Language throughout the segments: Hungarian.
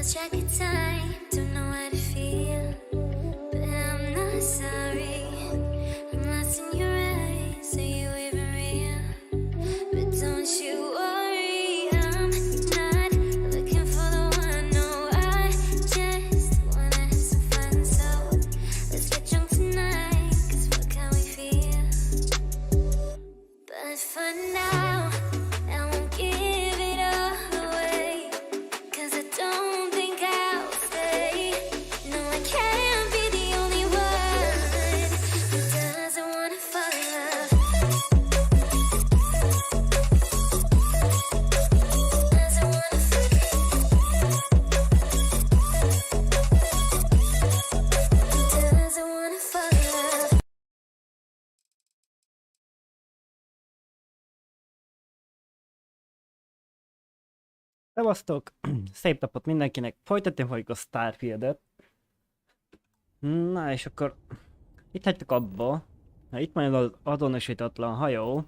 lost track of time, don't know how to feel, but I'm not sorry. I'm lost in your eyes, are you even real? But don't you worry, I'm not looking for the one. No, I just wanna have some fun. So let's get drunk tonight, 'cause what can we feel? But for now, I won't give it all away, 'cause I don't think I'll stay. No, I can't be the only one who doesn't wanna fall in love. Doesn't wanna fall in love. Doesn't wanna fall in love. Szevasztok! Szép napot mindenkinek! Folytatni fogjuk a Starfieldet. Na és akkor itt hagytuk abba. Na, itt van az azonosítatlan hajó.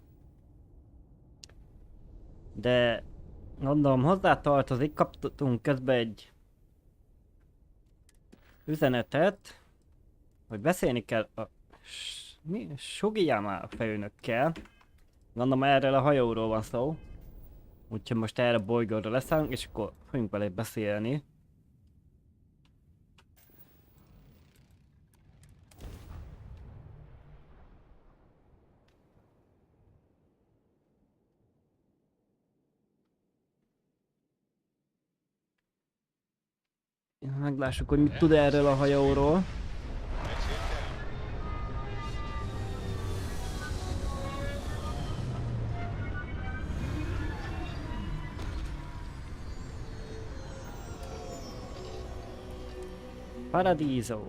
De gondolom hozzá tartozik, kaptunk közben egy üzenetet, hogy beszélni kell a Sugiyama főnökkel. Gondolom erről a hajóról van szó. Úgyhogy most erre a bolygóra leszállunk, és akkor fogunk vele beszélni. Meglássuk, hogy mit tud erről a hajóról. Paradiso.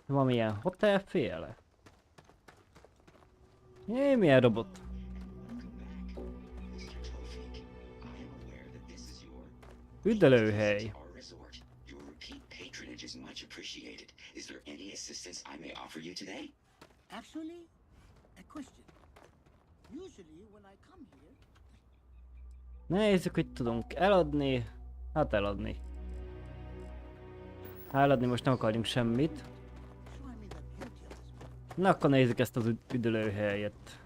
Van milyen hotelféle? Jé, milyen robot? Üdülőhely. Actually, a question. Usually when I come here, Nézzük, hogy tudunk eladni. Hát eladni. Eladni most nem akarjunk semmit. show me the beauty of this world. Na akkor nézzük ezt az üdülőhelyet.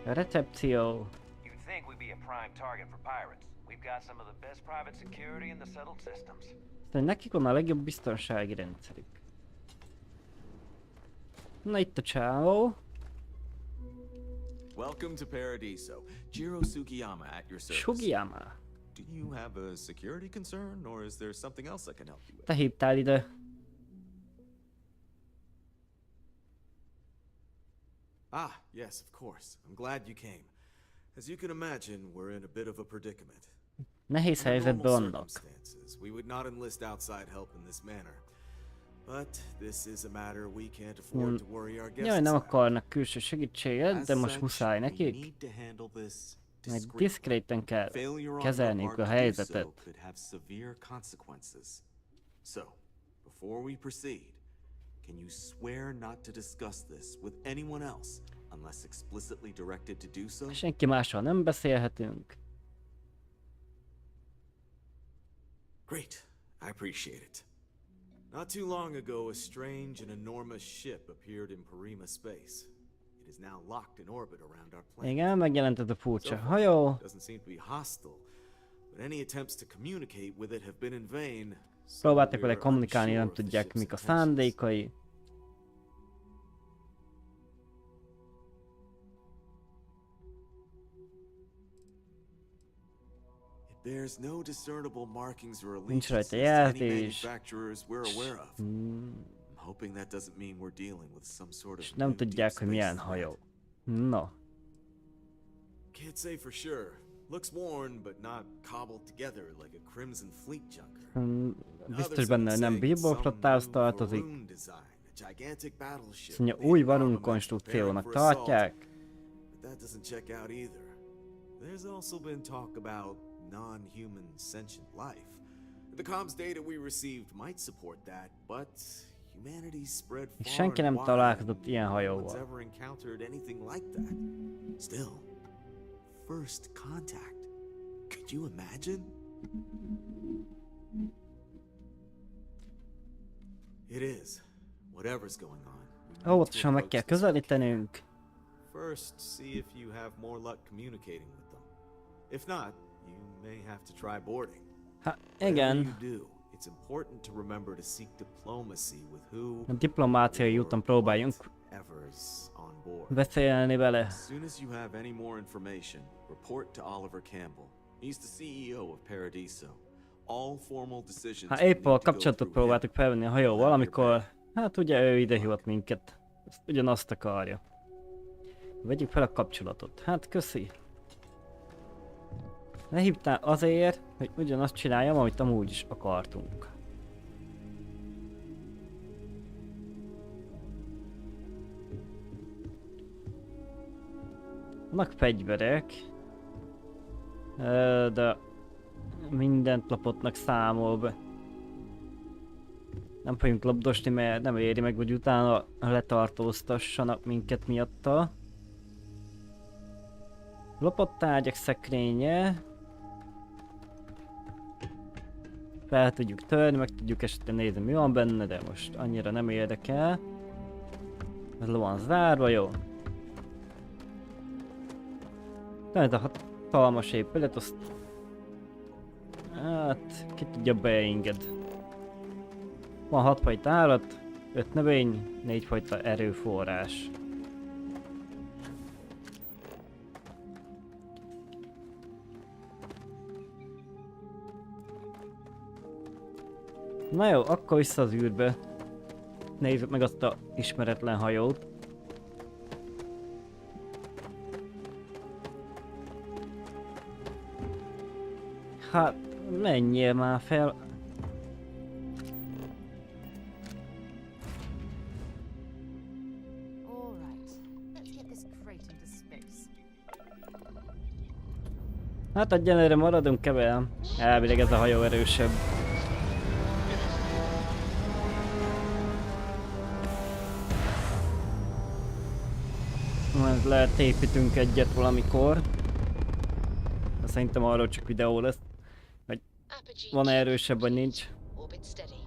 Recepció. You'd think we'd be a prime target for pirates. We've got some of the best private security in the settled systems. Tehát nekik van a legjobb biztonsági rendszerük. Na itt a csávó. Welcome to Paradiso. Jiro Sugiyama at your service. Sugiyama. Do you have a security concern, or is there something else I can help you with? Te hívtál ide. Ah, yes, of course. I'm glad you came. As you can imagine, we're in a bit of a predicament. Nehéz Under helyzetben normal vannak. circumstances, we would not enlist outside help in this manner. But this is a matter we can't afford to worry our guests Jaj, nem about. akarnak külső segítséget, de As most such, muszáj we nekik. need to handle this Meg discreetly. diszkréten kell Failure on kezelniük our a part to do helyzetet. so could have severe consequences. So, before we proceed, can you swear not to discuss this with anyone else unless explicitly directed to do so? Senki mással nem beszélhetünk. Great, I appreciate it. Not too long ago, a strange and enormous ship appeared in Parima space. It is now locked in orbit around our planet. Igen, megjelent ez a furcsa So far, hajó. it doesn't seem to be hostile, but any attempts to communicate with it have been in vain. So Próbáltak vele we're kommunikálni, unsure nem of the tudják ship's mik a intentions. szándékai. There's no discernible markings or Nincs rajta allegiances to any jelzés. manufacturers we're aware of. Hmm, I'm hoping that doesn't mean we're dealing with some sort of és nem new deep tudják, hogy space milyen threat. hajó. No. Can't say for sure. Looks worn, but not cobbled together like a Crimson Fleet junker. Hmm, Others biztos have benne, been hogy nem saying Bilbo some flottához new tartozik. Varun design. A gigantic battleship. Azt mondja, made új of varun armaments konstrukciónak preparing for assault. tartják. But that doesn't check out either. There's also been talk about non-human sentient life. The comms data we received might support that, but humanity's spread És far senki and nem wide. találkozott ilyen No one's hajóval. ever encountered anything like that. Still, first contact. Could you imagine? It is. Whatever's going on. we need to Óvatosan meg kell approach this közelítenünk. First, see if you have more luck communicating with them. If not, you may have to try boarding. Hát Whatever igen, you do, it's important to remember to seek diplomacy with who a diplomáciai or úton próbáljunk whatever's on board. beszélni vele. As soon as you have any more information, report to Oliver Campbell. He's the CEO of Paradiso. All formal decisions Hát will épp a need to go kapcsolatot through him. próbáltuk felvenni a hajóval, amikor, hát ugye ő ide hívott minket. Ezt ugyanazt akarja. Vegyük fel a kapcsolatot. Hát köszi. Lehívtál azért, hogy ugyanazt csináljam, amit amúgy is akartunk. Vannak fegyverek. De mindent lapottnak számol be. Nem fogunk labdosni, mert nem éri meg, hogy utána letartóztassanak minket miatta. Lopott tárgyak szekrénye. Fel tudjuk törni, meg tudjuk esetleg nézni, mi van benne, de most annyira nem érdekel. Ez le van zárva, jó. Tehát a hatalmas épület, azt... Hát, ki tudja beenged. Van 6 fajta állat, 5 növény, 4 fajta erőforrás. Na jó, akkor vissza az űrbe. Nézzük meg azt a ismeretlen hajót. Hát, menjél már fel. All right, let's get this crate into space. Hát egyelőre maradunk kevel. Elvileg ez a hajó erősebb. Majd lehet építünk egyet valamikor. De szerintem arról csak videó lesz. Hogy van -e erősebb vagy nincs. Orbit steady.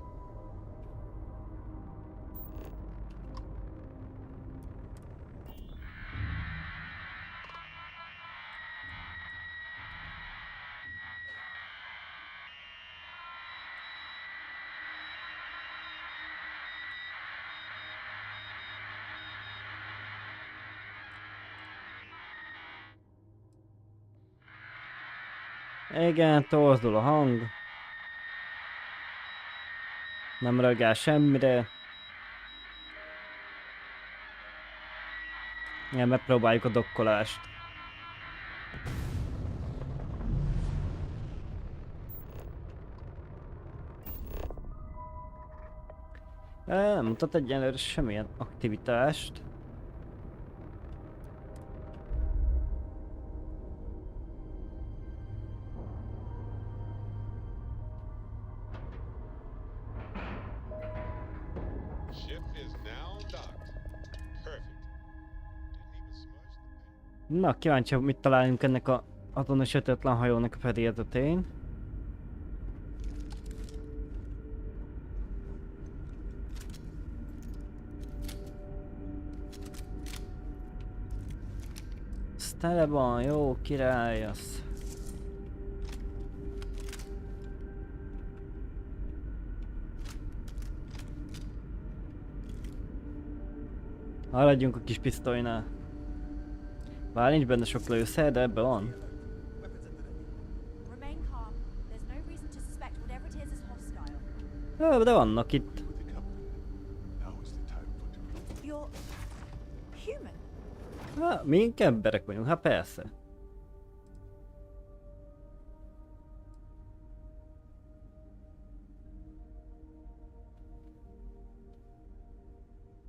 Igen, torzul a hang. Nem reagál semmire. Igen, megpróbáljuk a dokkolást. Nem mutat egyenlőre semmilyen aktivitást. Ship is now docked. Perfect. Didn't even smudge the paint. Na, kíváncsi, mit találunk ennek a azon a sötétlen hajónak a fedélzetén. Ez tele van, jó király az. Haladjunk a kis pisztolynál. Bár nincs benne sok lőszer, de ebben van. Remain calm. There's no reason to suspect whatever it is hostile. De vannak itt. Now is the time for diplomacy. You're human. Mink emberek vagyunk, hát persze.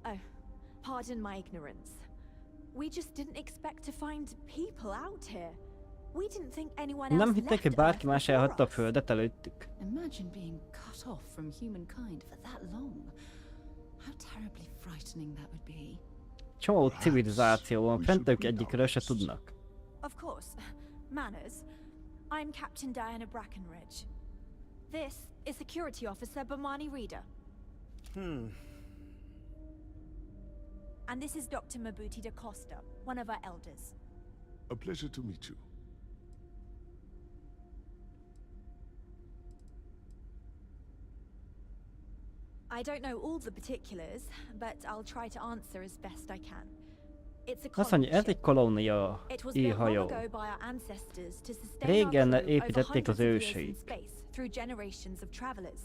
Oh, pardon my ignorance. We just didn't expect to find people out here. We didn't think anyone else Nem left hitték, hogy Earth bárki más before elhagyta a us. földet előttük. Imagine being cut off from humankind for that long. How terribly frightening that would be. Csomó civilizáció van, fent ők egyikről se tudnak. Of course. Manners. I'm Captain Diana Brackenridge. This is Security Officer Bomani Reader. And this is Dr. Mabuti da Costa, one of our elders. A pleasure to meet you. I don't know all the particulars, but I'll try to answer as best I can. It's a Azt mondja, ez egy kolónia It was built long űrhajó. ago by our ancestors to sustain our Régen crew over építették az hundreds of years in őseik. space through generations of travelers.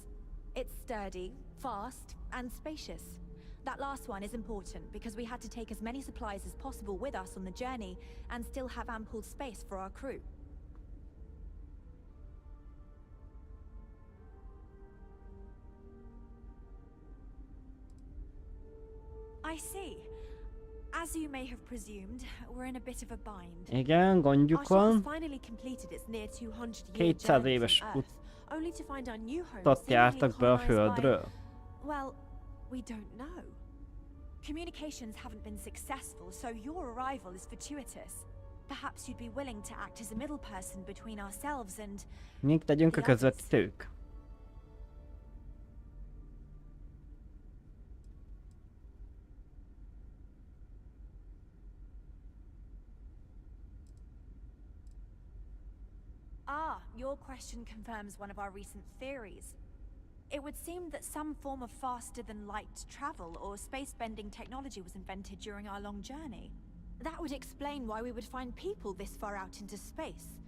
It's sturdy, fast, and spacious. That last one is important because we had to take as many supplies as possible with us on the journey and still have ample space for our crew. I see. As you may have presumed, we're in a bit of a bind. Igen, Our gondjuk ship has van. finally completed its near 200-year 200 journey éves from Earth, only to find our new home utat seemingly jártak be a colonized by, földről. well, we don't know. Communications haven't been successful, so your arrival is fortuitous. Perhaps you'd be willing to act as a middle person between ourselves and Mink legyünk a the others. közvetítők. Ah, your question confirms one of our recent theories. It would seem that some form of faster-than-light travel or space-bending technology was invented during our long journey. That would explain why we would find people this far out into space.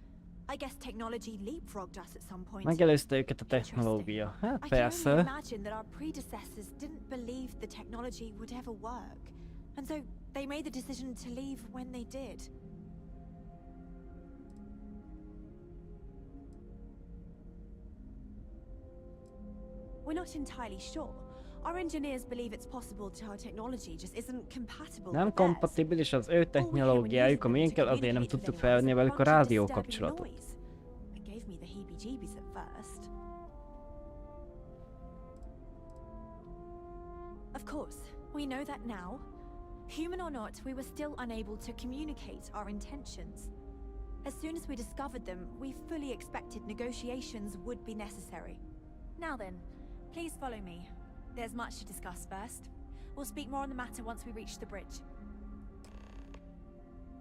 I guess technology leapfrogged us at some point. Megelőzte őket a technológia. Hát I can only persze. imagine that our predecessors didn't believe the technology would ever work. And so they made the decision to leave when they did. We're not entirely sure. Our engineers believe it's possible that our technology just isn't compatible Nem with theirs. kompatibilis az ő technológiájuk a miénkkel, azért nem tudtuk felvenni velük a rádió kapcsolatot. It gave me the heebie-jeebies at first. Of course, we know that now. Human or not, we were still unable to communicate our intentions. As soon as we discovered them, we fully expected negotiations would be necessary. Now then, please follow me. There's much to discuss first. We'll speak more on the matter once we reach the bridge.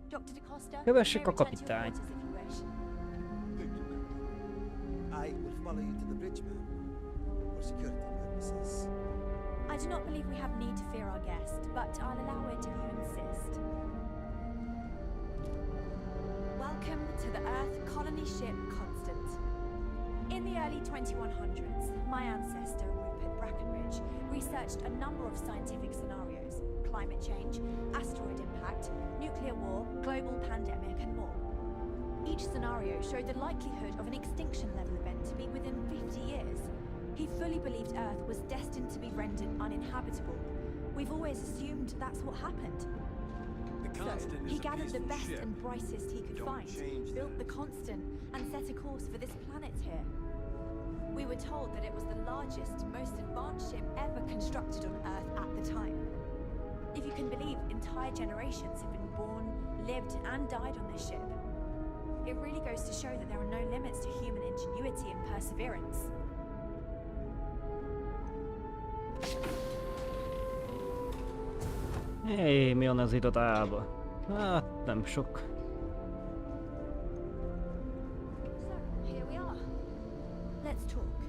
Dr. DaCosta, you may Kövessük a return to your kapitányt. quarters if you wish. Thank you, Captain. I will follow you to the bridge, ma'am, for security purposes. I do not believe we have need to fear our guest, but I'll allow it if you insist. Welcome to the Earth colony ship Constant. In the early 2100s, my ancestor, Rupert Brackenridge, researched a number of scientific scenarios: climate change, asteroid impact, nuclear war, global pandemic, and more. Each scenario showed the likelihood of an extinction-level event to be within 50 years. He fully believed Earth was destined to be rendered uninhabitable. We've always assumed that's what happened. So, he gathered the best and brightest he could find, built the Constant, and set a course for this planet here. We were told that it was the largest, most advanced ship ever constructed on Earth at the time. If you can believe, entire generations have been born, lived, and died on this ship. It really goes to show that there are no limits to human ingenuity and perseverance. Hé, mi van az irodába? Hát nem sok. So, here we are. Let's talk.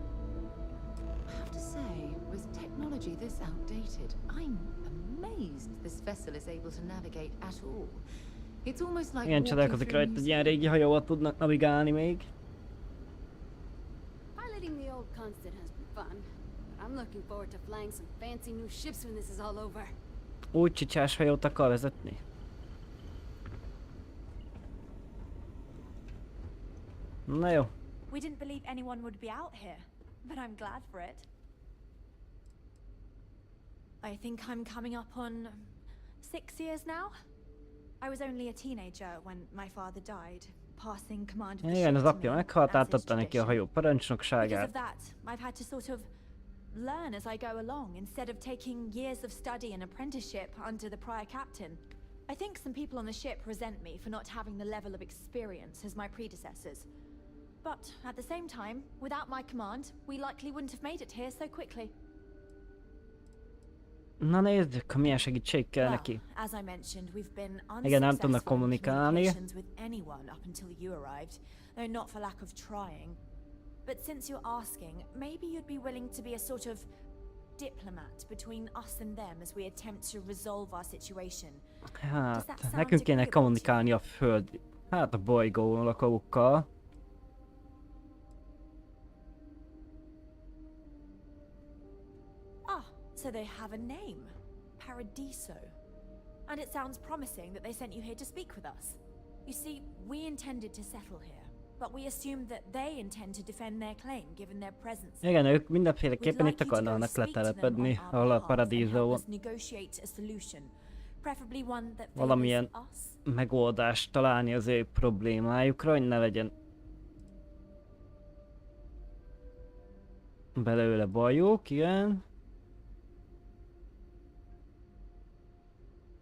I have to say, with technology this outdated, I'm amazed this vessel is able to navigate at all. It's almost like Igen, walking csodálkozik through rajta, hogy ilyen régi hajóval tudnak navigálni még. Piloting the old Constant has been fun, but I'm looking forward to flying some fancy new ships when this is all over. Úgy csicsás hajót akar vezetni. Na jó. We didn't believe anyone would be out here, but I'm glad for it. I think I'm coming up on 6 years now. I was only a teenager when my father died, passing command of the Igen, ship az to apja me, meghalt, as is átadta neki a tradition. hajó Because of parancsnokságát. that, I've had to sort of learn as I go along, instead of taking years of study and apprenticeship under the prior captain. I think some people on the ship resent me for not having the level of experience as my predecessors. But at the same time, without my command, we likely wouldn't have made it here so quickly. Na nézd, akkor milyen segítség kell Well, neki. as I mentioned, we've been Igen, nem tudnak unsuccessful in kommunikálni. communications with anyone up until you arrived, though not for lack of trying. But since you're asking, maybe you'd be willing to be a sort of diplomat between us and them as we attempt to resolve our situation. Hát, nekünk kéne kommunikálni a föld... Hát a bolygó lakókkal. Ah, so they have a name. Paradiso. And it sounds promising that they sent you here to speak with us. You see, we intended to settle here, but we assumed that they intend to defend their claim given their presence. Igen, ők mindenféleképpen itt akarnának letelepedni, ahol a Paradiso van. Valamilyen megoldást találni az ő problémájukra, hogy ne legyen belőle bajuk, igen.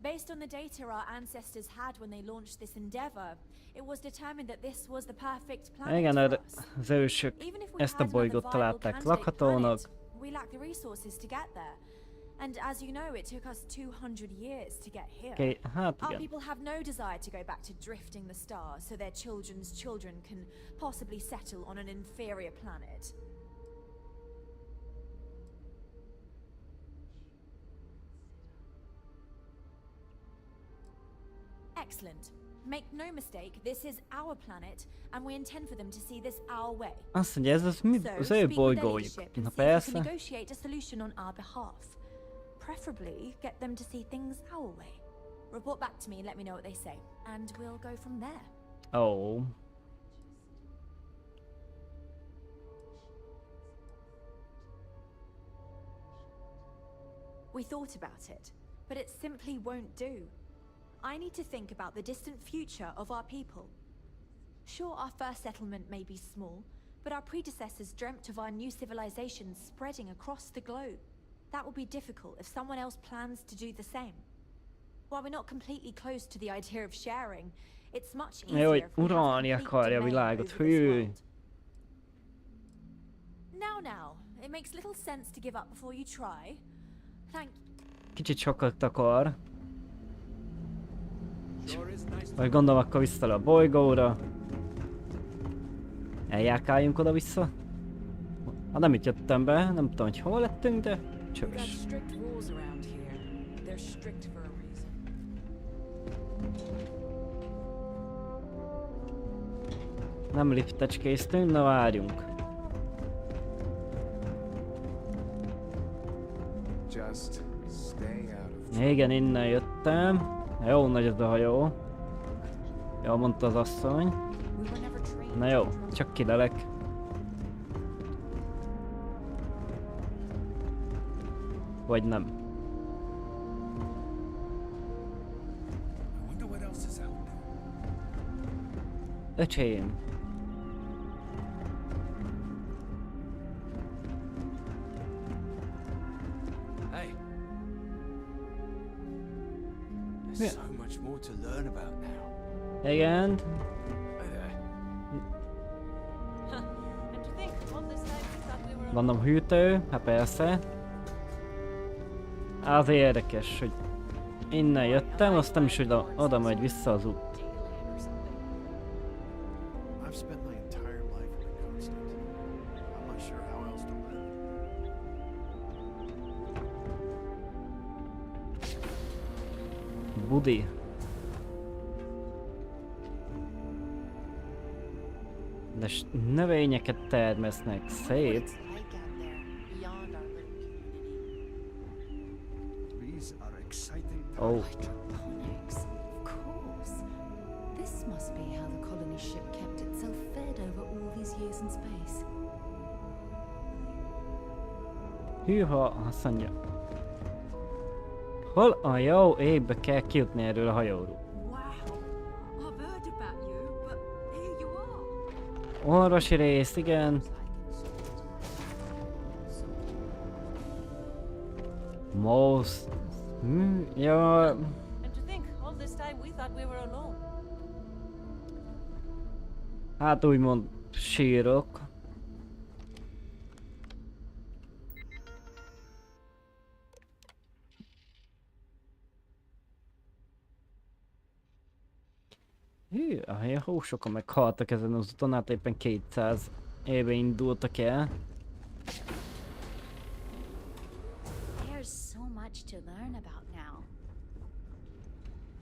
Based on the data our ancestors had when they launched this endeavor, it was determined that this was the perfect planet Igen, for us. az ősök Even if we ezt had a another bolygót viable találták candidate lakhatónak. planet, we lack the resources to get there. And as you know, it took us 200 years to get here. Oké, hát Our igen. people have no desire to go back to drifting the stars so their children's children can possibly settle on an inferior planet. Excellent. Make no mistake, this is our planet, and we intend for them to see this our way. Azt mondja, ez az mi? So, Az ő speak with their bolygójuk. leadership Na and see if we can persze. negotiate a solution on our behalf. Preferably, get them to see things our way. Report back to me and let me know what they say, and we'll go from there. Ó. We thought about it, but it simply won't do. I need to think about the distant future of our people. Sure, our first settlement may be small, but our predecessors dreamt of our new civilization spreading across the globe. That will be difficult if someone else plans to do the same. While we're not completely close to the idea of sharing, it's much Jó, hogy easier if we have uralni complete akarja a domain világot. over this Hű. world. Now, it makes little sense to give up before you try. Thank Kicsit sokat akar. Vagy gondolom, akkor vissza le a bolygóra. Eljákáljunk oda-vissza. Hát nem itt jöttem be, nem tudom, hogy hol lettünk, de csöves. Nem liftecskéztünk, na várjunk. Just stay out of Igen, innen jöttem. Jó nagy ez a hajó. Jól mondta az asszony. Na jó, csak kilelek. Vagy nem. Öcsém. Hey. There's so much more to learn about now. Igen. Hey there. Mondom hűtő, hát persze. Az érdekes, hogy innen jöttem, azt nem is, hogy oda megy vissza az út. I've spent my entire life in the constant. I'm not sure how else to live. Budi. De növényeket termesznek, szép. These are exciting Oh. Hydroponics, of course. This must be how the colony ship kept itself fed over all these years in space. Hűha, azt mondja. Hol a jó égbe kell kijutni erről a hajóról? Wow. I've heard about you, but here you are. Orvosi rész, igen. Most... ja... And to think, all this time we thought we were alone. Hát úgymond sírok. Hű, sokan meghaltak ezen az úton, hát éppen 200 éve indultak el. There's so much to learn about now.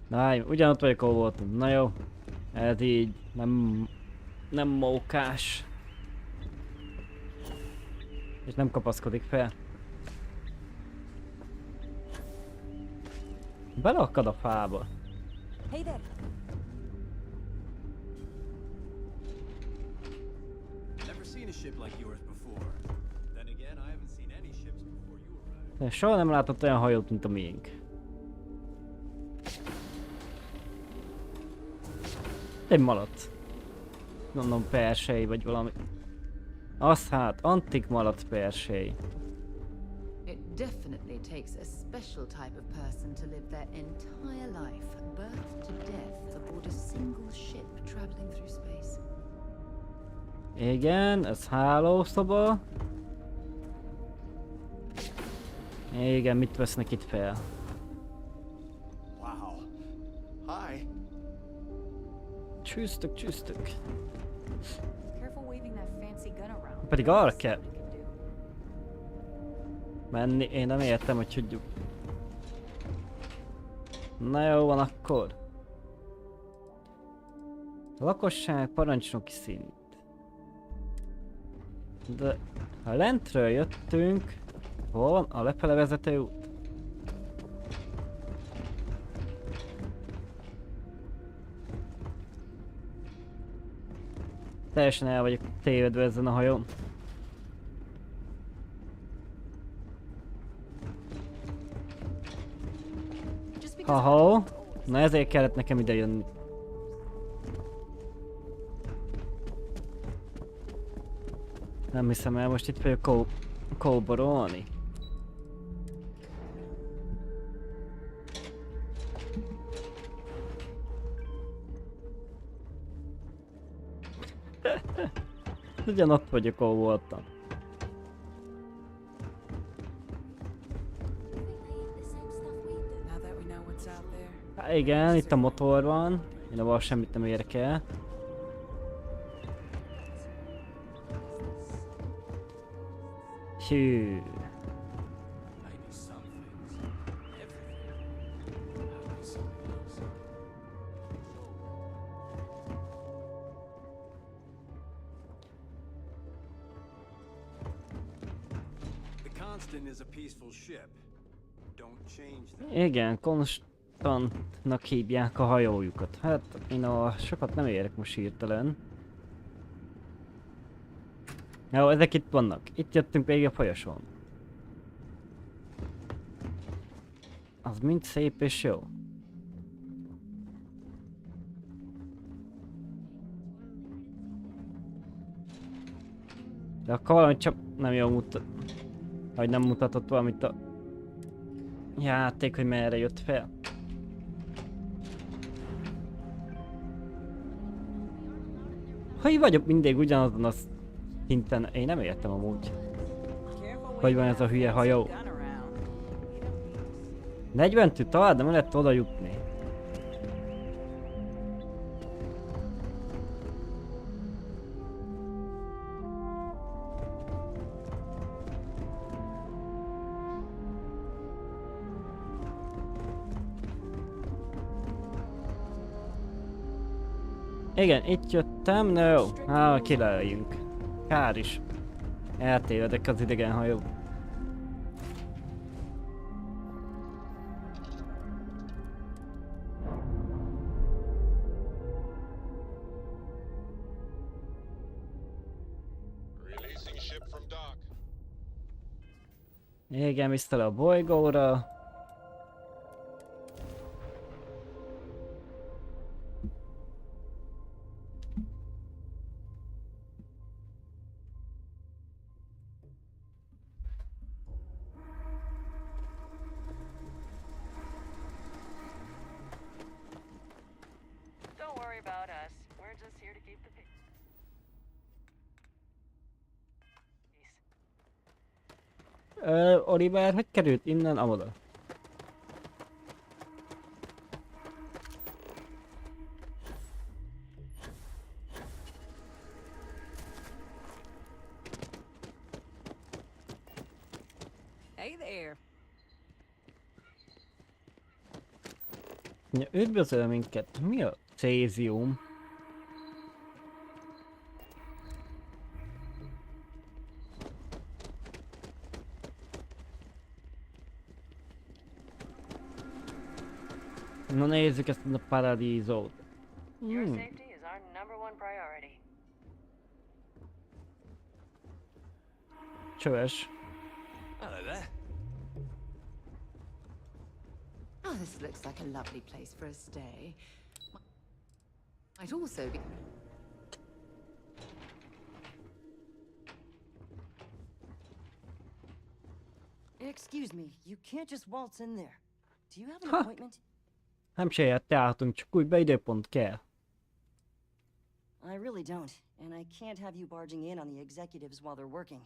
Na, ugyanott vagyok, ahol voltunk. Na jó. Ez így nem mókás. És nem kapaszkodik fel. Beleakad a fába. Hey there. Never seen a ship like yours before. Then again, I haven't seen any ships before you arrived. De soha nem látott olyan hajót, mint a miénk. Egy malac. Mondom persei vagy valami. Az hát, antik malac persei. It definitely takes a special type of person to live their entire life, birth to death, aboard a single ship traveling through space. Igen, ez hálószoba. Igen, mit vesznek itt fel? Wow. Hi. Csüsztök. Careful waving that fancy gun around. Pedig arra kell menni, én nem értem, hogy tudjuk. Na jó van akkor. A lakosság parancsnoki szint. De ha lentről jöttünk, hol van a lefele vezető út? Teljesen el vagyok tévedve ezen a hajón. Haha, na ezért kellett nekem ide jönni. Nem hiszem el, most itt fogjuk kóborolni. Ugyanott vagyok, ahol voltam. Há, igen, itt a motor van. Én abban semmit nem érek el. Hű. Igen, konstantnak hívják a hajójukat. Hát én sokat nem érek most hirtelen. Jó, ezek itt vannak. Itt jöttünk végig a folyosón. Az mind szép és jó. De akkor valami csak nem jól mutat... Vagy nem mutatott valamit a... játék, hogy merre jött fel. Hogy vagyok mindig ugyanazon a szinten, én nem értem amúgy. Hogy van ez a hülye hajó? 40 tű talált, de nem lehet oda jutni. Igen, itt jöttem, no jó. Kileljünk. Kár is. Eltévedek az idegen hajó. Igen, vissza a bolygóra. Oliver, hogy került innen amoda? Hey there. Ja, üdvözöl minket. Mi a cézium? Na nézzük ezt a paradízót. Your safety is our #1 priority. Csöves. Hello there. Oh, this looks like a lovely place for a stay. Might also be... Excuse me, you can't just waltz in there. Do you have an Ha. appointment? Nem sétáltunk, csak úgy be időpont kell. I really don't, and I can't have you barging in on the executives while they're working.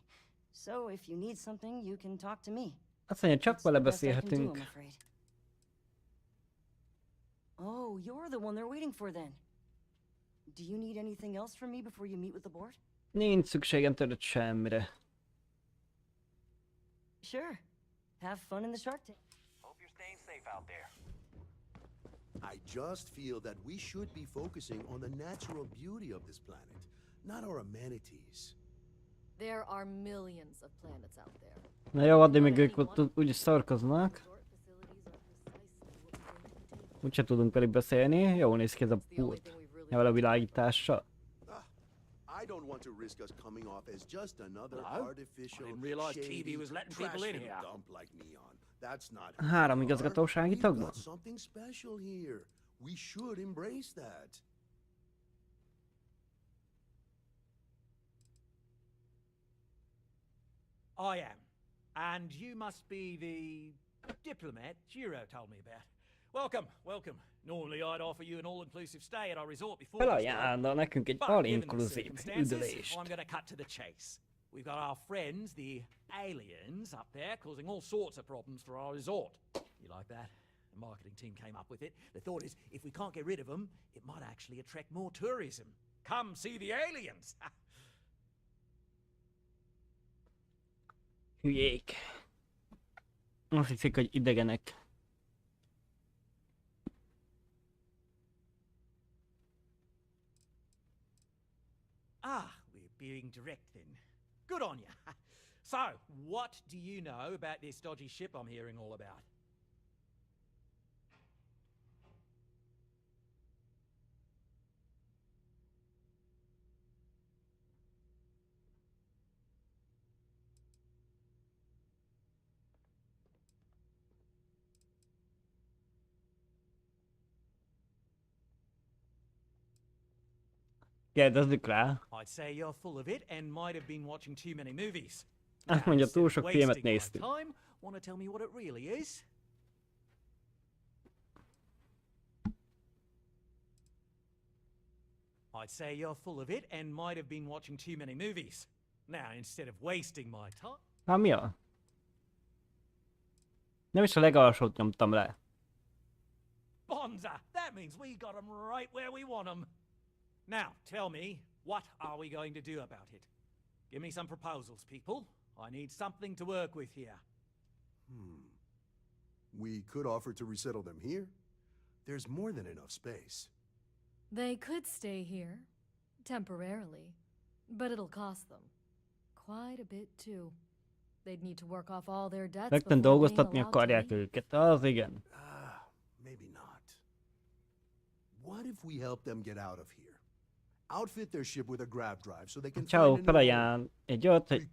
So if you need something, you can talk to me. Azt mondja, csak It's vele the best I can do, beszélhetünk. I'm afraid. Oh, you're the one they're waiting for then. Do you need anything else from me before you meet with the board? Nincs szükségem tőled semmire. Sure. Have fun in the Shark Tank. Hope you're staying safe out there. I just feel that we should be focusing on the natural beauty of this planet, not our amenities. There are millions of planets out there. Na jó, addig még ők ott úgyis szarkoznak. Úgyse tudunk velük beszélni. Jól néz ki ez a pult. Jól a világítással. I don't want to risk us coming off as just another Hello? artificial, I didn't realize shady, TV was letting people in trash here. dump like Neon. That's not 3 who we are. igazgatósági We've tag van. got something special here. We should embrace that. I am. And you must be the diplomat Giro told me about. Welcome, welcome. Normally I'd offer you an all-inclusive stay at our resort before we start. Felajánlna nekünk egy But given the all-inclusive circumstances, üdülést. I'm going to cut to the chase. We've got our friends, the aliens, up there causing all sorts of problems for our resort. You like that? The marketing team came up with it. The thought is, if we can't get rid of them, it might actually attract more tourism. Come see the aliens! Hülyék. Azt hiszik, hogy idegenek. Ah, we're being direct then. Good on you. So, what do you know about this dodgy ship I'm hearing all about? Kérdezzük rá. I'd say you're full of it and might have been watching too many movies. Azt mondja, túl sok filmet Wasting my néztünk. time, want to tell me what it really is? I'd say you're full of it and might have been watching too many movies. Now, instead of wasting my time... Hát mi a? Nem is a legalsót nyomtam le. Bonza! That means we got them right where we want them. Now, tell me, what are we going to do about it? Give me some proposals, people. I need something to work with here. We could offer to resettle them here. There's more than enough space. They could stay here, temporarily, but it'll cost them. Quite a bit, too. They'd need to work off all their debts Rögtön before being dolgoztatni allowed to akarják leave. őket. Az igen. Maybe not. What if we help them get out of here? Outfit their ship with a grav drive so they can Ciao, find a new home. felajánl egy olyat, hogy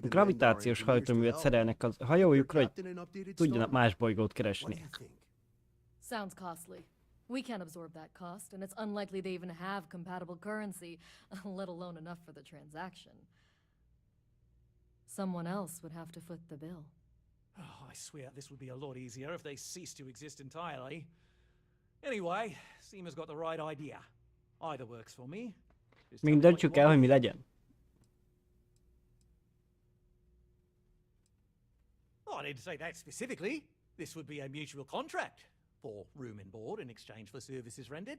gravitációs hajtóművet szerelnek az hajójukra, hogy tudjanak más bolygót keresni. Sounds costly. We can't absorb that cost, and it's unlikely they even have compatible currency, let alone enough for the transaction. Someone else would have to foot the bill. Oh, I swear this would be a lot easier if they ceased to exist entirely. Anyway, Seema's got the right idea. Either works for me. Just tell Még me what you döntsük el, want. hogy mi legyen. didn't say that specifically. This would be a mutual contract for room and board in exchange for services rendered.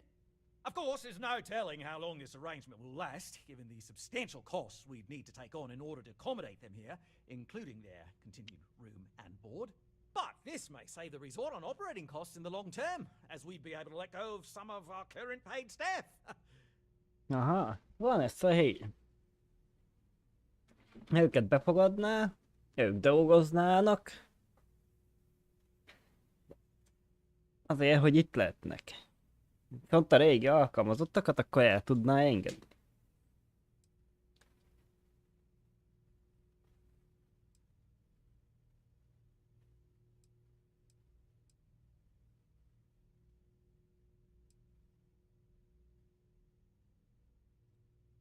Of course, there's no telling how long this arrangement will last, given the substantial costs we'd need to take on in order to accommodate them here, including their continued room and board. But this may save the resort on operating costs in the long term, as we'd be able to let go of some of our current paid staff. Aha, van ez a hely. Őket befogadná, ők dolgoznának. Azért, hogy itt lehetnek. Viszont a régi alkalmazottakat akkor el tudná engedni.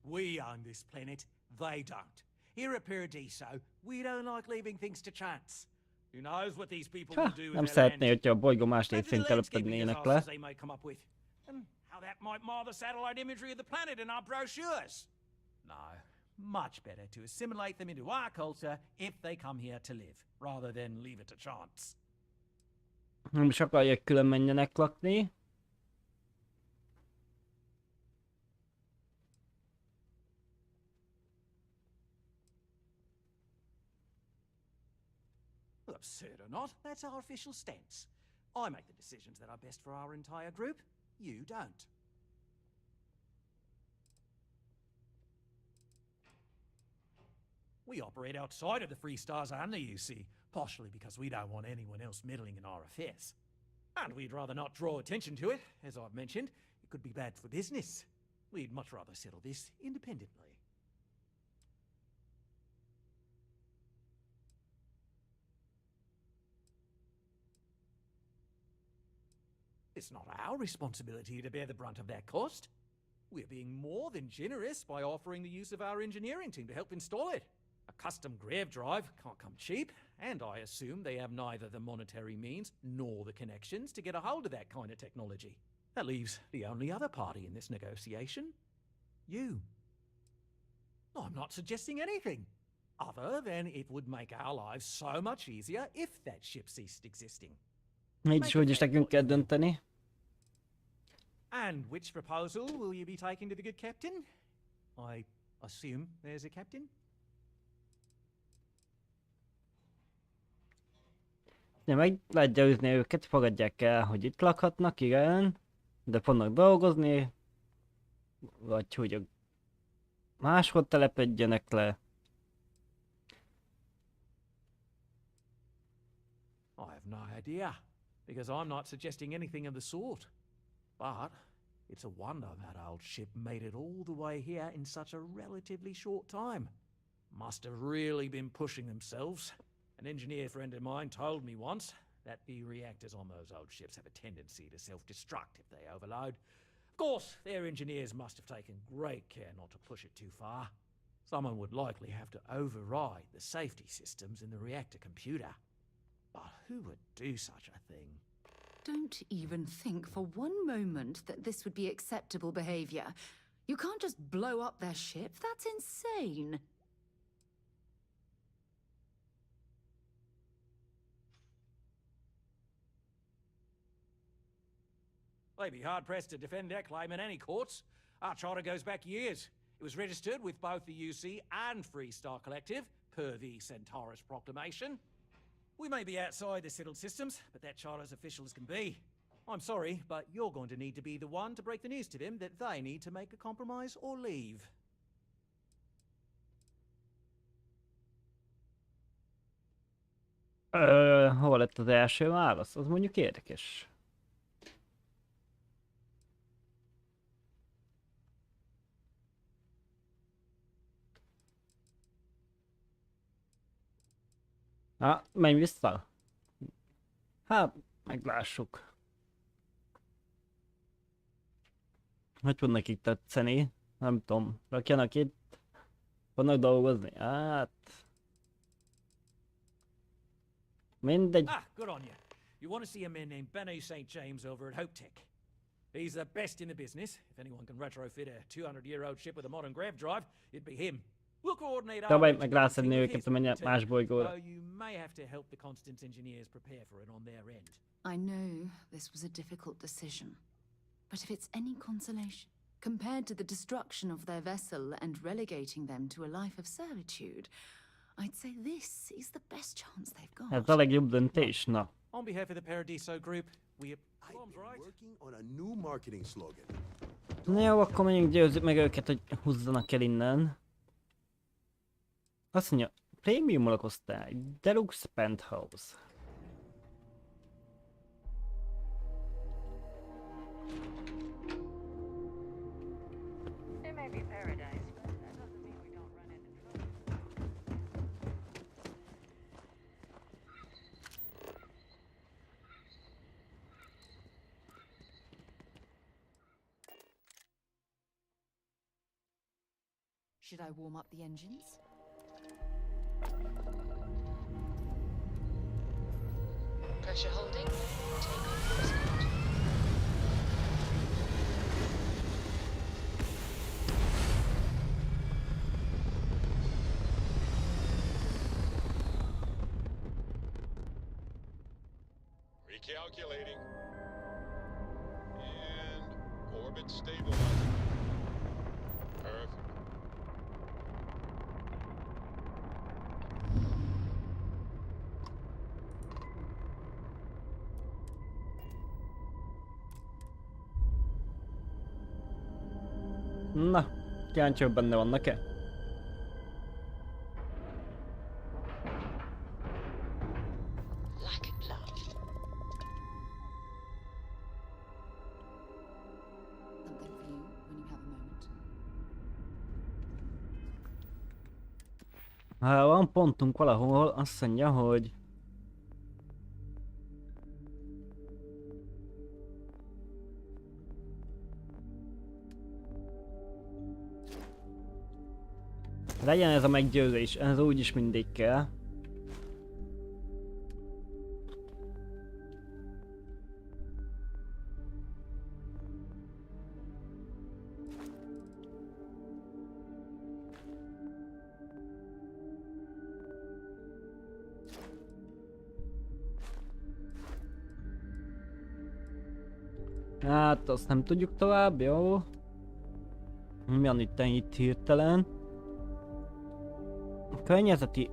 We own this planet, they don't. Here at Paradiso, we don't like leaving things to chance. Who knows what these people will do with Nem their szeretné, land. hogyha a bolygó más Imagine részén the landscaping telepednének le. disasters they may come up with, and how that might mar the satellite imagery of the planet in our brochures. No, much better to assimilate them into our culture if they come here to live, rather than leave it to chance. Nem is akarják külön menjenek lakni. Well, absurd or not, that's our official stance. I make the decisions that are best for our entire group. You don't. We operate outside of the Free Stars only, you see, partially because we don't want anyone else meddling in our affairs. And we'd rather not draw attention to it, as I've mentioned. It could be bad for business. We'd much rather settle this independently. It's not our responsibility to bear the brunt of that cost. We're being more than generous by offering the use of our engineering team to help install it. A custom grav drive can't come cheap, and I assume they have neither the monetary means nor the connections to get a hold of that kind of technology. That leaves the only other party in this negotiation. You. I'm not suggesting anything, other than it would make our lives so much easier if that ship ceased existing. Így is úgy is nekünk kell dönteni. And which proposal will you be taking to the good captain? I assume there's a captain? De meg lehet győzni őket, fogadják el, hogy itt lakhatnak, igen. De fognak dolgozni. Vagy hogy máshol telepedjenek le. I have no idea, because I'm not suggesting anything of the sort. But it's a wonder that old ship made it all the way here in such a relatively short time. Must have really been pushing themselves. An engineer friend of mine told me once that the reactors on those old ships have a tendency to self-destruct if they overload. Of course, their engineers must have taken great care not to push it too far. Someone would likely have to override the safety systems in the reactor computer. But who would do such a thing? Don't even think for one moment that this would be acceptable behavior. You can't just blow up their ship. That's insane. They'd be hard-pressed to defend their claim in any courts. Our charter goes back years. It was registered with both the UC and Free Star Collective, per the Centaurus Proclamation. We may be outside the settled systems, but that charter's official as can be. I'm sorry, but you're going to need to be the one to break the news to them that they need to make a compromise or leave. Hol lett az első válasz? Az mondjuk érdekes. Menj vissza. Hát, meglássuk. Hogy fog nekik tetszeni? Nem tudom. Rakjanak itt. Fognak dolgozni? Hát... Mindegy. Good on you. You want to see a man named Benny St. James over at Hope Tech. He's the best in the business. If anyone can retrofit a 200-year-old ship with a modern grav drive, it'd be him. We'll coordinate Próbálj our meg engineering rászedni team with őket his a too, más bolygóra. though you may have to help the Constance engineers prepare for it on their end. I know this was a difficult decision, but if it's any consolation, compared to the destruction of their vessel and relegating them to a life of servitude, I'd say this is the best chance they've got. Ez a legjobb döntés, na. On behalf of the Paradiso Group, we... I've been working on a new marketing slogan. Na jó, akkor menjünk, győzzük meg őket, hogy húzzanak el innen. Azt mondja, Premium lakosztály, Deluxe Penthouse. It may be paradise, but that doesn't mean we don't run into trouble. Should I warm up the engines? Pressure holding. Take off proceed. Recalculating. And orbit stabilizing. Perfect. Na, kíváncsi, hogy benne vannak-e? Like a glove. Something for you when you have a moment. Ha van pontunk valahol, azt mondja, hogy... Legyen ez a meggyőzés, ez úgyis mindig kell. Hát azt nem tudjuk tovább, jó? Mi van itt hirtelen? Környezeti...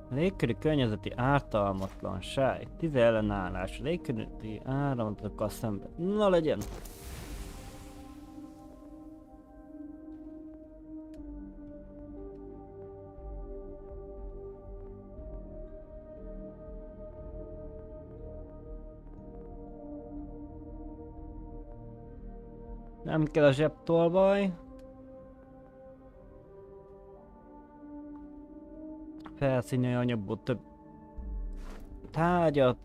Légköri környezeti ártalmatlanság, 10 ellenállás, légköri áramlatokkal szemben. Na legyen! Nem kell a zsebtolvaj. Felszínű anyagból több tárgyat.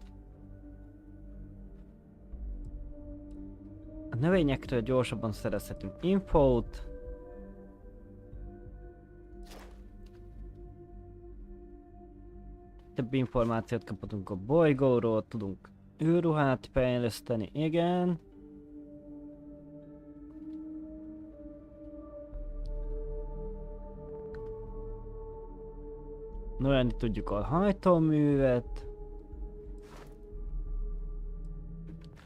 A növényekről gyorsabban szerezhetünk infót. Több információt kaphatunk a bolygóról, tudunk űrruhát fejleszteni, igen. Növelni tudjuk a hajtóművet.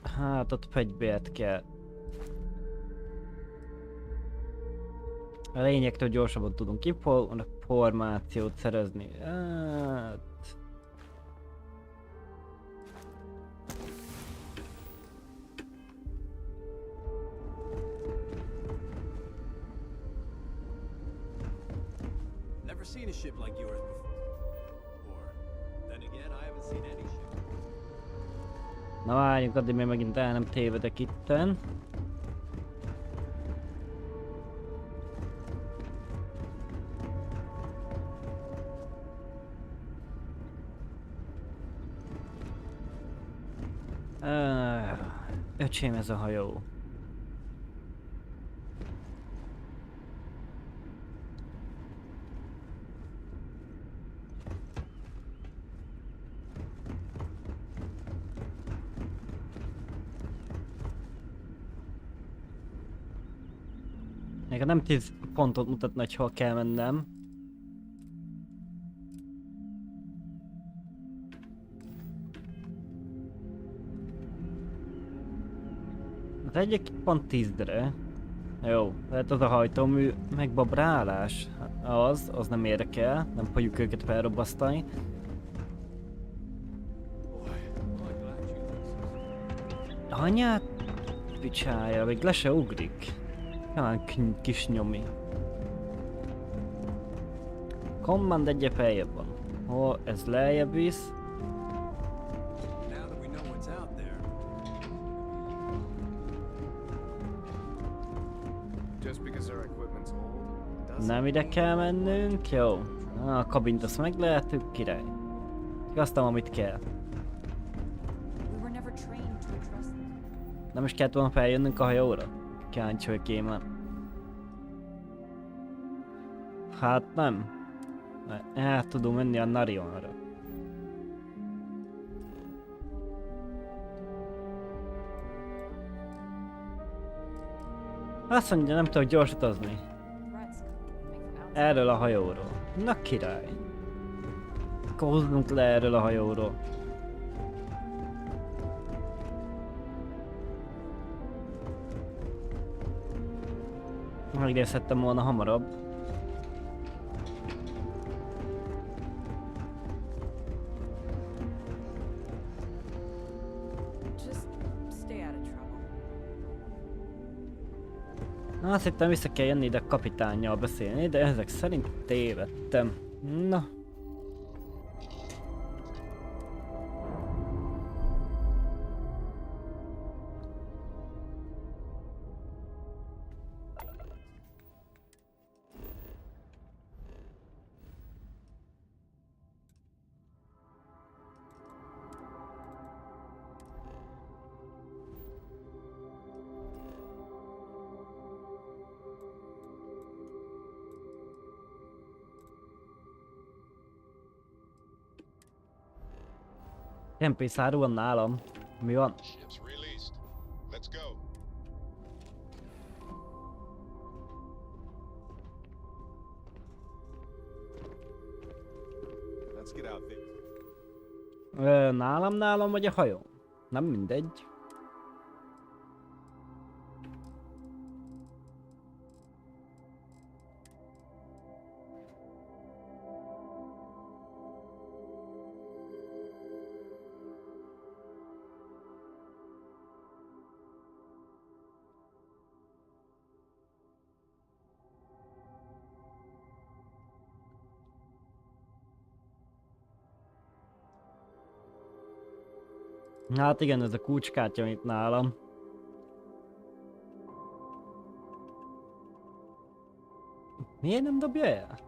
Hát ott fegyvert kell. A lényektől gyorsabban tudunk információt szerezni. Hát... Never seen a ship like yours before. Then again, I haven't seen any ship. Na várjunk, addig még megint el nem tévedek itten. Öcsém, ez a hajó. Még nem 10 pontot mutatna, hogy hol kell mennem. Az egyik pont 10-re. Jó, lehet az a hajtómű megbabrálás. Az nem érdekel, nem fogjuk őket felrobbasztani. Anyát picsája, még le se ugrik. Talán kis nyomi. Command egyre feljebb van. Hol ez lejjebb visz. Nem ide kell mennünk, jó. A kabint azt meglehetük, király. Igaztam, amit kell. Nem is kellett volna feljönnünk a hajóra? Kíváncsi, hogy kémen. Hát nem. El tudunk menni a Narionra. Azt mondja, nem tudok gyors utazni. Erről a hajóról. Na király. Akkor hozzunk le erről a hajóról. Megnézhettem volna hamarabb. Na, azt hittem vissza kell jönni ide a kapitánnyal beszélni, de ezek szerint tévedtem. Na. MP-szárú van nálam. Mi van? Ship's released. Let's go. Let's get out there. Nálam vagy a hajó? Nem mindegy. Hát igen, ez a kulcskártya itt nálam. Miért nem dobja el?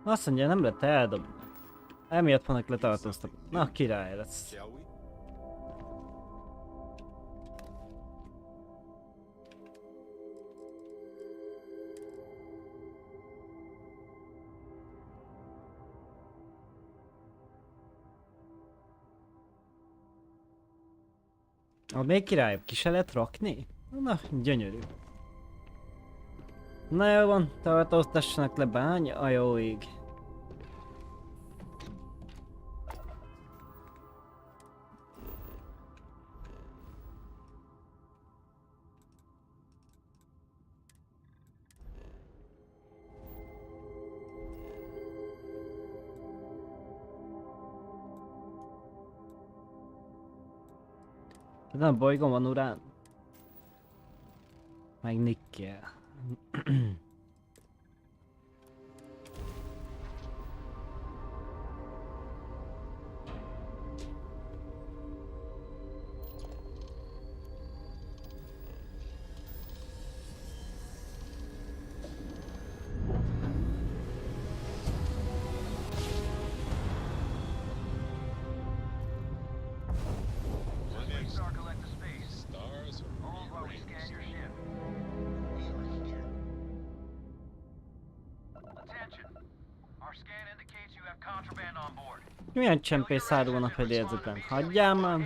Azt mondja, nem lehet eldobni. Emiatt vannak letartóztak. Na, király lesz. Még király, ki se lehet rakni? Na, gyönyörű. Na jó van, tartóztassanak le bánya a jóig. Nem bolygón van urán. Meg nikkel. Stars are rearranged. Milyen csempész árulna fedélzeten? Hagyjál már!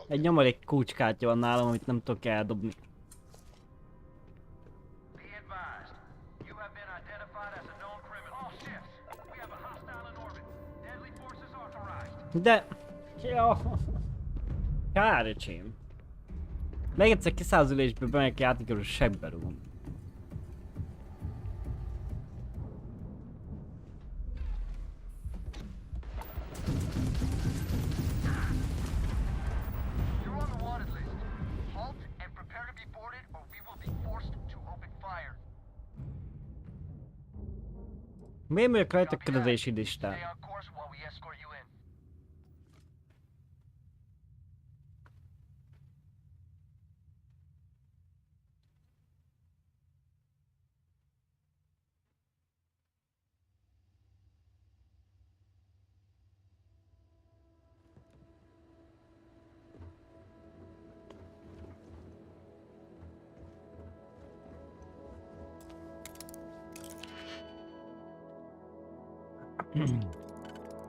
Egy nyomorék kulcskártya van nálam, amit nem tudok eldobni. De... Ja. Kár, öcsém. Még egyszer kiszázülésből bemegyek játékról, sebbe rúgom. Miért vagyok rajta közlési listán?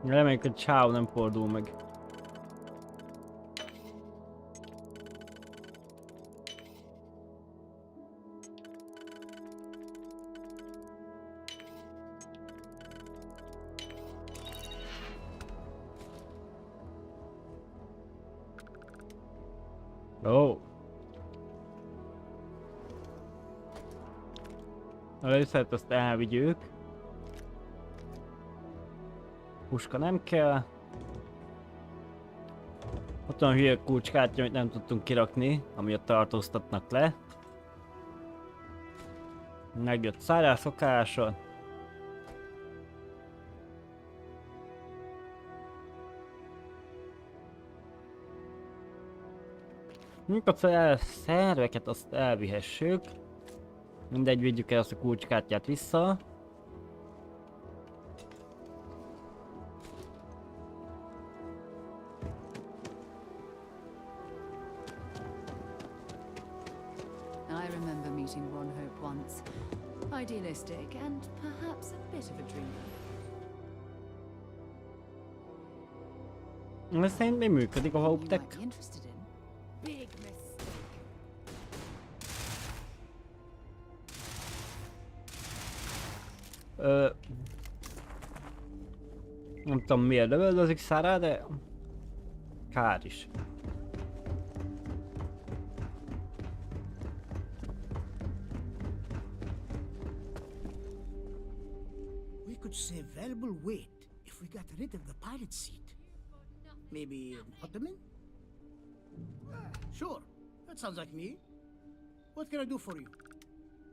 Reméljük, hogy Chow nem fordul meg. Ó. Először azt elvigyük. Puska nem kell. Ott van a hülye kulcskártya, amit nem tudtunk kirakni, amiatt tartóztatnak le. Megjött szárás szokása. Mikor a szerveket azt elvihessük. Mindegy, vigyük el azt a kulcskártyát vissza. Idealistic and perhaps a bit of a dreamer. Ez szerint mi működik a Hope-tek? Big mistake. Nem tudom miért lövöldözik Sarah, de... Kár is. Save valuable weight if we got rid of the pilot seat. Maybe an ottoman? Sure, that sounds like me. What can I do for you?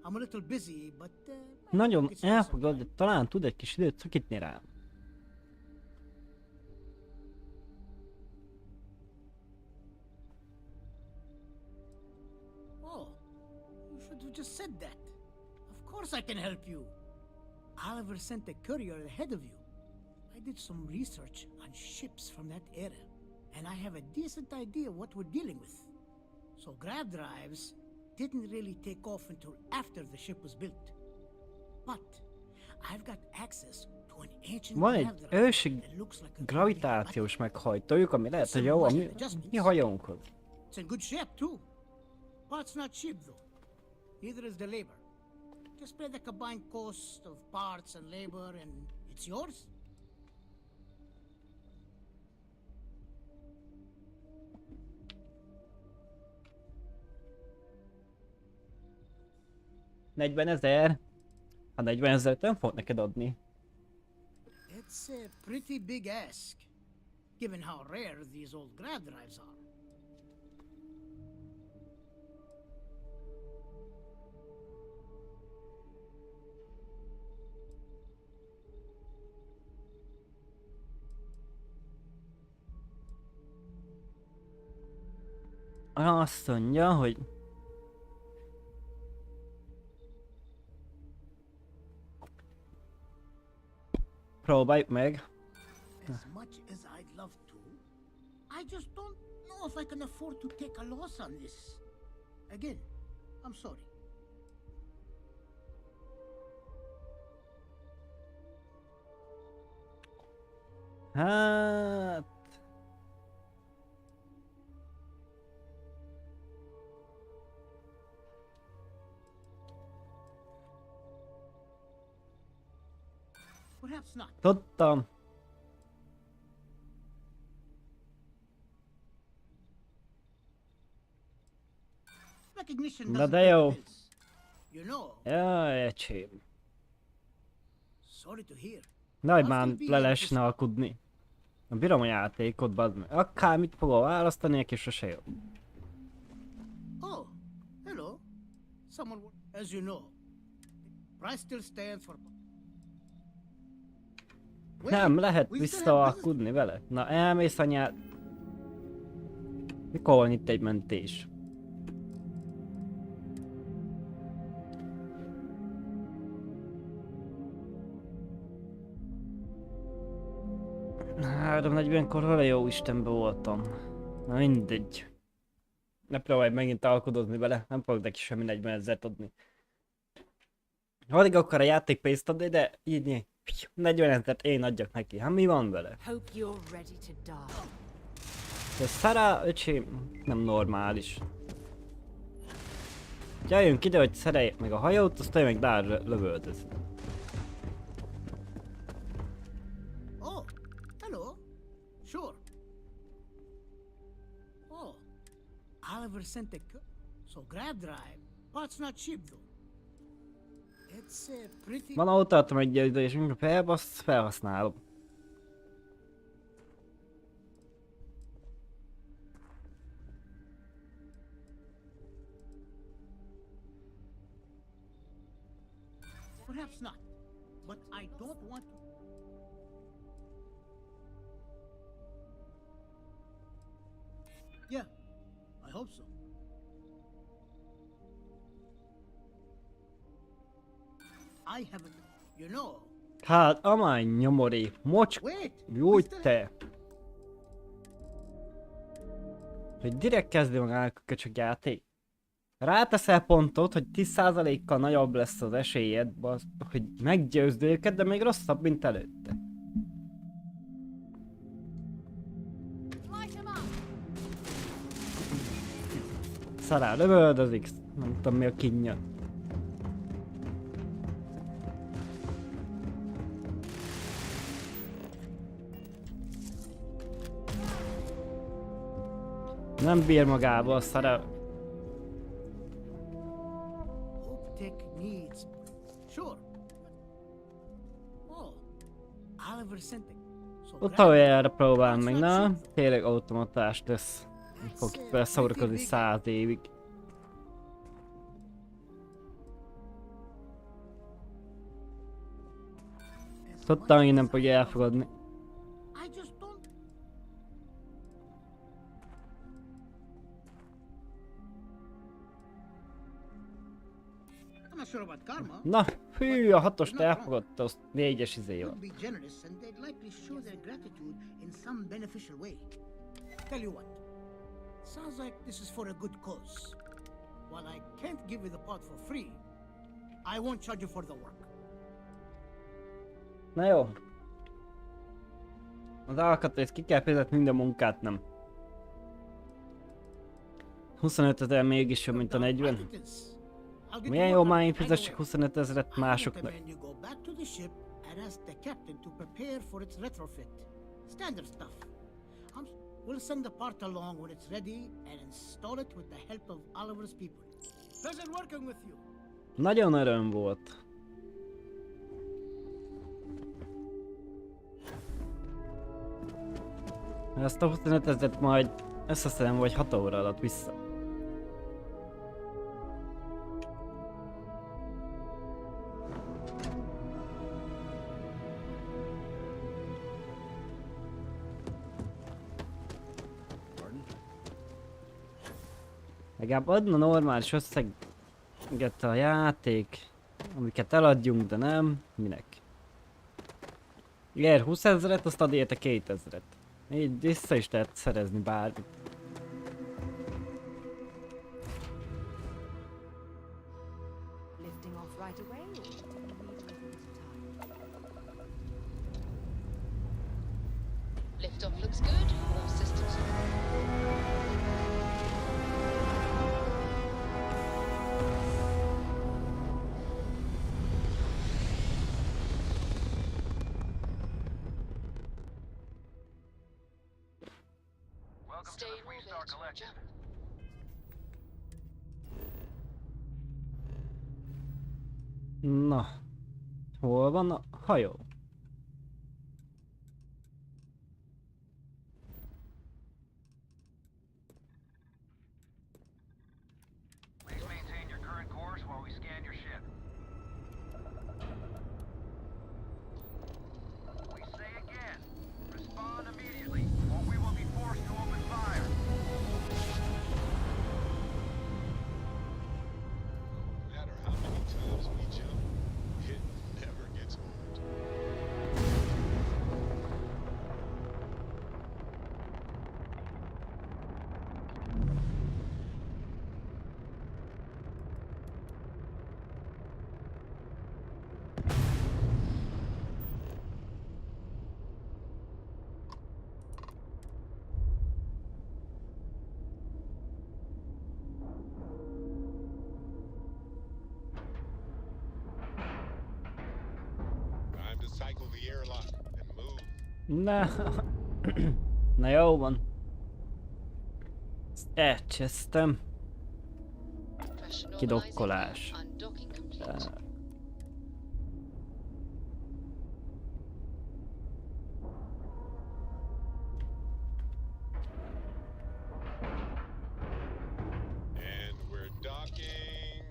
I'm a little busy, but... Nagyon elfogad, de talán tud egy kis időt szakítni rám. Oh, you should have just said that. Of course I can help you. Oliver sent a courier ahead of you. I did some research on ships from that era, and I have a decent idea what we're dealing with. So grab drives didn't really take off until after the ship was built. But I've got access to an ancient Van egy grab drive ősi that looks like a gravitációs meghajtójuk, ami lehet, hogy jó a mi hajónkhoz. It's in good shape too. Parts not cheap though. Neither is the labor. Just pay the combined cost of parts and labor and it's yours. $40,000. A 40,000 nem fog neked adni. It's a pretty big ask, given how rare these old grab drives are. Azt mondja, hogy... Próbáljuk meg. As much as I'd love to, I just don't know if I can afford to take a loss on this. Again, I'm sorry. Hát... Perhaps not. Tudtam. Recognition Na doesn't de pay the jó. bills. You know, Jaj, ecsém. sorry to hear. Nagy I'll már still be le here lehessen alkudni. Bírom a játékot, bazd meg. Akármit fogom választani, neki sose jó. Oh, hello. Someone, as you know, price still stands for. Nem lehet visszaalkudni vele. Na elmész anyád. Mikor van itt egy mentés? Három 40-kor vele jó Istenbe voltam. Na mindegy. Ne próbálj megint alkudozni vele, nem fogok neki semmi 40 000 adni. Addig akar a játék pénzt adni, de így 40 000 én adjak neki. Hát mi van vele? Hope you're ready to die. Ez Szara, öcsém, nem normális. Jöjjünk ide, hogy szerelj meg a hajót, aztán meg Dár lövöldöz. Oh, hello. Sure. Oh, Oliver sent a so grab drive. Part's not cheap though. It's pretty. Van autótom egy ide, és amikor felbassz, felhasználom. Perhaps not, but I don't want to. Yeah, I hope so. I haven't, you know. Hát, amány nyomori, mocsk, jó te! Hogy direkt kezdi magának a köcsög játék. Ráteszel pontot, hogy 10%-kal nagyobb lesz az esélyed, hogy meggyőzd őket, de még rosszabb, mint előtte. Szará lövöldözik, nem tudom mi a kínja. Nem bír magába a szará. Tech needs. Sure. Oh, Oliver sent a so Utoljára próbálom meg, na? Tényleg automatást lesz. Fog itt beleszórakozni 100 évig. Tudtam, hogy nem fogja elfogadni. I just don't. I'm not sure about karma. Na, hű, a hatost elfogadta, azt 4-es izé van. Be generous and they'd likely show their gratitude in some beneficial way. Tell you what, sounds like this is for a good cause. While I can't give you the pot for free, I won't charge you for the work. Na jó. Az alkatrészt ki kell fizetni, minden munkát nem. 25 000 mégis jobb, mint a 40. Milyen jó már én fizessek 25 000-et másoknak. You go back to the ship and ask the captain to prepare for its retrofit. Standard stuff. We'll send the part along when it's ready and install it with the help of Oliver's people. Pleasure working with you. Nagyon öröm volt. Ezt a 25 000-et majd összeszedem vagy 6 óra alatt vissza. Legalább adna normális összeget a játék, amiket eladjunk, de nem. Minek? Ér 20 000-et, azt ad érte 2000-et. Így vissza is lehet szerezni bármit. Lifting off right away, or do you need a little bit of time? Liftoff looks good. All systems Welcome Stay to the in Free orbit, Star Collective. Na, hol van a hajó? Please maintain your current course while we scan your ship. We say again, respond immediately, or we will be forced to open fire. No matter how many times we jump, it never gets old. Time to cycle the airlock and move. Na, na jó van. Ezt elcsesztem. pressure Kidokkolás. normalizing. Undocking complete. And we're docking.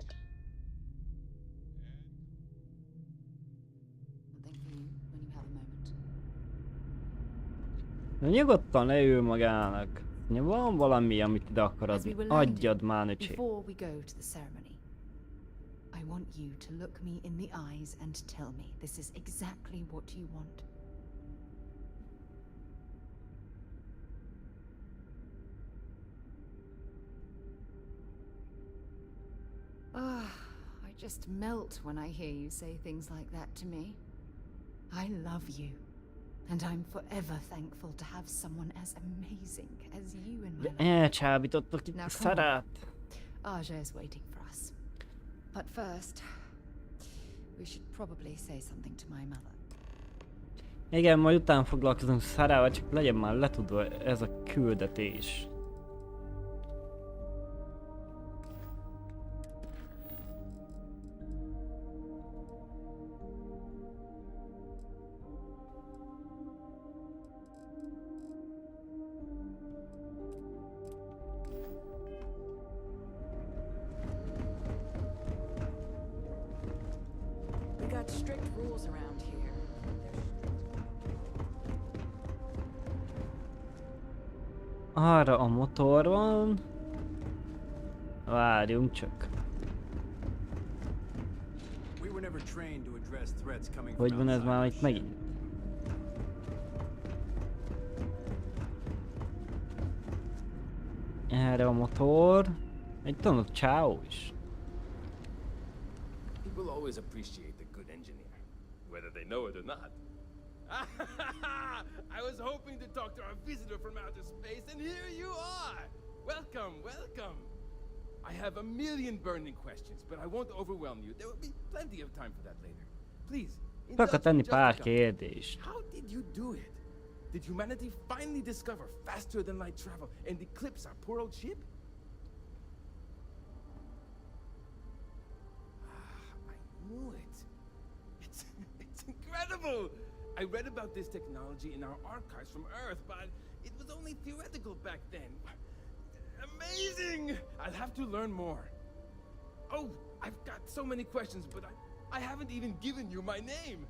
Something for you when you have a moment. Na, nyugodtan leül magának. Ja, van valami, amit ide akar As we adni. were landing, Adjad már, öcsé. before we go to the ceremony, I want you to look me in the eyes and tell me this is exactly what you want. Ah, I just melt when I hear you say things like that to me. I love you, and I'm forever thankful to have someone as amazing as you in my life. Elcsábítottok itt Now a come on. szarát. Aja is waiting for us. But first, we should probably say something to my mother. Igen, majd utána foglalkozunk szarával, csak legyen már letudva ez a küldetés. We got strict rules around here. Arra a motor van. Várjunk csak. We were never trained to address threats coming Hogy from van ez outside már our itt ship. megint? Erre a motor. Egy tanult csáó is. People always appreciate the good engineer, whether they know it or not. I was hoping to talk to our visitor from outer space, and here you are! Welcome, welcome! I have a million burning questions, but I won't overwhelm you. There will be plenty of time for that later. Please, Tudok tenni just a pár couple. kérdést. How did you do it? Did humanity finally discover faster than light travel and eclipse our poor old ship? I knew it. It's incredible! I read about this technology in our archives from Earth, but it was only theoretical back then. Amazing! I'll have to learn more. Oh, I've got so many questions, but I haven't even given you my name.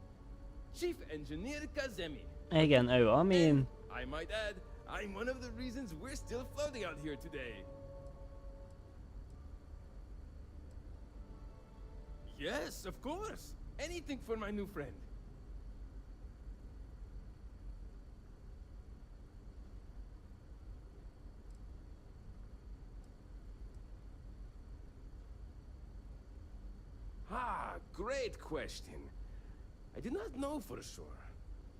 Chief Engineer Kazemi. Igen, ő Amin. I might add, I'm one of the reasons we're still floating out here today. Yes, of course. Anything for my new friend. Ah, great question. I do not know for sure,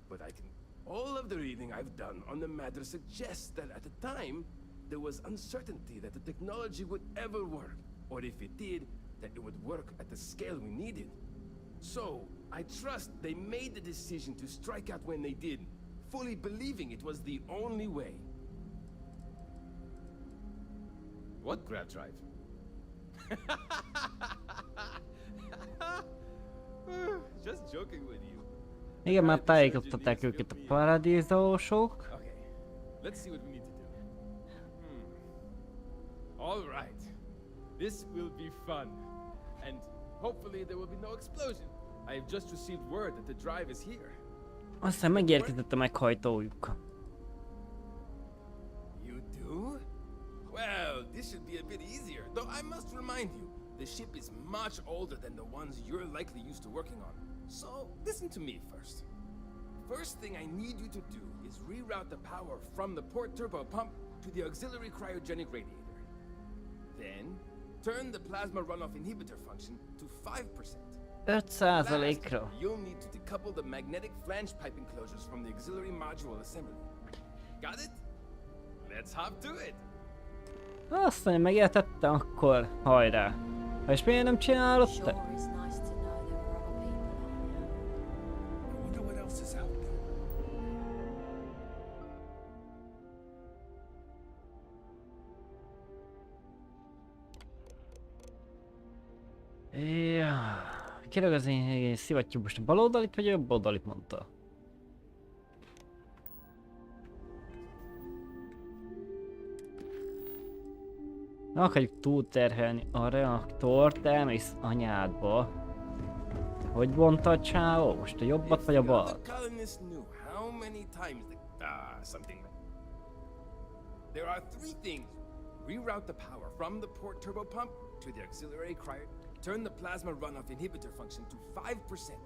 but I can All of the reading I've done on the matter suggests that at the time, there was uncertainty that the technology would ever work, or if it did, that it would work at the scale we needed. So, I trust they made the decision to strike out when they did, fully believing it was the only way. What grab drive? Just joking with you. Igen, már tájékoztatták őket a paradízósok. Okay, let's see what we need to do. All right, this will be fun, and hopefully there will be no explosion. I have just received word that the drive is here. Aztán megérkezett a meghajtójuk. You do? Well, this should be a bit easier, though I must remind you, the ship is much older than the ones you're likely used to working on. So, listen to me first. First thing I need you to do is reroute the power from the port turbo pump to the auxiliary cryogenic radiator. Then, turn the plasma runoff inhibitor function to 5%. 5%-ra. You'll need to decouple the magnetic flange pipe enclosures from the auxiliary module assembly. Got it? Let's hop to it! Azt mondja, megértette, akkor hajrá. És miért nem csinálod te? I wonder what else is out there. Ja. Kérdezni, szivattyú most a bal oldalit vagy a jobb oldalit mondta? Nem akarjuk túlterhelni a reaktort, elmész anyádba. Hogy mondta a csávó? Most a jobbat vagy a bal? There are three things. Reroute the power from the port turbo pump to the auxiliary cryo. Turn the plasma runoff inhibitor function to 5%.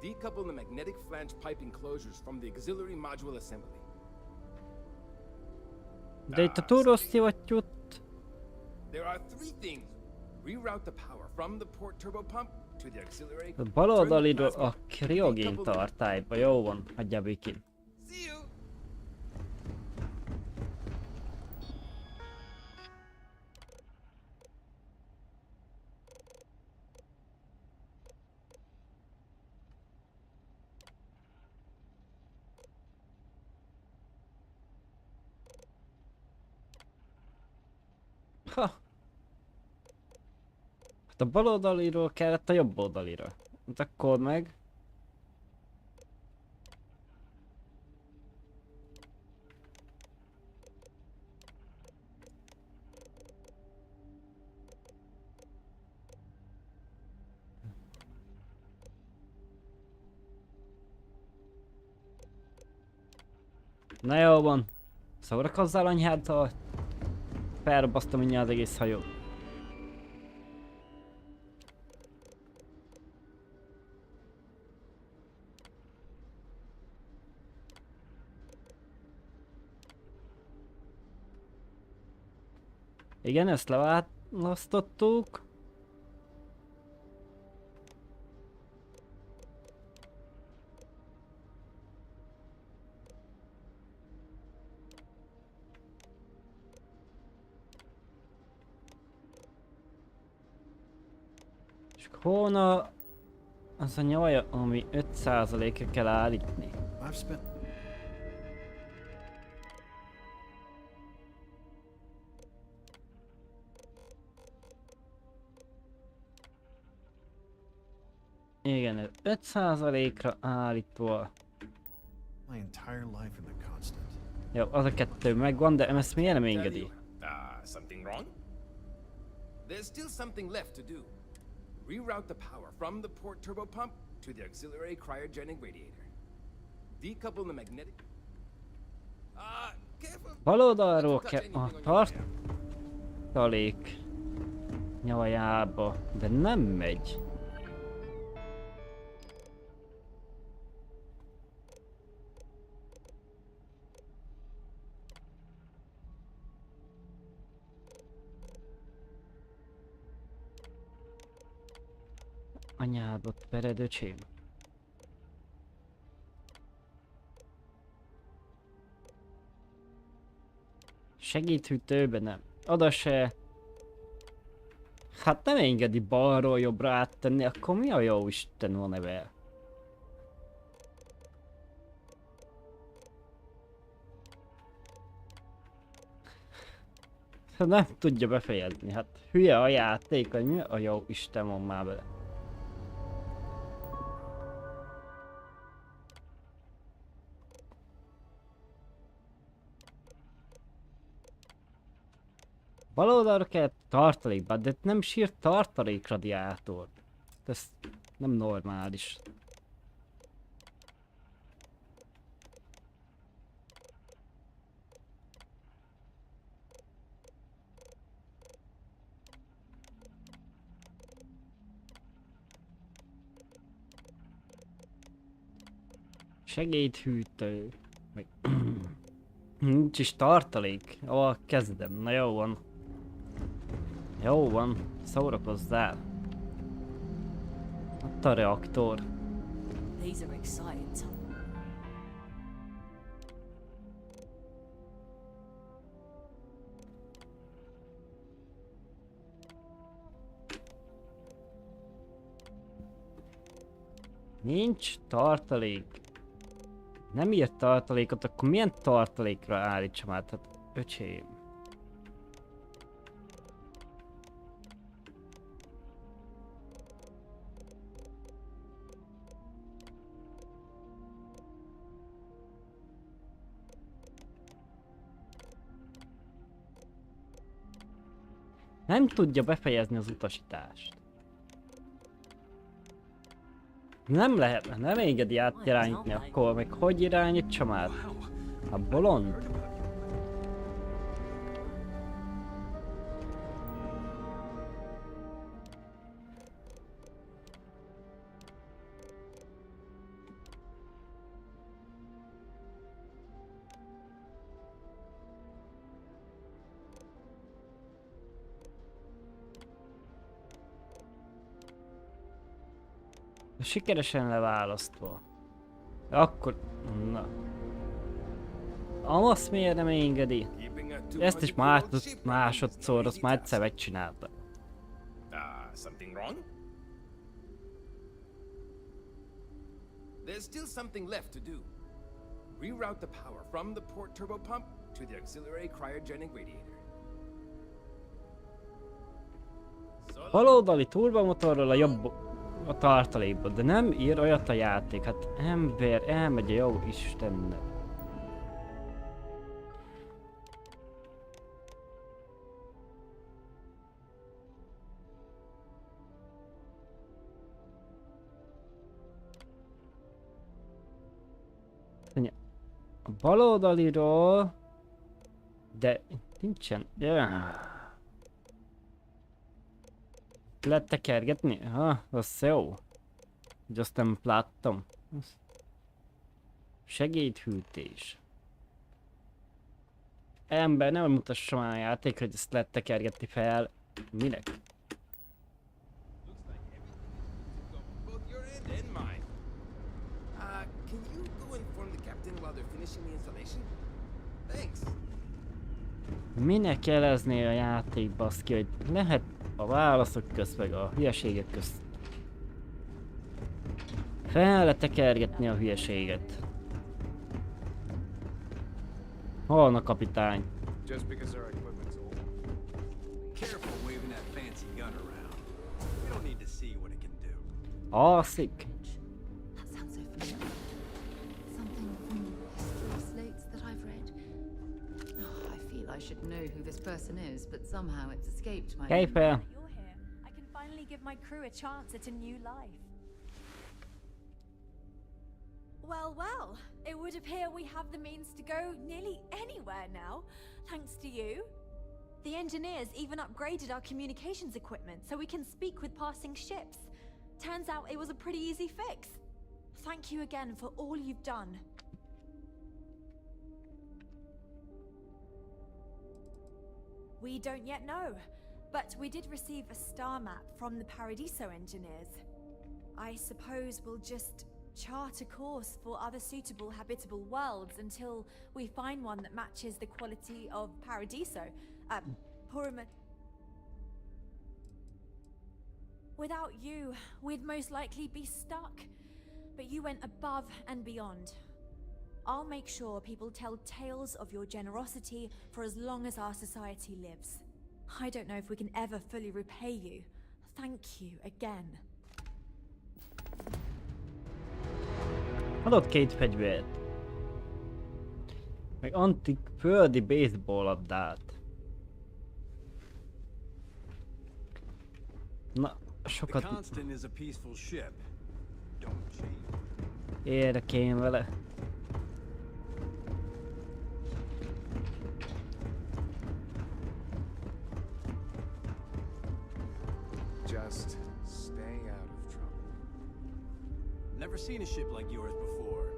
Decouple the magnetic flange pipe enclosures from the auxiliary module assembly. De itt a túrós szivattyút... There are three things. Reroute the power from the port turbo pump to the auxiliary. A bal oldalidról a kriogén tartályba, jó van, hagyjál békén. Ha. Hát a bal oldaliról kellett a jobb oldalira. Hát akkor meg... Na jó van. Szórakozzál anyáddal. Felrobbasztom mindjárt az egész hajót. Igen, ezt leválasztottuk. Hóna az a nyaj, ami 5%-ra kell állítni. Igen, ez 5%-ra állítva. My entire life in the constant. Jó, az a kettő megvan, de ezt miért nem engedi? Something wrong? There's still something left to do. Reroute the power from the port turbo pump to the auxiliary cryogenic radiator. Decouple the magnetic... careful! Bal oldalról kell a tartalék nyavajába, de nem megy. Anyádot vered, öcsém. Segédhűtőben nem. Oda se. Hát nem engedi balról jobbra áttenni, akkor mi a jó Isten van ebben? Nem tudja befejezni, hát hülye a játék, hogy mi a jó Isten van már bele. Bal oldalra kell tartalékba, de nem sír tartalékradiátor. Ez nem normális. Segédhűtő. Meg... Nincs is tartalék. Ó, kezdem. Na jó van. Jó van. Szórakozzál. Ott a reaktor. These are exciting times. Nincs tartalék. Nem írt tartalékot, akkor milyen tartalékra állítsam át? Hát, öcsém. Nem tudja befejezni az utasítást. Nem lehet, nem engedi átirányítani, akkor meg hogy irányítsam át? A bolond? Sikeresen leválasztva. Akkor... Na. Amasz miért nem engedi? Ezt is másodszor, azt már egyszer megcsinálta. Something wrong? There's still something left to do. Reroute the power from the port turbo pump to the auxiliary cryogenic radiator. Baloldali turbomotorról a jobb a tartalékba, de nem ír olyat a játék. Hát ember, elmegy a jó Istennek. A baloldaliról... De nincsen... Lehet tekergetni? Ha, az jó. Hogy azt nem láttam. Segédhűtés. Ember, nem mutassa már a játék, hogy ezt lehet tekergetni fel. Minek? Minek jelezné a játék, baszki, hogy lehet a válaszok közt, meg a hülyeségek közt. Fel lehet tekergetni a hülyeséget. Hol van a kapitány? Just because our equipment's old. Careful waving that fancy gun around. We don't need to see what it can do. Alszik. That sounds so familiar. Something from history slates that I've read. Oh, I feel I should know who this person is, but somehow it's escaped my Hey, fair. You're here. I can finally give my crew a chance at a new life. Well, well, it would appear we have the means to go nearly anywhere now, thanks to you. The engineers even upgraded our communications equipment so we can speak with passing ships. Turns out it was a pretty easy fix. Thank you again for all you've done. We don't yet know, but we did receive a star map from the Paradiso engineers. I suppose we'll just chart a course for other suitable habitable worlds until we find one that matches the quality of Paradiso. Without you, we'd most likely be stuck. But you went above and beyond. I'll make sure people tell tales of your generosity for as long as our society lives. I don't know if we can ever fully repay you. Thank you again. Adott 2 fegyvert. Meg antik földi baseball labdát. Na, sokat érek én vele. Just stay out of trouble. Never seen a ship like yours before.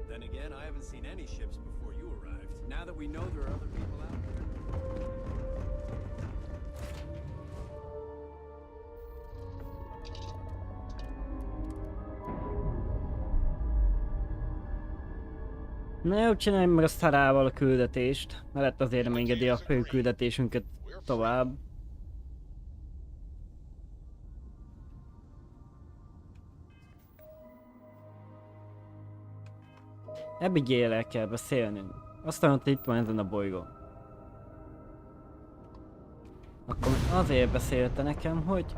Then again, I haven't seen any ships before you arrived. Now that we know there are other people out there. Na jó, csináljunk meg a szarával a küldetést, mert azért nem engedi a fő küldetésünket tovább. Abigail-el kell beszélnünk. Aztán ott itt van ezen a bolygón. Akkor azért beszélte nekem, hogy...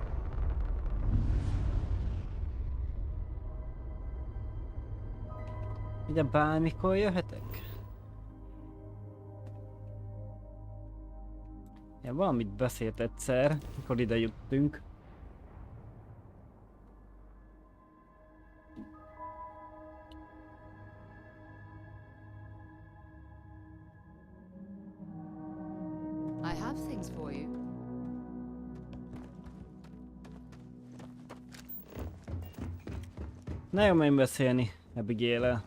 Ide bármikor jöhetek? Ja, valamit beszélt egyszer, mikor ide jöttünk. I have things for you. Ne jó menj beszélni, Abigail-el.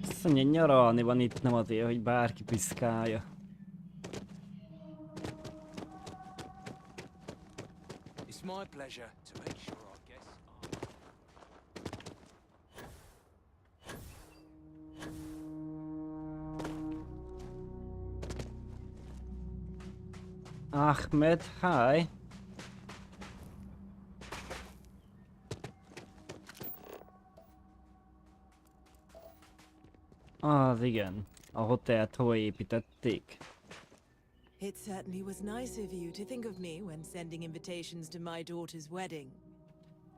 Azt mondja, nyaralni van itt, nem azért, hogy bárki piszkálja. It's my pleasure to make sure our guests Ahmed, hi. Az igen, a hotelt hol építették. It certainly was nice of you to think of me when sending invitations to my daughter's wedding.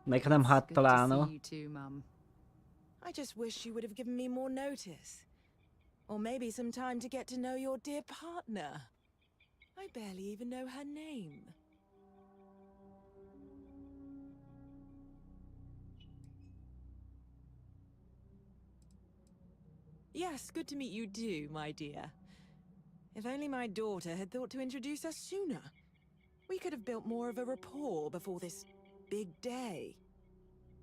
Meg nem hát találna. I just wish she would have given me more notice. Or maybe some time to get to know your dear partner. I barely even know her name. Yes, good to meet you too, my dear. If only my daughter had thought to introduce us sooner. We could have built more of a rapport before this big day.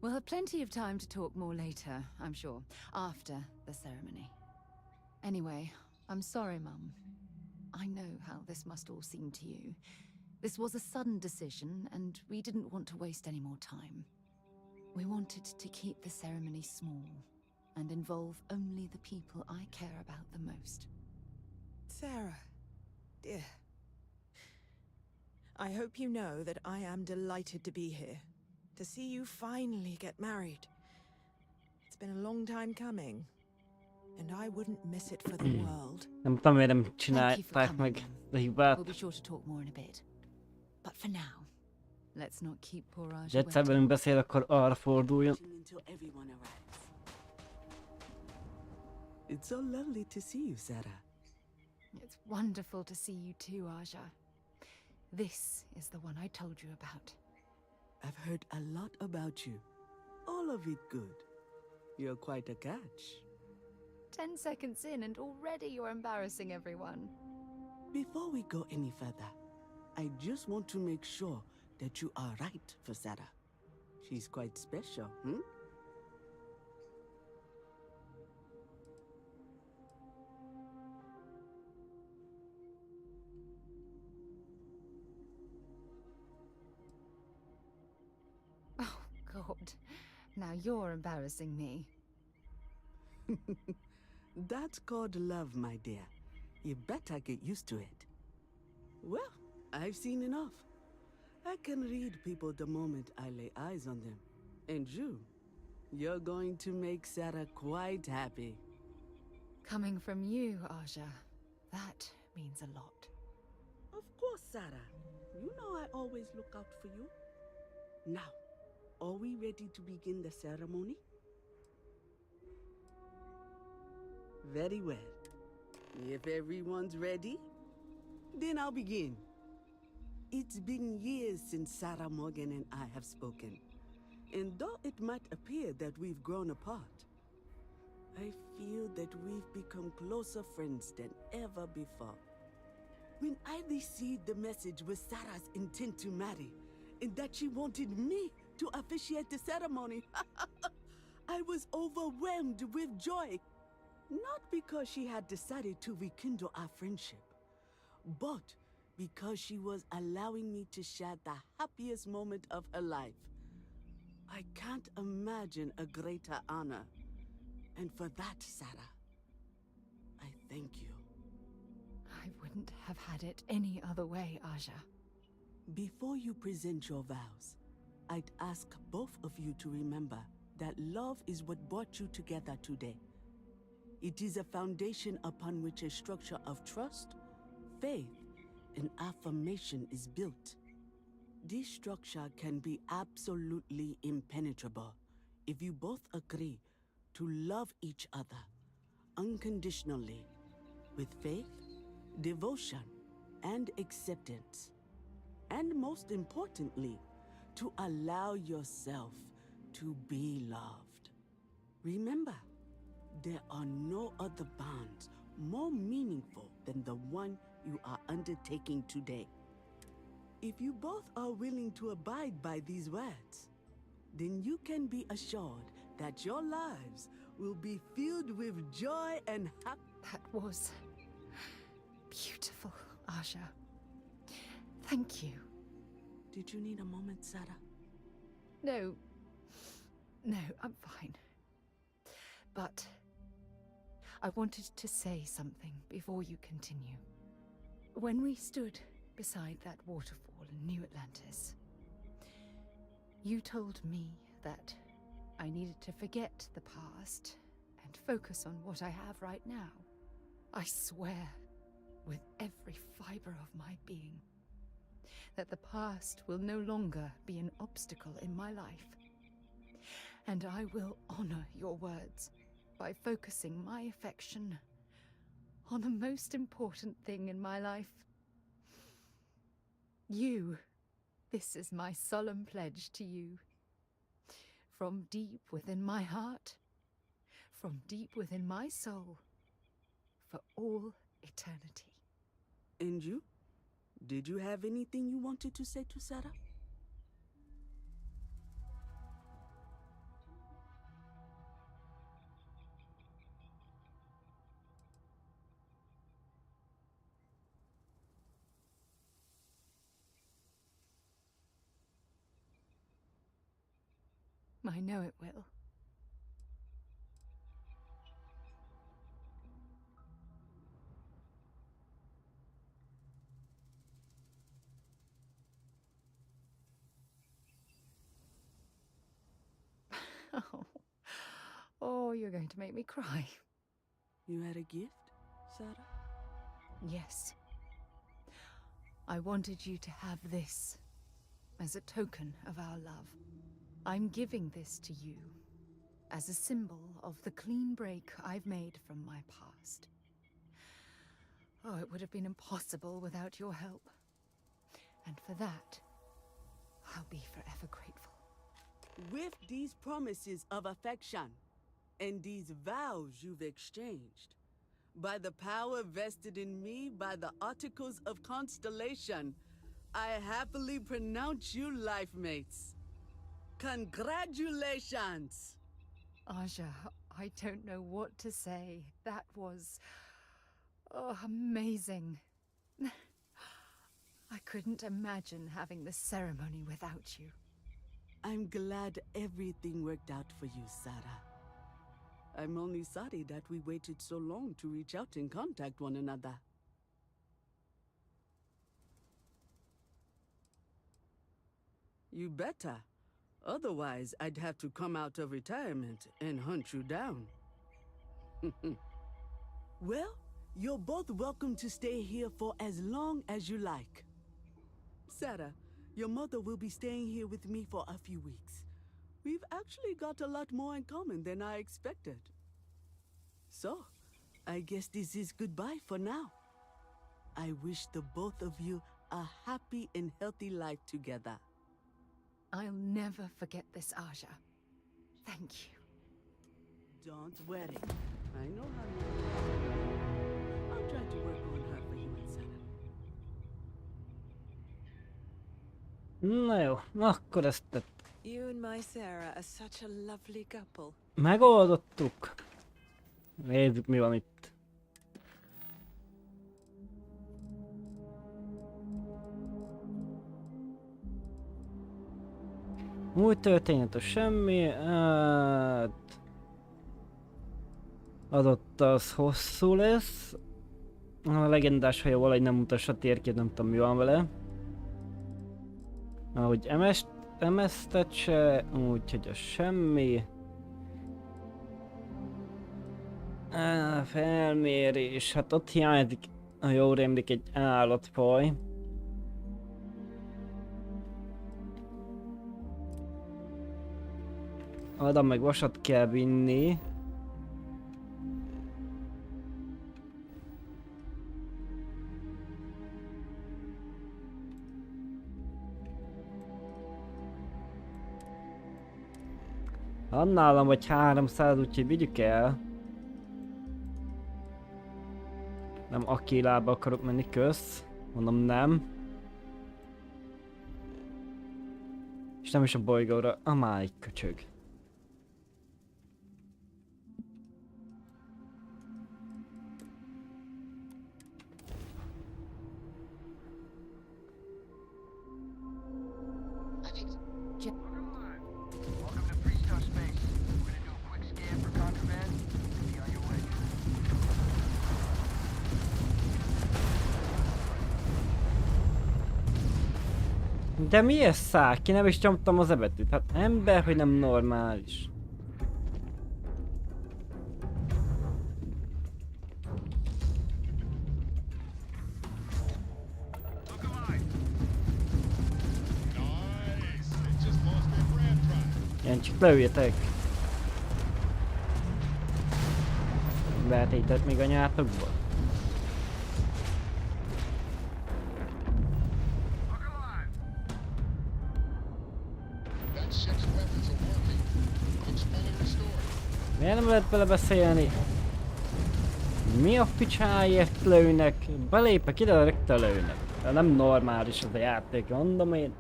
We'll have plenty of time to talk more later, I'm sure, after the ceremony. Anyway, I'm sorry, Mum. I know how this must all seem to you. This was a sudden decision, and we didn't want to waste any more time. We wanted to keep the ceremony small and involve only the people I care about the most. Sarah, dear. I hope you know that I am delighted to be here, to see you finally get married. It's been a long time coming, and I wouldn't miss it for the world. Nem tudom, miért nem csinálták meg a hibát. We'll be sure to talk more in a bit. But for now, let's not keep poor Raja Ha egyszer velünk beszél, akkor arra forduljon. It's so lovely to see you, Sarah. It's wonderful to see you too, Aja. This is the one I told you about. I've heard a lot about you. All of it good. You're quite a catch. 10 seconds in and already you're embarrassing everyone. Before we go any further, I just want to make sure that you are right for Sarah. She's quite special, hmm? Lord, now you're embarrassing me. That's called love, my dear. You better get used to it. Well, I've seen enough. I can read people the moment I lay eyes on them. And you're going to make Sarah quite happy. Coming from you, Aja, that means a lot. Of course, Sarah. You know I always look out for you. Now, are we ready to begin the ceremony? Very well. If everyone's ready, then I'll begin. It's been years since Sarah Morgan and I have spoken. And though it might appear that we've grown apart, I feel that we've become closer friends than ever before. When I received the message with Sarah's intent to marry, and that she wanted me to officiate the ceremony, I was overwhelmed with joy. Not because she had decided to rekindle our friendship, but because she was allowing me to share the happiest moment of her life. I can't imagine a greater honor. And for that, Sarah, I thank you. I wouldn't have had it any other way, Aja. Before you present your vows, I'd ask both of you to remember that love is what brought you together today. It is a foundation upon which a structure of trust, faith, and affirmation is built. This structure can be absolutely impenetrable if you both agree to love each other unconditionally, with faith, devotion, and acceptance. And most importantly, to allow yourself to be loved. Remember, there are no other bonds more meaningful than the one you are undertaking today. If you both are willing to abide by these words, then you can be assured that your lives will be filled with joy and happiness. That was beautiful, Aja. Thank you. Did you need a moment, Sarah? No, I'm fine. But I wanted to say something before you continue. When we stood beside that waterfall in New Atlantis, you told me that I needed to forget the past and focus on what I have right now. I swear, with every fiber of my being, that the past will no longer be an obstacle in my life. And I will honor your words by focusing my affection on the most important thing in my life. You. This is my solemn pledge to you. From deep within my heart, from deep within my soul, for all eternity. And you? Did you have anything you wanted to say to Sarah? I know it will. Oh, you're going to make me cry. You had a gift, Sarah? Yes. I wanted you to have this as a token of our love. I'm giving this to you as a symbol of the clean break I've made from my past. Oh, it would have been impossible without your help. And for that, I'll be forever grateful. With these promises of affection and these vows you've exchanged, by the power vested in me by the Articles of Constellation, I happily pronounce you life mates. Congratulations! Aja, I don't know what to say. That was... oh, amazing. I couldn't imagine having the ceremony without you. I'm glad everything worked out for you, Sarah. I'm only sorry that we waited so long to reach out and contact one another. You better. Otherwise, I'd have to come out of retirement and hunt you down. Well, you're both welcome to stay here for as long as you like. Sarah, your mother will be staying here with me for a few weeks. We've actually got a lot more in common than I expected. So, I guess this is goodbye for now. I wish the both of you a happy and healthy life together. I'll never forget this, Aja. Thank you. Don't worry. I know how you I'll try to work on her for you and Sarah. Na jó, akkor ezt tett. You and my Sarah are such a lovely couple. Megoldottuk. Nézzük, mi van itt. Új történet, semmi. Hát... Adott az hosszú lesz. A legendás hajó valahogy nem mutassa térkét, nem tudom, mi van vele. Ahogy emesztett se, úgyhogy a semmi. Felmérés, hát ott hiányzik, ha jól rémlik, egy állatfaj. Oda meg vasat kell vinni. Annálom vagy 300, úgyhogy vigyük el. Nem Akilába akarok menni, kösz. Mondom nem. És nem is a bolygóra, a máig köcsög. De mi ez szák? Ki nem is csomtam az ebetűt. Hát ember, hogy nem normális. Ilyen csak lőjetek. Behetétek még a nyátokba. Miért nem lehet vele beszélni? Mi a picsáért lőnek? Belépek ide, rögtön lőnek. De nem normális az a játék, mondom én.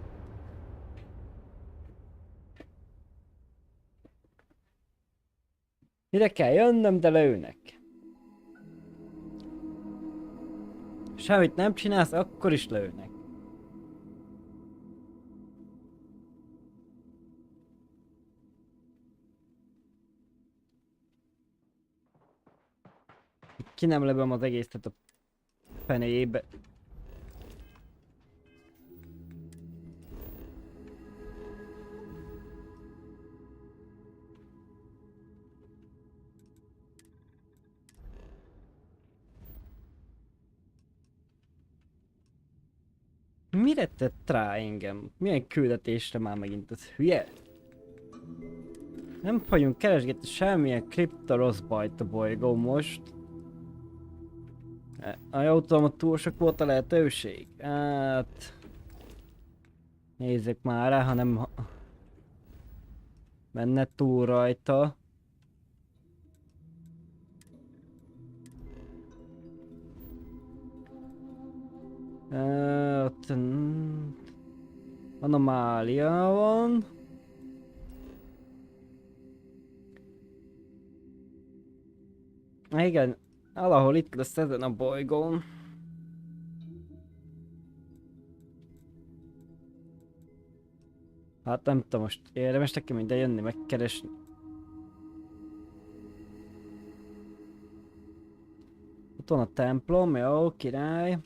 Ide kell jönnöm, de lőnek. Semmit nem csinálsz, akkor is lőnek. Ki nem lövöm az egészet a fenébe. Mire tett rá engem? Milyen küldetésre már megint ez hülye? Nem fogunk keresgetni semmilyen kripta bajt a bolygó most. Jó tudom, hogy túl sok volt a lehetőség. Hát... Nézzük már rá, ha nem... Menne túl rajta. Ott... Anomália van. Igen, valahol itt lesz ezen a bolygón. Hát nem tudom, most érdemes nekem ide jönni, megkeresni. Ott van a templom, jó, király.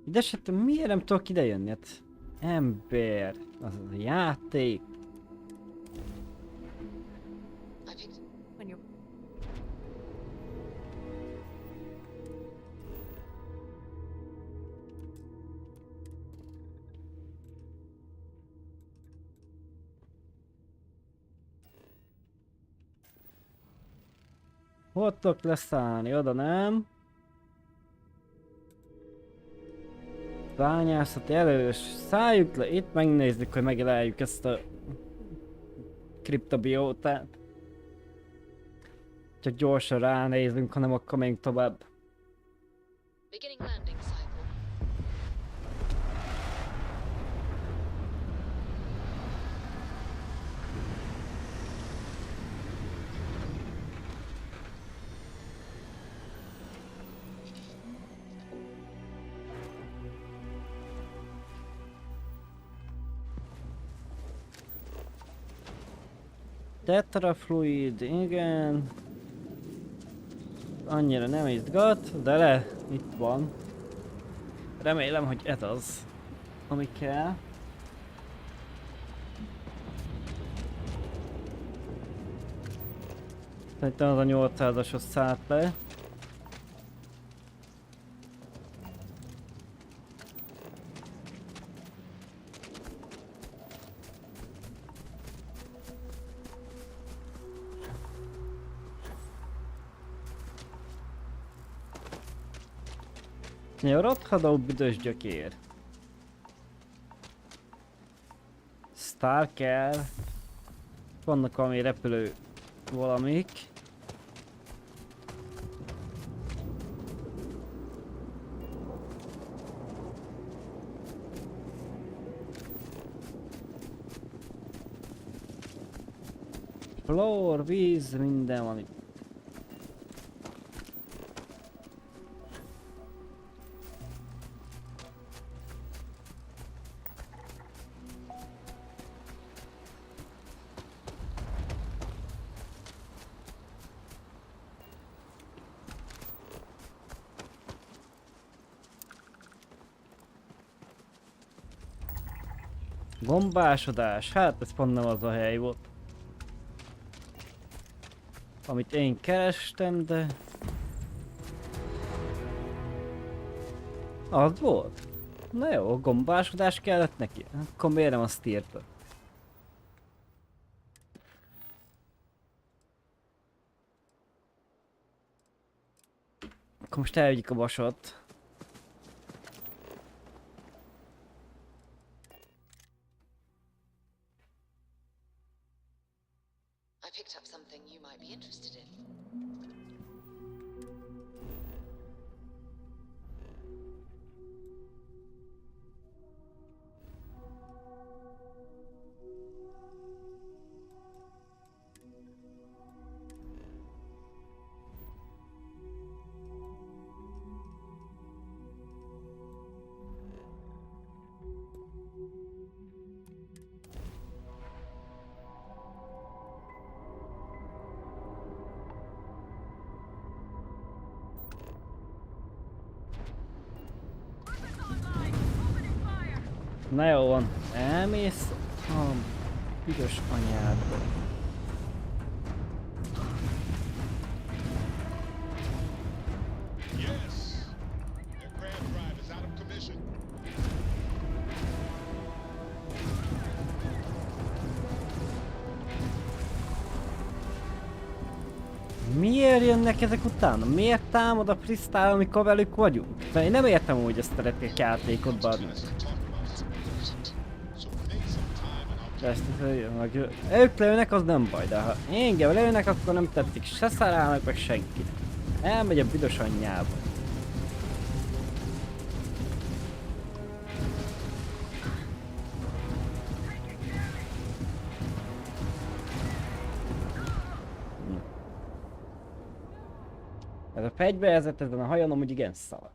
De esetleg miért nem tudok ide jönni? Hát ember, az a játék. When you're Hol tudok leszállni? Oda nem. Bányászati elős. Szálljuk le itt, megnézzük, hogy megelálljuk ezt a kriptobiótát. Csak gyorsan ránézünk, hanem akkor még tovább. Beginning landing cycle. Tetrafluid, igen. Annyira nem izgat, de itt van. Remélem, hogy ez az, ami kell. Szerintem az a 800-ashoz szállt le. Rothadó büdös gyökér. Stalker. Vannak valami repülő valamik. Floor, víz, minden van itt. Gombásodás, hát ez pont nem az a hely volt, amit én kerestem, de... Az volt? Na jó, gombásodás kellett neki, akkor miért nem azt írta? Akkor most elvigyük a vasat. I picked up something you might be interested in. Na jó van, elmész a büdös anyádba. Yes! Their crab drive is out of commission. Miért jönnek ezek utána? Miért támad a Prisztál, amikor velük vagyunk? De én nem értem úgy ezt a retek játékot, badnak. Ők lőnek, az nem baj, de ha engem lőnek, akkor nem tetszik se Szárának, meg senkinek. Elmegy a büdös anyjába. Ez a fegyverzet ezen a hajón amúgy igen szar.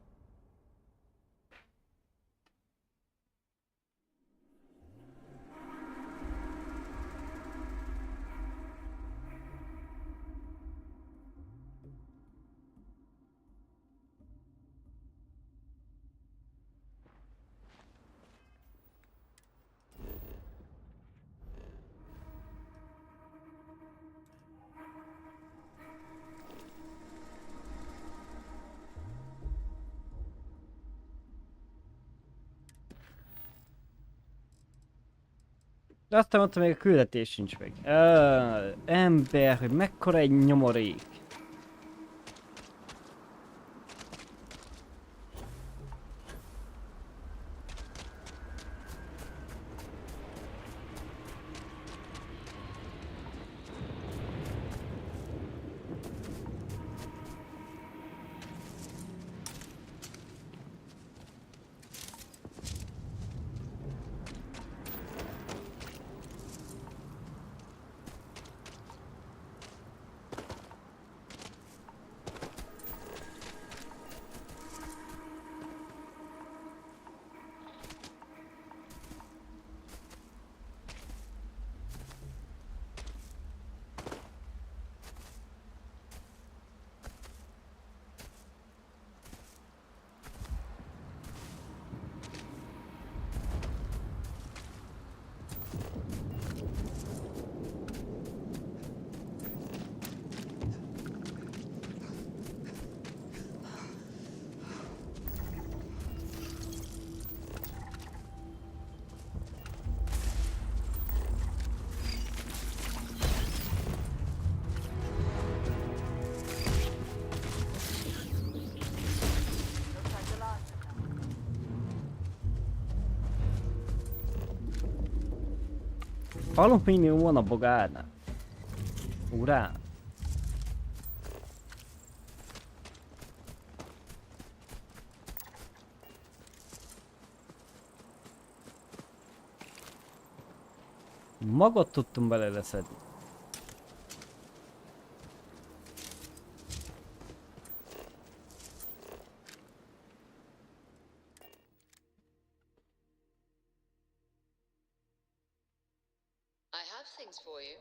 De aztán mondta, még a küldetés sincs meg. Ember, hogy mekkora egy nyomorék. Alumínium van a bogárnál. Urán. Magot tudtunk belőle szedni. I have things for you.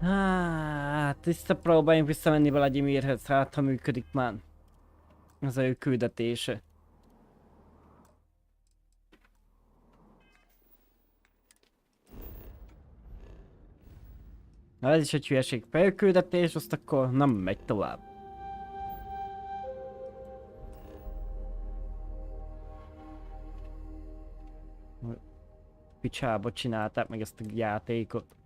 Hát, visszapróbáljunk visszamenni Vladimirhez, hát ha működik már. Ez a ő küldetése. Ha ez is egy hülyeség felküldetés, azt akkor nem megy tovább. Picsába csinálták meg ezt a játékot.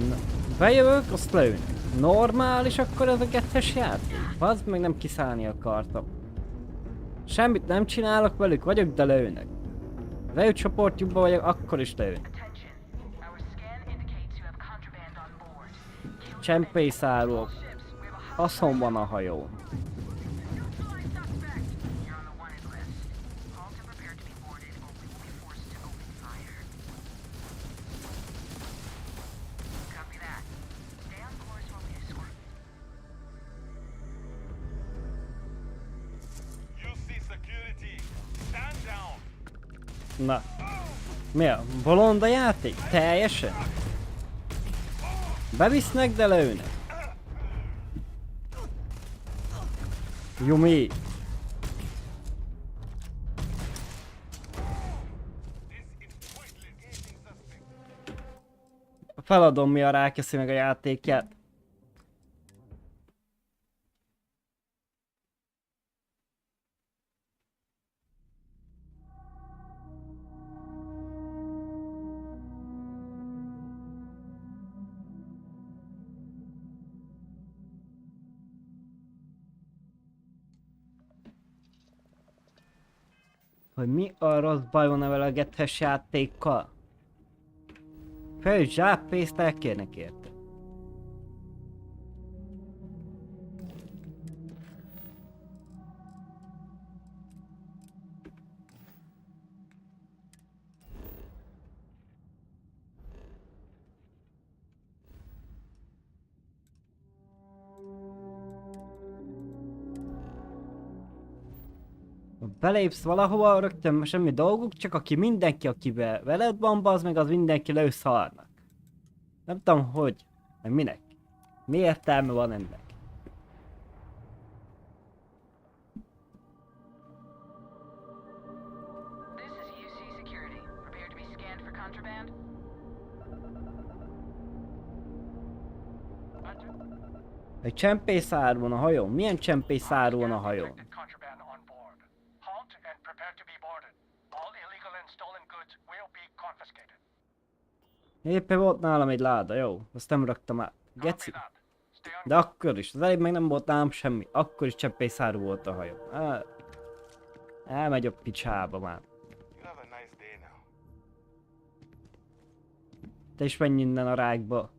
Na, bejövök, azt lőnek. Normális akkor ez a gettes játék? Bazd meg, nem kiszállni akartam. Semmit nem csinálok velük, vagyok, de lőnek. Az ő csoportjukban vagyok, akkor is lőnek. Csempészárulók. Haszon van a hajón. Na. Mi a? Bolond a játék? Teljesen? Bevisznek, de lőnek. Jumi. Feladom, mi a rákeszi meg a játékját. Hogy mi a rossz baj van vele a gettes játékkal? Fel zsáppénzt elkérnek érte. Belépsz valahova, rögtön semmi dolguk, csak mindenki, akivel veled van, az meg az mindenki le szarnak. Nem tudom, hogy, meg minek. Mi értelme van ennek? Egy csempészár van a hajón? Milyen csempészár van a hajón? Éppen volt nálam egy láda, jó? Azt nem raktam át. Geci. De akkor is, az előbb meg nem volt nálam semmi. Akkor is csempészár volt a hajón. Elmegy a picsába már. Te is menj innen a rákba.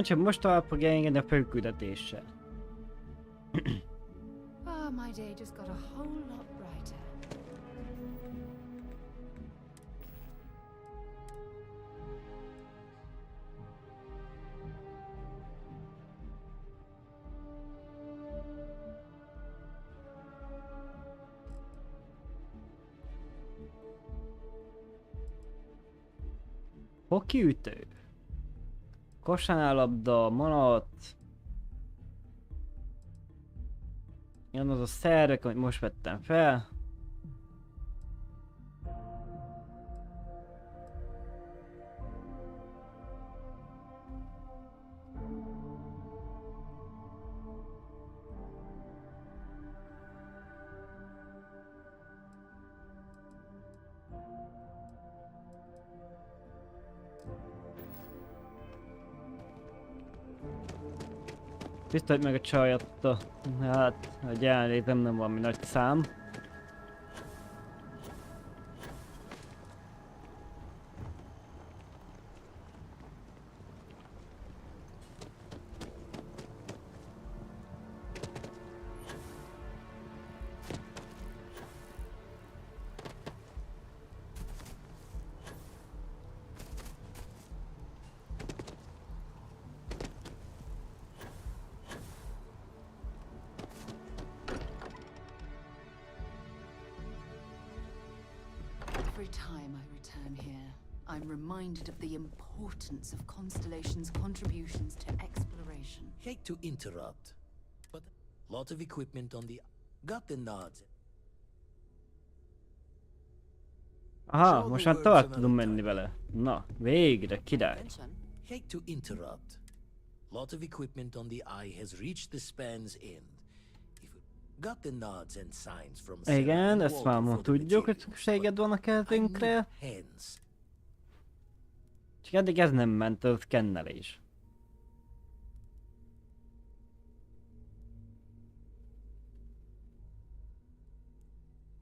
Csak most tovább fogja engedni a főküldetéssel. My day just got a whole lot brighter. Hokiütő. Kosárlabda, manat. Jön az a szervek, amit most vettem fel. Biztos, hogy meg a csaj adta. Hát, a jelenlétem nem valami nagy szám. Every time I return here, I'm reminded of the importance of Constellation's contributions to exploration. Hate to interrupt, but lot of equipment on the... Got the nods. Aha, most már tovább tudunk menni vele. Na, végre, király. Hate to interrupt. Lot of equipment on the eye has reached the span's end. Got the nods and signs from... Igen, ezt már ma tudjuk, hogy szükséged van a kezünkre. Csak eddig ez nem ment, az szkennelés.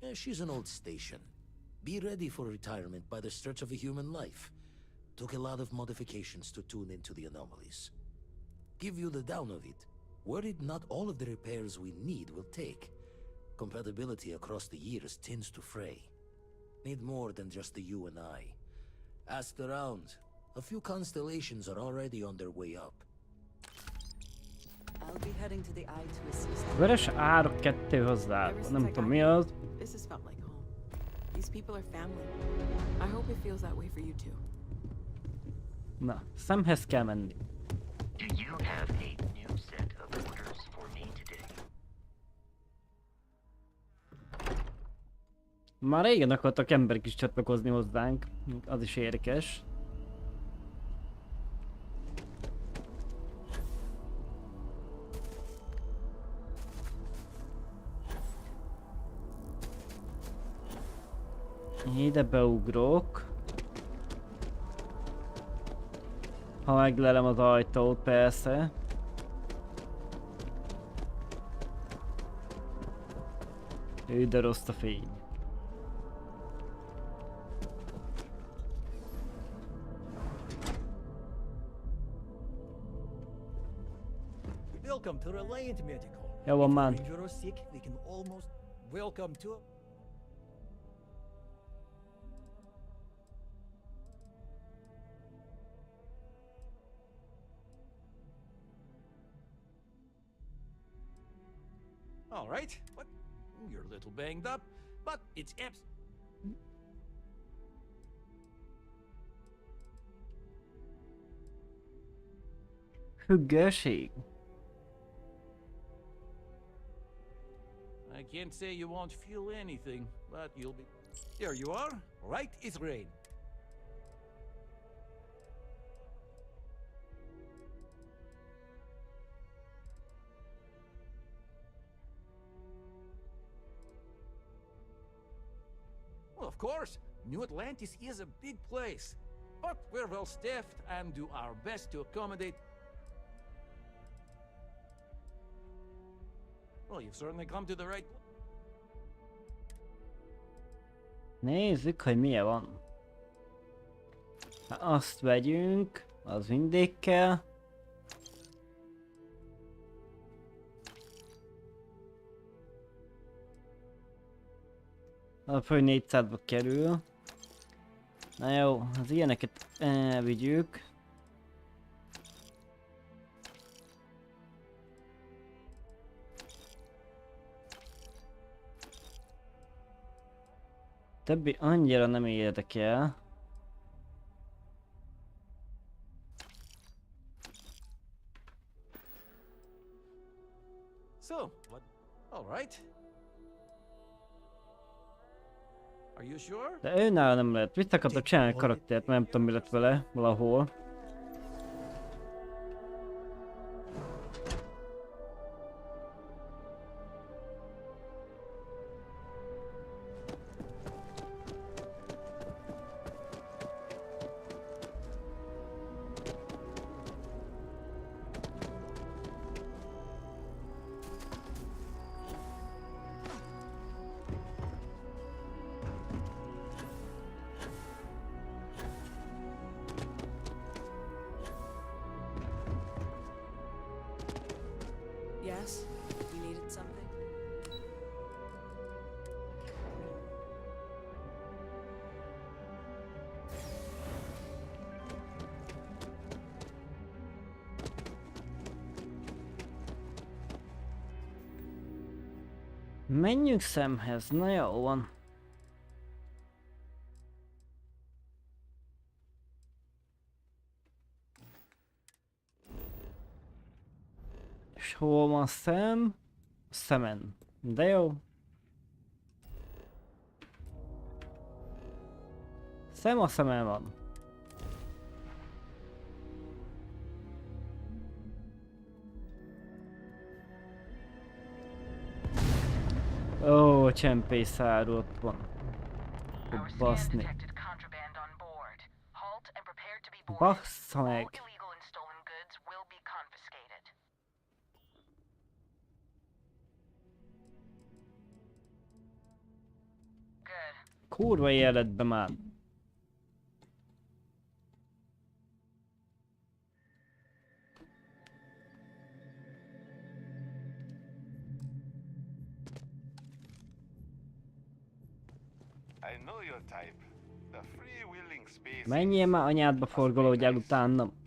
She's an old station. Be ready for retirement by the stretch of a human life. Took a lot of modifications to tune into the anomalies. Give you the down of it. Worried not all of the repairs we need will take. Compatibility across the years tends to fray. Need more than just the you and I. Asked around. A few constellations are already on their way up. I'll be heading to the eye to assist. Vörös árok 2 hozzá. Nem tudom mi az. This has felt like home. These people are family. I hope it feels that way for you too. Na, szemhez kell menni. Do you have a new set of orders for me today? Már régen akartak emberek is csatlakozni hozzánk. Az is érdekes. Ide beugrok. Ha meglelem az ajtót, persze. De rossz a fény. Welcome to Reliant Medical. Jó van már. If you're sick, we can almost welcome to. All right, but you're a little banged up, but it's Függőség. I can't say you won't feel anything, but you'll be. There you are. Right is rain. Well, of course, New Atlantis is a big place, but we're well staffed and do our best to accommodate. Well, you've certainly come to the right. Nézzük, hogy milyen van. Azt vegyünk, az mindig kell. A fő 400-ba kerül. Na jó, az ilyeneket elvigyük. Többi annyira nem érdekel. So, what? All right. Are you sure? De őnála nem lehet. Vissza akartam csinálni a karaktert, mert nem tudom mi lett vele valahol. Yes? You needed something? Menjünk szemhez, na jó van. És hol van szem? A szemen. De jó. Szem a szemen van. Ó, csempészár ott van. Baszni. Bassza meg. Kurva életbe már. I know your type. Menjél már anyádba, forgolódjál utánam.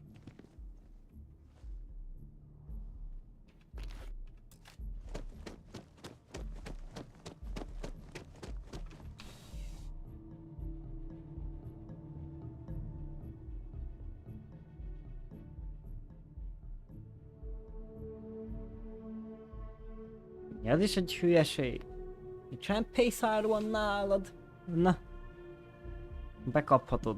Ez is egy hülyeség. Nincsen pészár van nálad. Na. Bekaphatod.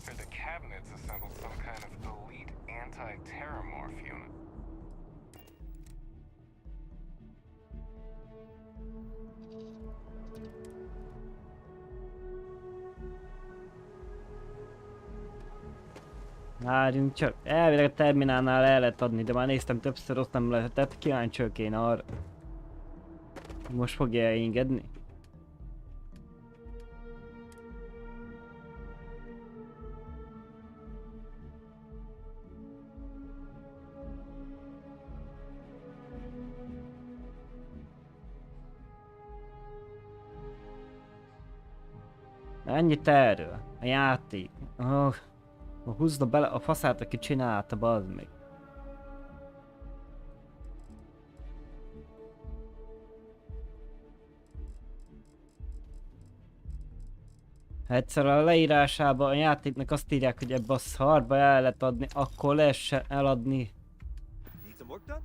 The cabinet's assembled some kind of elite anti-terramorph unit. Várjunk csak. Elvileg a terminálnál el lehet adni, de már néztem többször, azt nem lehetett. Kíváncsi vagyok én arra. Most fogja elengedni? Ennyit erről. A játék. Oh. Húzd bele a faszát, aki csinálta, bazd meg. Egyszer a leírásában a játéknak azt írják, hogy ebbe a szarba el lehet adni, akkor lehessen eladni. Need some work done?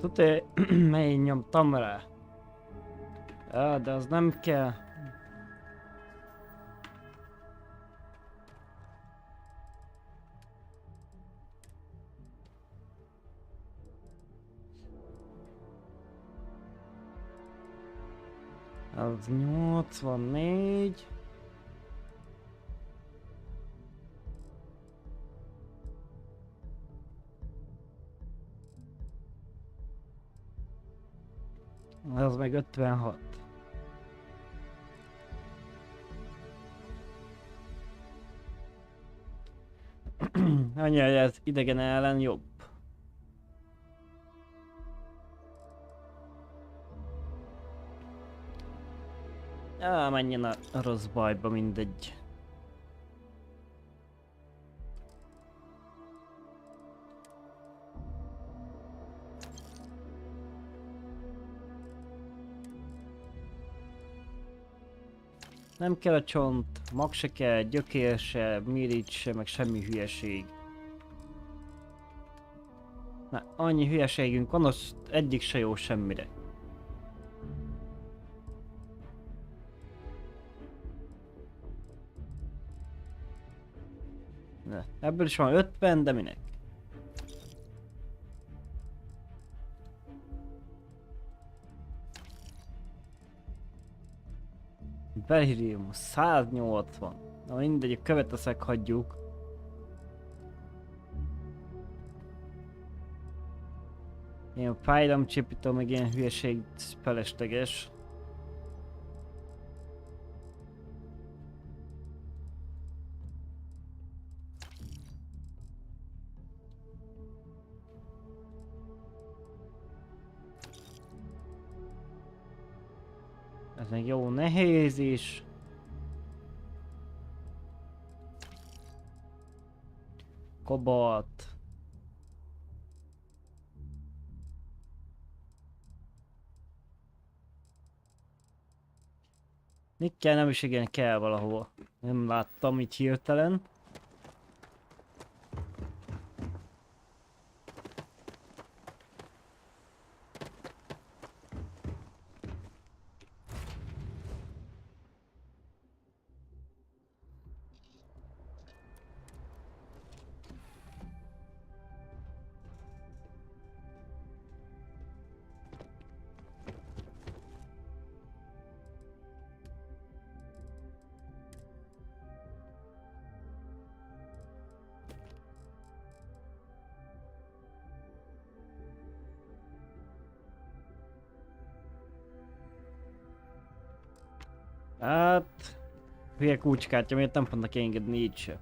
Tudod, melyik nyomtam rá? Ja, de az nem kell. Az 84. Az meg 56. Annyi, hogy ez idegen ellen jobb. Menjen a rossz bajba, mindegy. Nem kell a csont, mag se kell, gyökér se, mirigy se, meg semmi hülyeség. Na, annyi hülyeségünk van, az egyik se jó semmire. Na, ebből is van 50, de minek? Belhírium 180. Na mindegy, a követeszek hagyjuk. Ilyen fájdalomcsépítő, meg ilyen hülyeség felesleges. Ez meg jó nehéz is. Kobalt. Nikkel nem is igen kell valahova. Nem láttam így hirtelen. Hát... Hülye kulcskártya, miért nem fognak engedni így se.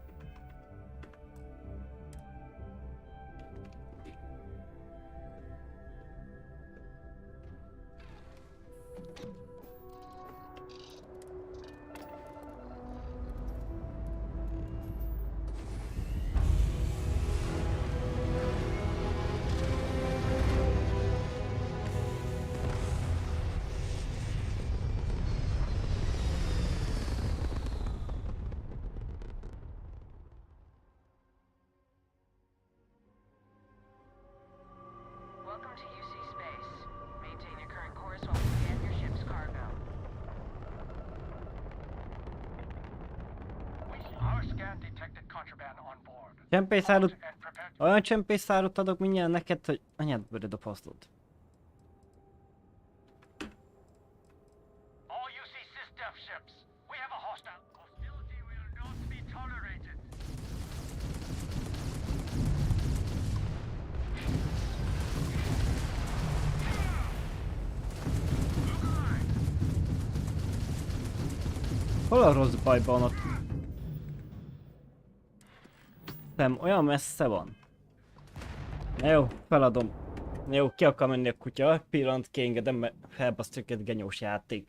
Welcome to UC Space. Maintain your current course while we scan your ship's cargo. Our scan detected contraband on board. Csempészárút... Olyan csempészárút adok mindjárt neked, hogy anyád bőröd a paszlót. All UC SysDef ships. We have a hostile. Hostility will not be tolerated. Hol a rossz bajban ott? Nem, olyan messze van. Na jó, feladom. Jó, ki akar menni a kutya, pillanat kiengedem, mert felbasztjuk egy genyós játék.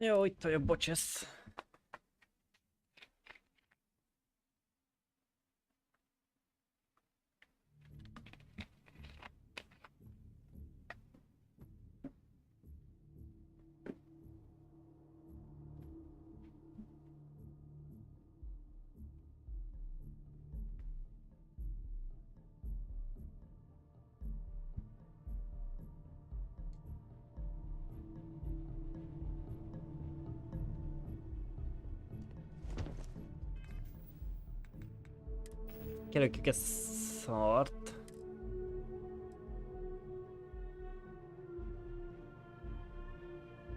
Jó, itt vagyok, bocsász. Kirakjuk ezt szart.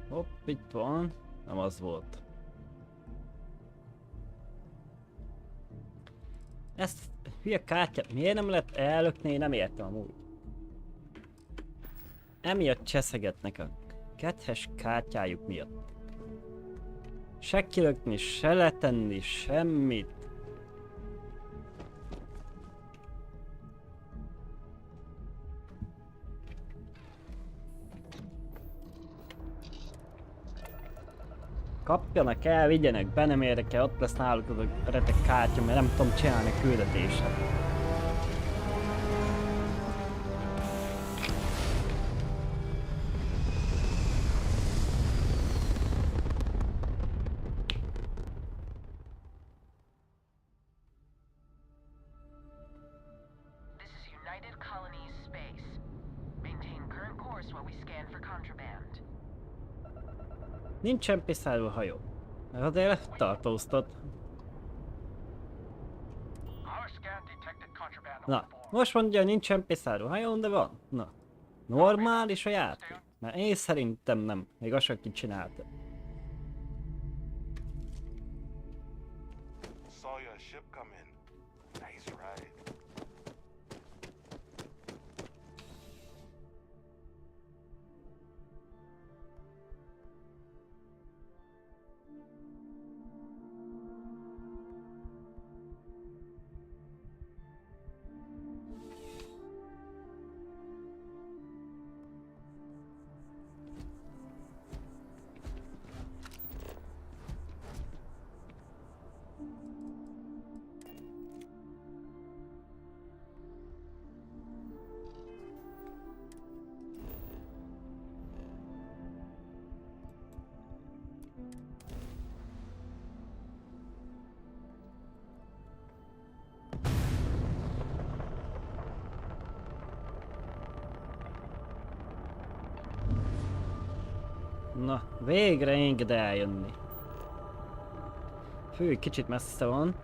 Hopp, itt van. Nem az volt. Ezt hülye kártyát miért nem lehet ellökni? Nem értem amúgy. Emiatt cseszegetnek a kethes kártyájuk miatt. Se kilökni, se letenni, semmit. Kapjanak el, vigyenek be, nem érdekel, ott lesz náluk az a retek kártya, mert nem tudom csinálni a küldetéset. This is United Colonies space. Maintain current course while we scan for contraband. Nincsen piszáló hajó. Azért tartóztat. Na, most mondja, nincsen piszáló hajón, de van. Na, normális a játék. Mert én szerintem nem. Még azt sem kicsinálta. Saw your ship come in. Nice ride. Na, végre enged eljönni. Fő, kicsit messze van.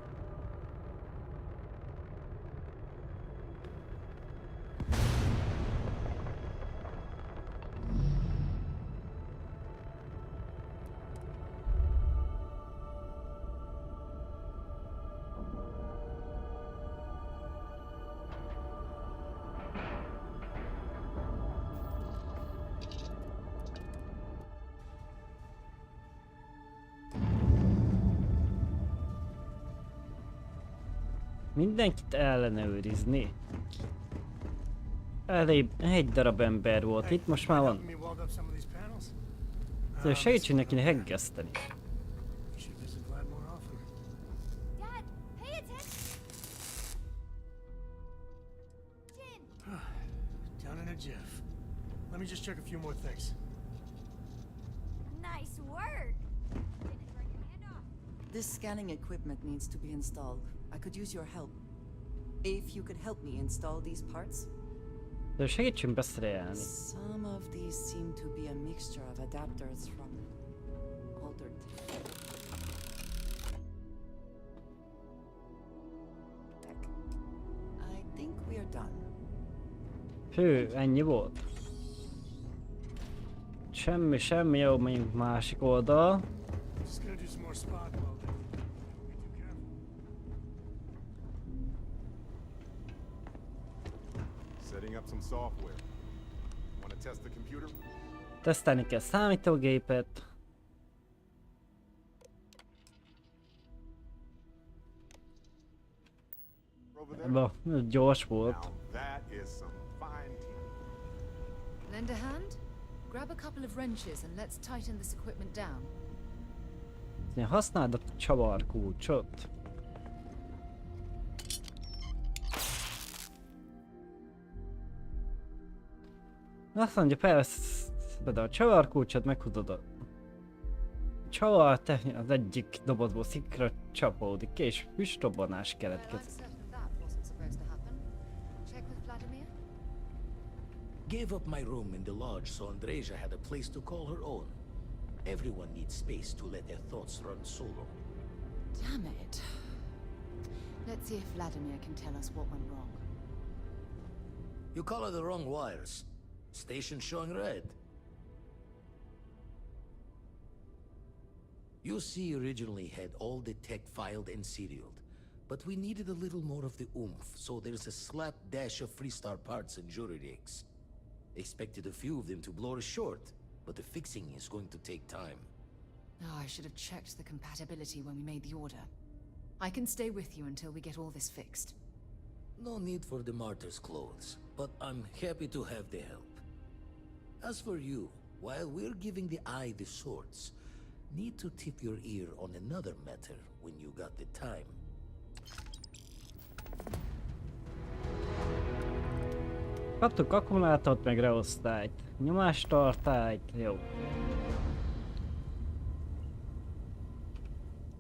Mindenkit ellenőrizni. Elég egy darab ember volt itt, most már van. Szóval segítsünk neki heggeszteni. Down in a jiff. Let me just check a few more things. Nice work! This scanning equipment needs to be installed. I could use your help. If you could help me install these parts. De segítsünk beszélni. Some of these seem to be a mixture of adapters from older tech. I think we are done. Fő, ennyi volt. Semmi, jó, menjünk másik oldal. Just gonna do some more spot welding. Setting up some software. Want to test the computer? Tesztelni kell számítógépet. Ba, gyors volt. That is some fine Lend a hand? Grab a couple of wrenches and let's tighten this equipment down. Használd a csavarkulcsot. Azt mondja, felveszed a csavarkulcsot, meghúzod a csavar, az egyik dobozból szikra csapódik ki, és füstrobbanás keletkezik. Gave up my room in the lodge so Andreja had a place to call her own. Everyone needs space to let their thoughts run solo. Damn it. Let's see if Vladimir can tell us what went wrong. You color the wrong wires. Station showing red. UC originally had all the tech filed and serialed, but we needed a little more of the oomph, so there's a slap dash of Freestar parts and jury rigs. Expected a few of them to blow us short, but the fixing is going to take time. Oh, I should have checked the compatibility when we made the order. I can stay with you until we get all this fixed. No need for the martyr's clothes, but I'm happy to have the help. As for you, while we're giving the eye the swords, need to tip your ear on another matter when you got the time. Kaptuk akkumulátort, meg reosztályt. Nyomástartályt, jó.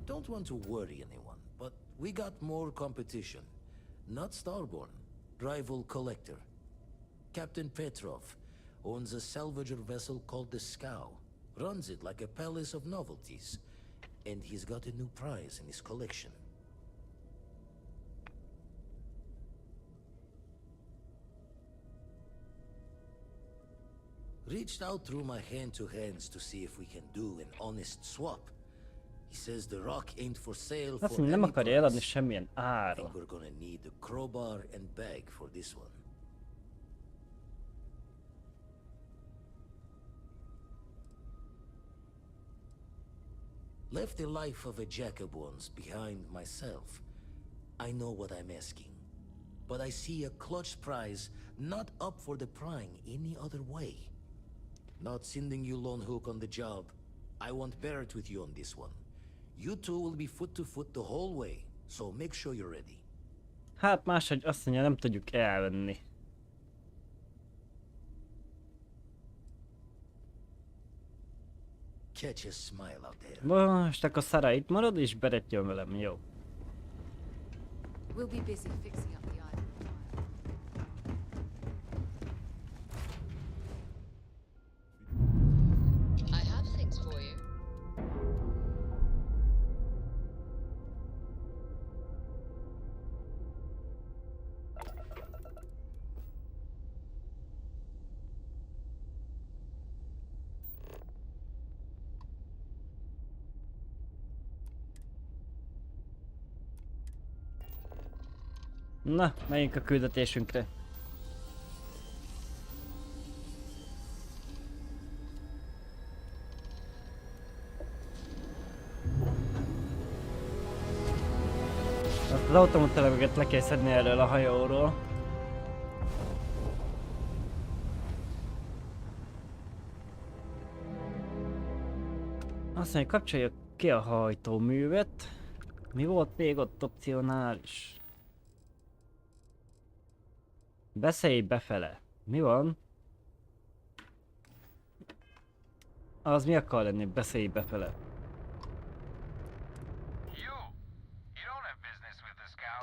Don't want to worry anyone, but we got more competition. Not Starborn, rival collector. Captain Petrov owns a salvager vessel called the Scow. Runs it like a palace of novelties. And he's got a new prize in his collection. Reached out through my hand-to-hands to see if we can do an honest swap. He says the rock ain't for sale Azt for mondja, nem any akarja eladni price. semmilyen I áron. think we're gonna need a crowbar and bag for this one. Left the life of a jacob once behind myself. I know what I'm asking. But I see a clutch prize not up for the prying any other way. Not sending you lone hook on the job. I want Barrett with you on this one. You two will be foot to foot the whole way, so make sure you're ready. Hát máshogy azt mondja, nem tudjuk elvenni. Catch a smile out there. Most akkor Sarah itt marad, és Barrett jön velem, jó. We'll be busy fixing up the island. I have things for you. Na, megyünk a küldetésünkre. Azt az automateleveget le kell szedni erről a hajóról. Azt mondja, kapcsoljuk ki a hajtóművet. Mi volt még ott opcionális? Beszélj befele. Mi van? Az mi akar lenni? Beszélj befele. You don't have business with the Scow.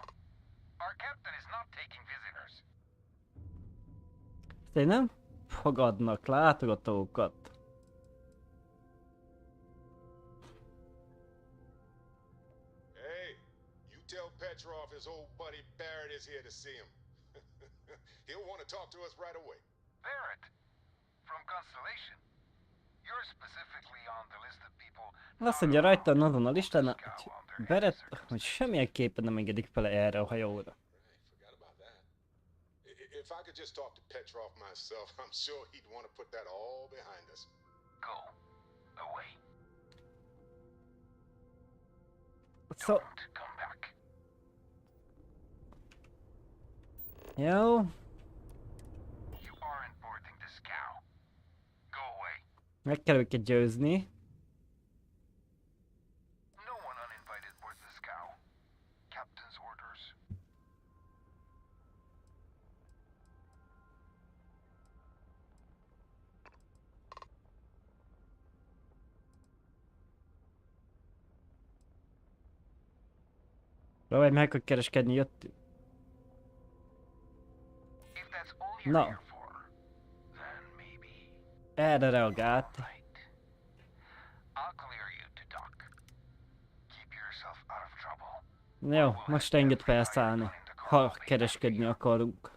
Our captain is not taking visitors. Ezt nem fogadnak látogatókat. Hey, you tell Petrov his old buddy Barrett is here to see him. He'll want to talk to us right away. Barrett, from Constellation. You're specifically on the list of people. Azt mondja rajta azon a listán, hogy Barrett, hogy semmilyen képen nem engedik fel erre a hajóra. If I could just talk to Petrov myself, I'm sure he'd want to put that all behind us. Go away. So... Don't come back. Jó. You aren't boarding the Scow. Go away. Meg kell őket győzni. captain's orders. Vagy meg hogy kereskedni jöttünk. Na. Erre reagált. Jó, most enged felszállni, ha kereskedni akarunk.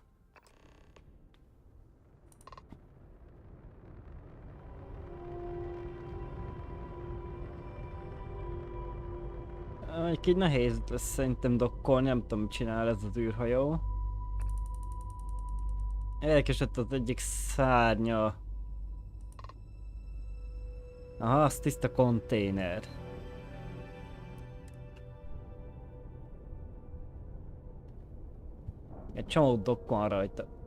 Így nehéz lesz szerintem dokkolni, nem tudom, mit csinál ez az űrhajó. Elkesett az egyik szárnya. Aha, az tiszta konténer. Egy csomó dokk van rajta.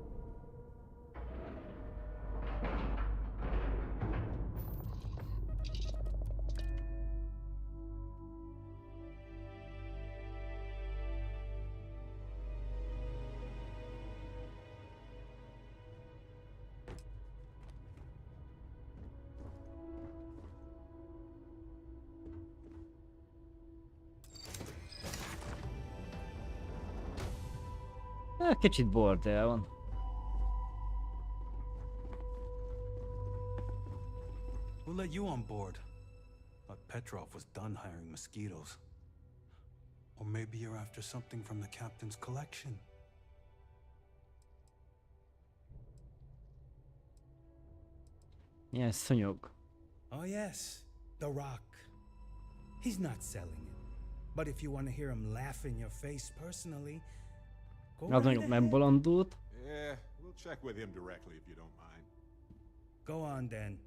Kicsit bordel van. We'll let you on board. But Petrov was done hiring mosquitoes. Or maybe you're after something from the captain's collection. Ilyen szúnyog. Oh yes, the Rock. He's not selling it. But if you want to hear him laugh in your face personally, Az mondjuk nem bolondult. Yeah, we'll check with him directly if you don't mind. Go on then.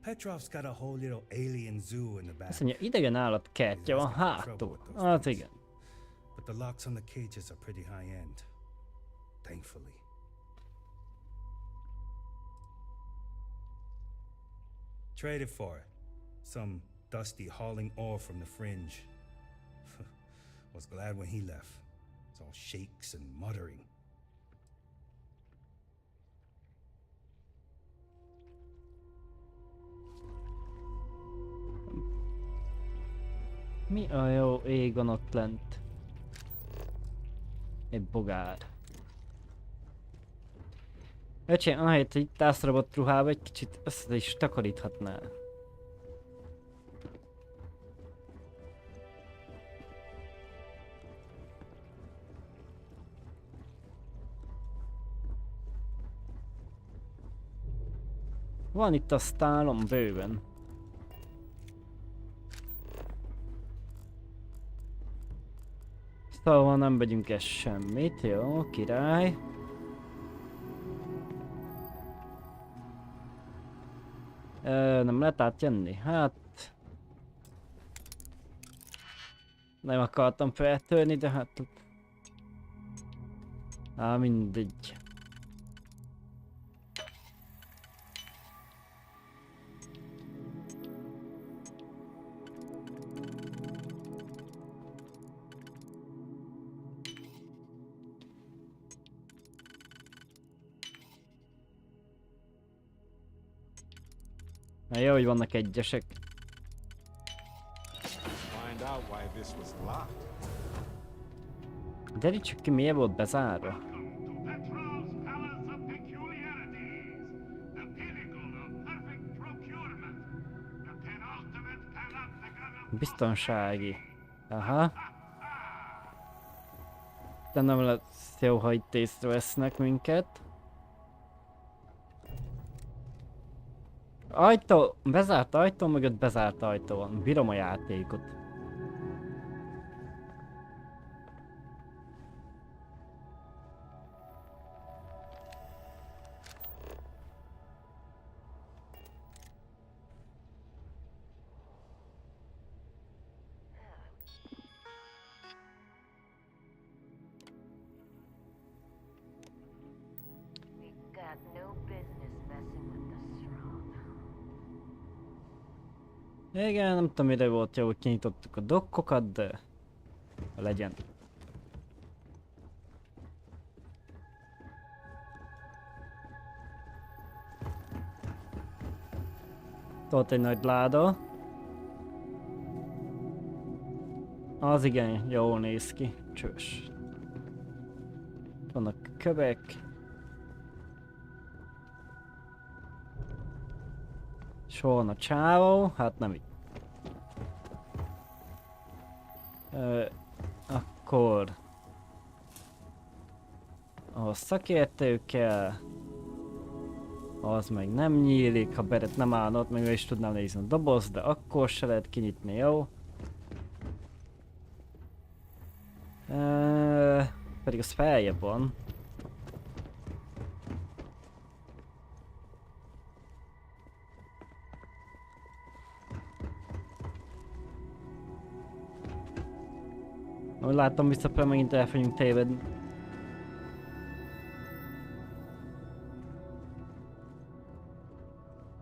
Petrov's got a whole little alien zoo in the back. Azt mondja, idegen állat kertje van hátul. Hát igen. But the locks on the cages are pretty high end. Thankfully. Traded for it. Some dusty hauling ore from the fringe. Was glad when he left. It's all shakes and muttering. Mi a jó ég van ott lent? Egy bogár. Öcsém, ahelyett, hogy itt állsz robott ruhába, egy kicsit össze is takaríthatnál. Van itt a sztálom bőven. Szóval nem vegyünk ezt semmit, jó, király. Nem lehet átjönni? Hát... Nem akartam feltörni, de hát... mindegy. Na jó, hogy vannak egyesek. Derítsük ki, miért volt bezárva. Biztonsági. Aha. De nem lesz jó, ha itt észrevesznek minket. Ajtó, bezárt ajtó, mögött bezárt ajtó van. Bírom a játékot. Got no business messing with the Igen, nem tudom mire volt jó, hogy kinyitottuk a dokkokat, de legyen. Ott egy nagy láda. Az igen, jól néz ki. Csős. Vannak kövek. Soha a csávó, hát nem így. Akkor... ahhoz szakértő kell. Az meg nem nyílik, ha beret nem állna ott, meg is tudnám nézni a doboz, de akkor se lehet kinyitni, jó? Pedig az feljebb van. Ahogy látom, visszafele megint el fogunk tévedni.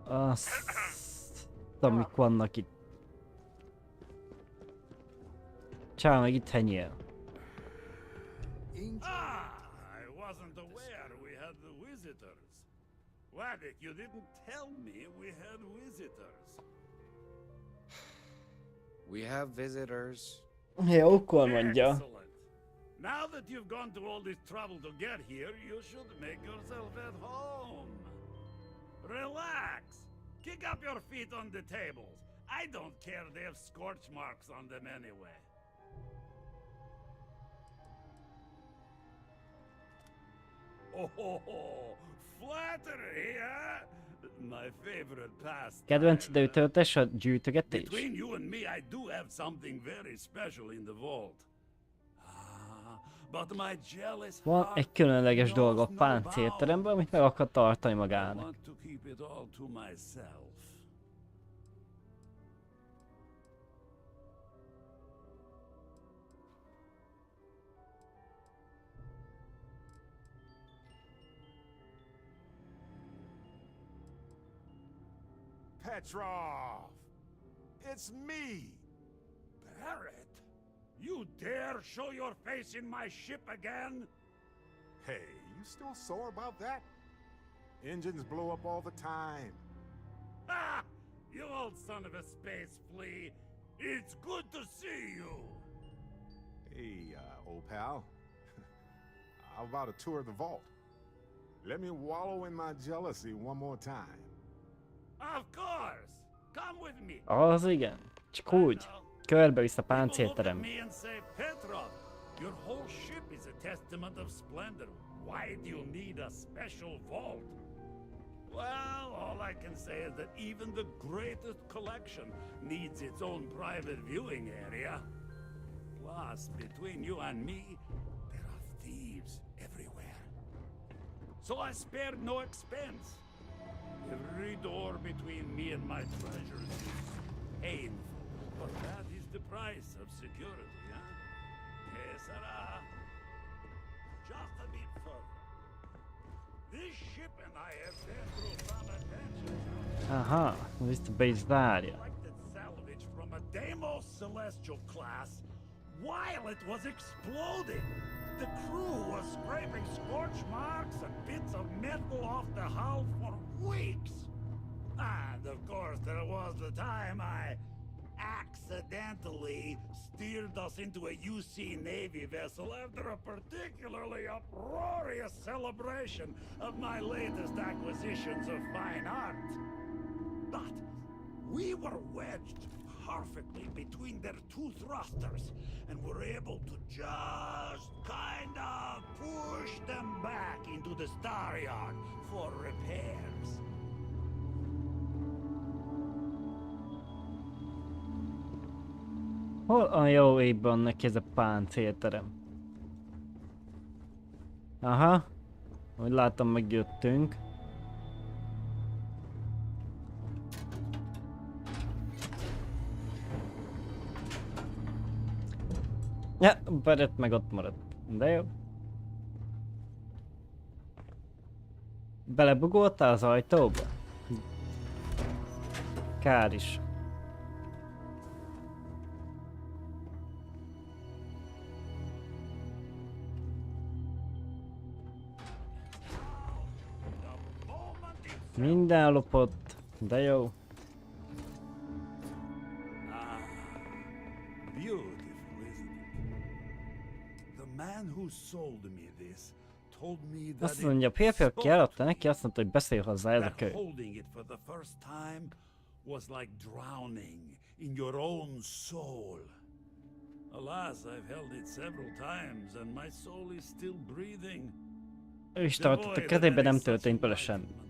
Azt... amik vannak itt. Csá, meg itt henyél. I wasn't aware we had the visitors. Waddick, you didn't tell me we had visitors. We have visitors. Jó, akkor mondja. Excellent. Now that you've gone to all this trouble to get here, you should make yourself at home. Relax. Kick up your feet on the tables. I don't care they have scorch marks on them anyway. Oh, flattery, huh? My favorite pastime. Kedvenc időtöltés a gyűjtögetés? Between you and me, I do have something very special in the vault. But my jealous Van heart egy különleges dolog a knows no páncélteremben, amit meg akar tartani I magának. want to keep it all to myself. Petrov! It's me! Barrett, you dare show your face in my ship again? Hey, you still sore about that? Engines blow up all the time. Ah! You old son of a space flea! It's good to see you! Hey, old pal. How about a tour of the vault? Let me wallow in my jealousy one more time. Of course! Come with me! Az igen. Csak úgy. Körbe-vissza Look at páncélterem. me and say, Petrov, your whole ship is a testament of splendor. Why do you need a special vault? Well, all I can say is that even the greatest collection needs its own private viewing area. Plus, between you and me, there are thieves everywhere. So I spared no expense. Every door between me and my treasures is painful, but that is the price of security, huh? Que sera? Just a bit further. This ship and I have been through some adventures. Aha, vissza be is zárja. Collected salvage from a Deimos Celestial class while it was exploding. The crew was scraping scorch marks and bits of metal off the hull for weeks. And of course, there was the time I accidentally steered us into a UC Navy vessel after a particularly uproarious celebration of my latest acquisitions of fine art. But we were wedged perfectly between their two thrusters and were able to just kind of push them back into the star yard for repairs. Hol a jó égben neki ez a páncélterem? Aha. Úgy látom, megjöttünk. Ja, Barrett meg ott maradt. De jó. Belebugoltál az ajtóba? Kár is. Minden lopott, de jó. Beautiful, isn't it? The man who sold me this told me that Azt mondja, a férfi, aki eladta neki, azt mondta, hogy beszélj hozzá, ez a könyv. holding it for the first time was like drowning in your own soul. Alas, I've held it several times and my soul is still breathing. Ő is tartott a kezében, nem történt vele semmi.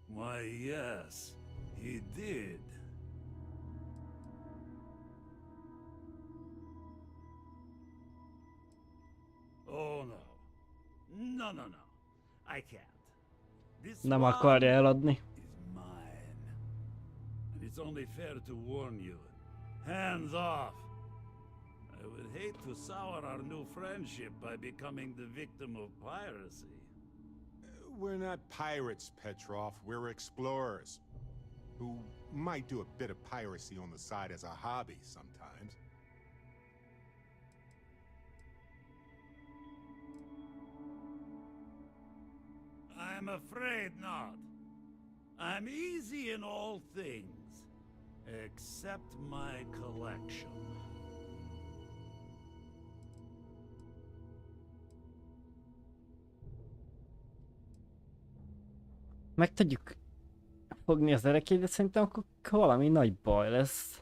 Why, yes, he did. Oh no. No, no, no. I can't. This Nem one akarja eladni. is mine. And it's only fair to warn you. Hands off. I would hate to sour our new friendship by becoming the victim of piracy. We're not pirates, Petrov. We're explorers. Who might do a bit of piracy on the side as a hobby sometimes. I'm afraid not. I'm easy in all things, except my collection. Meg tudjuk fogni az erekét, de szerintem akkor valami nagy baj lesz.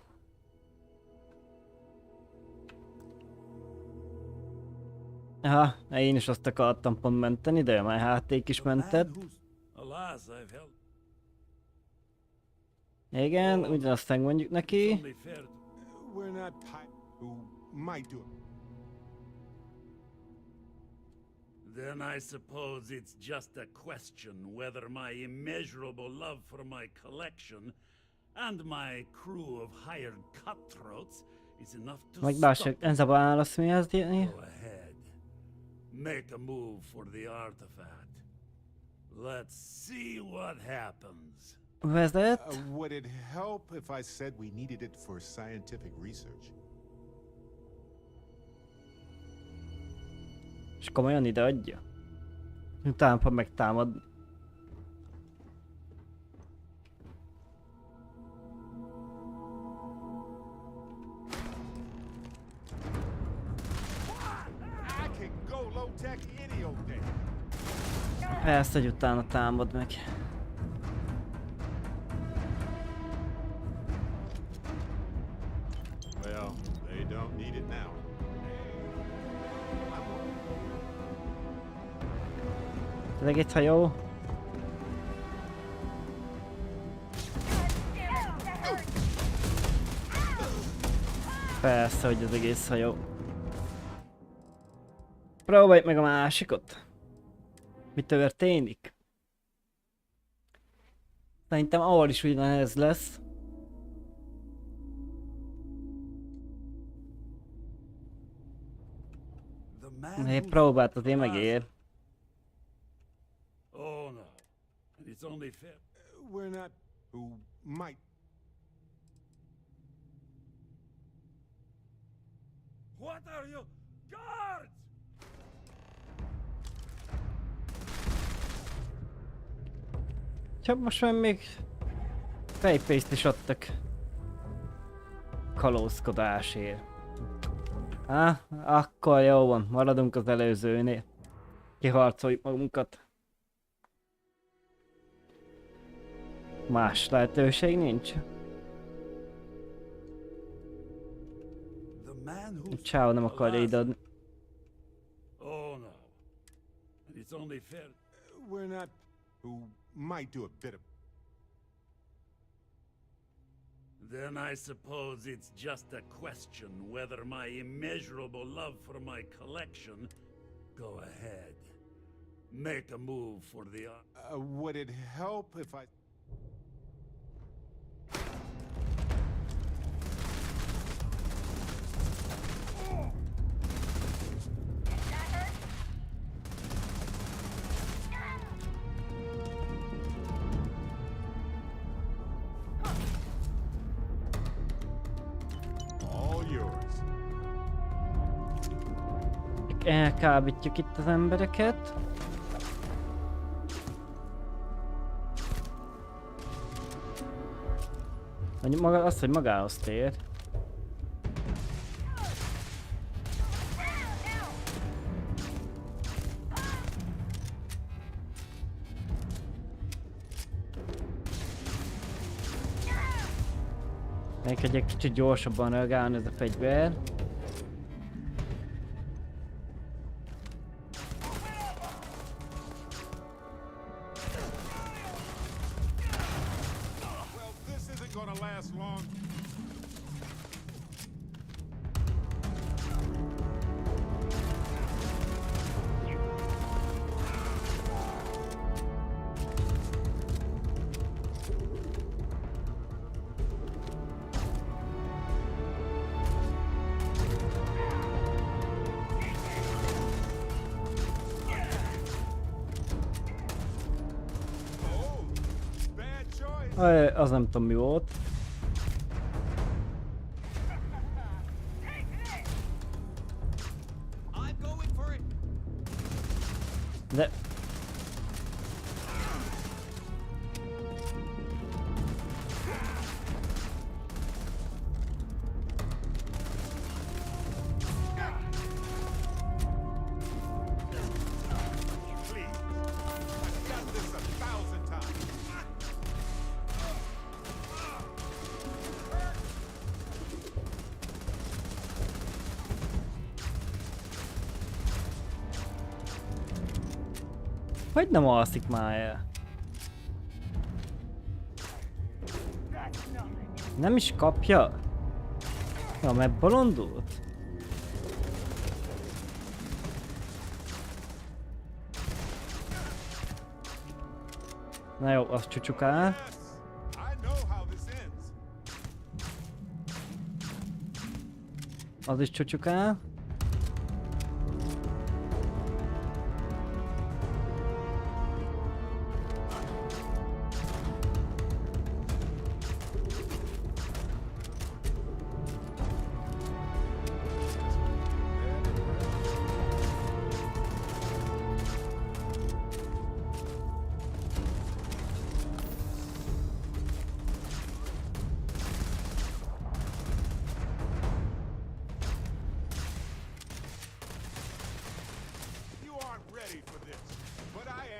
Aha, én is azt akartam pont menteni, de már háték is mentett. Igen, ugyanazt megmondjuk neki. We're not who might do it. Then I suppose it's just a question whether my immeasurable love for my collection and my crew of hired cutthroats is enough to Megbások, ez a válasz mi az írni? Go ahead. Make a move for the artifact. Let's see what happens. Vezet. Would it help if I said we needed it for scientific research? És komolyan ide adja? Utána fog megtámadni. Persze, hogy utána támad meg. Well, they don't need it now. Tényleg egy hajó? Persze, hogy az egész hajó. Próbáljuk meg a másikot. Mi történik? Szerintem ahol is ugyanez lesz. Egy próbált azért megér. Oh no. It's only fair. We're not who might. What are you? Guards! Csak most már még fejpészt is adtak kalózkodásért. Akkor jó van, maradunk az előzőnél. Kiharcoljuk magunkat. Más lehetőség nincs. Csáó nem akarja ide adni. Oh no. It's only fair. We're not who might do a bit of. Then I suppose it's just a question whether my immeasurable love for my collection. Go ahead. Make a move for the. Would it help if I? elkábítjuk itt az embereket. Maga, azt, hogy magához tér. Még egy kicsit gyorsabban reagálni ez a fegyver. Az nem tudom mi volt. De... Hogy nem alszik már el? Nem is kapja? Ja, mert bolondult? Na jó, az csücsukál. Az is csücsukál.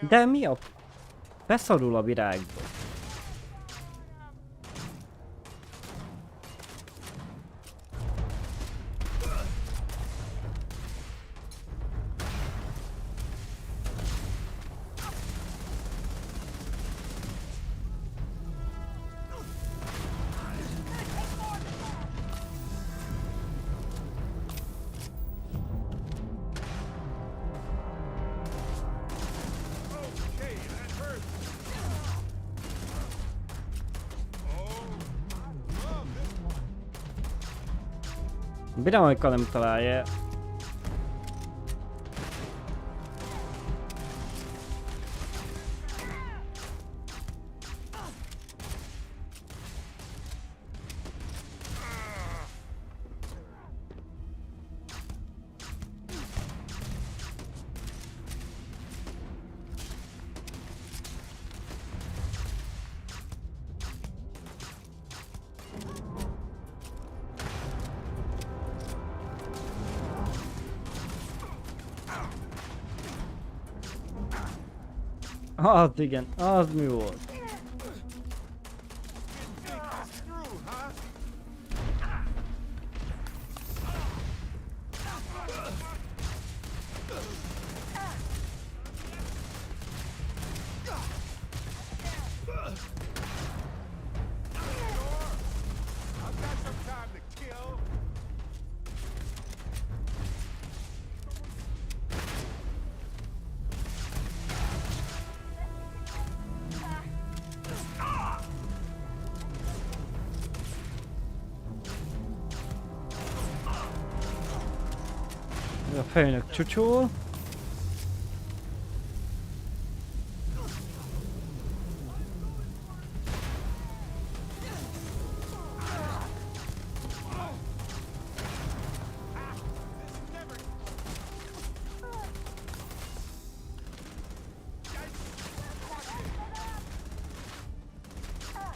De mi a... Beszorul a virágba. Bírám, amikor nem találja. Az igen, az mi volt? A főnök csúcsul.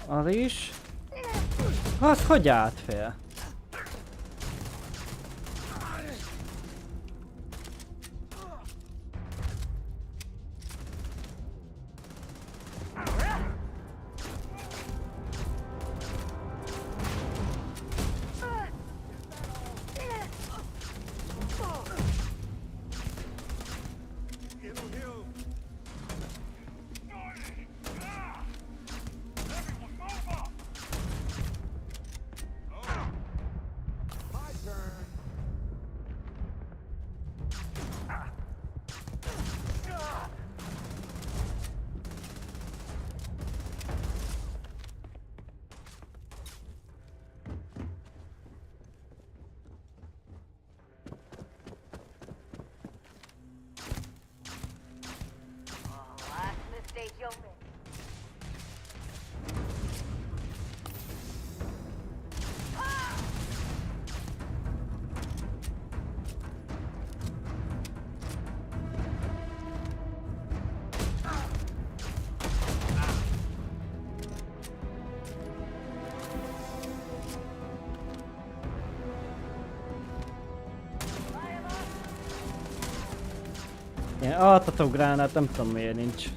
Az is. Az hogy állt fel? Ilyen altató gránát, nem tudom miért nincs.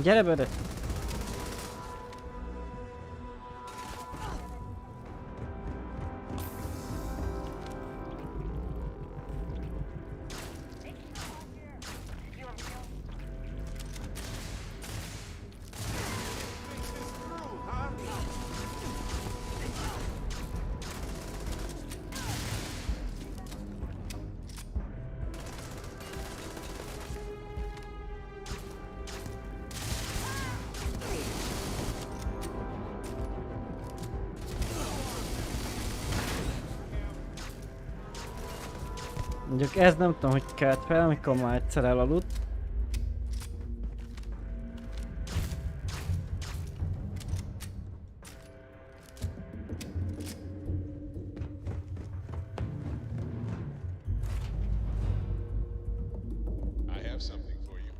Gyere bele! Mondjuk ez nem tudom, hogy kelt fel, amikor már egyszer elaludt. I have something for you.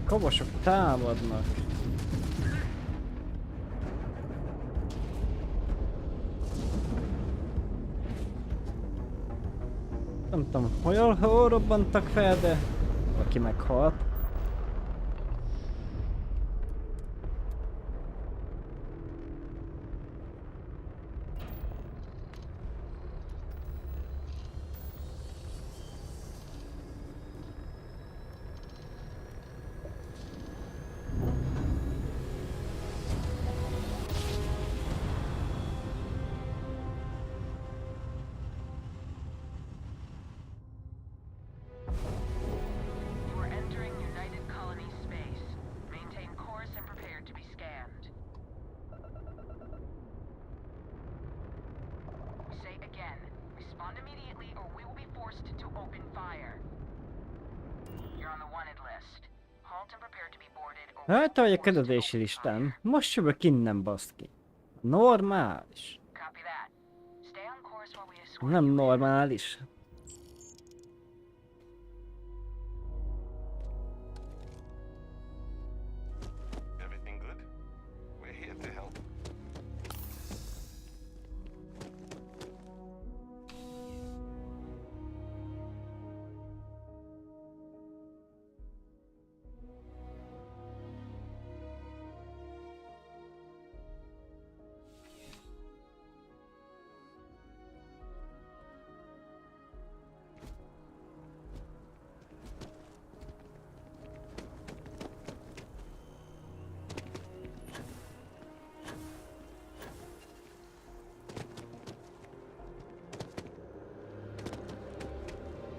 Kobosok támadnak. Nem tudom, hol robbantak fel, de aki meghalt. Hát, hogy a küldetési listán. Most jövök innen, baszki. Normális. Nem normális. Everything good? We're here to help.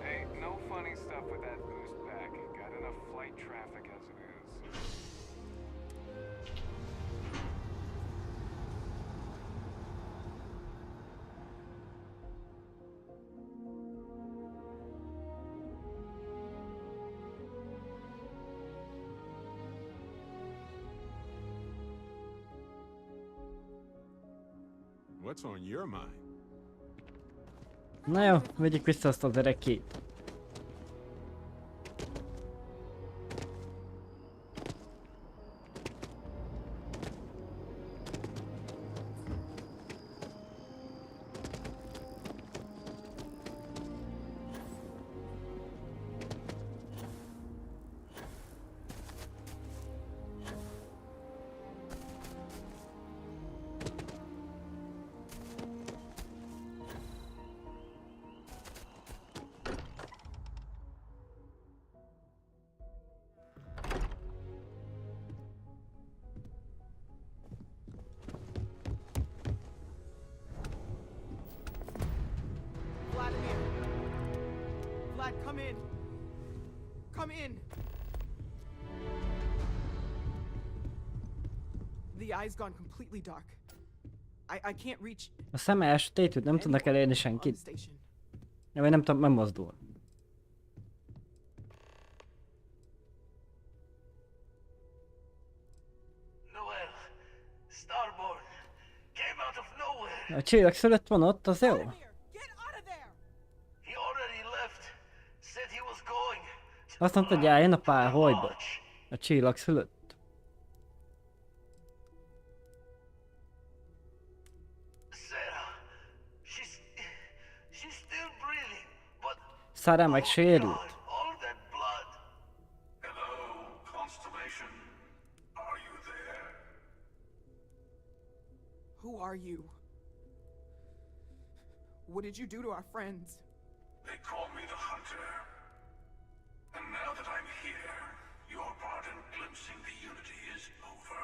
Hey, no funny stuff with that boost back. Got enough flight traffic as it is. What's on your mind? Na jó, vegyük vissza azt az erekét. Vladimir! Vlad, come in! Come in! The eye's gone completely dark. I can't reach A szeme elsötétült, nem tudnak elérni senkit. station. Ja, vagy nem tudom, nem mozdul. Noel, Starborn, came out of nowhere. A csillag fölött van ott, az jó. Get out of there! He already left. Said he was going. Azt mondta, hogy álljon a páholyba. A csillag fölött. Sarah, she's still breathing, but Sarah meg sérült. all that blood. Hello, Constellation. Are you there? Who are you? What did you do to our friends? They call me the Hunter. And now that I'm here, your part in glimpsing the Unity is over.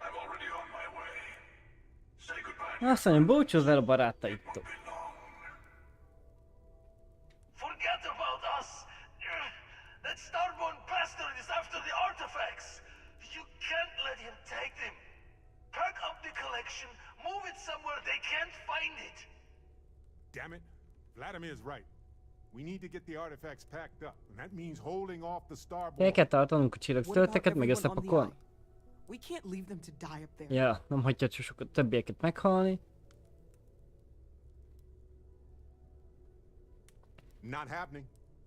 I'm already on my way. Say goodbye. Azt mondja, búcsúzz el a barátaitól. Forget about us! That Starborn bastard is after the artifacts! You can't let him take them! Pack up the collection, move it somewhere they can't find it! Damn it. Vladimir's right. We need to get the artifacts packed up, and that means holding off the Starborn. El kell tartanunk a csillagszöveteket, meg összepakolni. We can't leave them to die up there. Ja, nem hagyja a többieket meghalni. Not happening.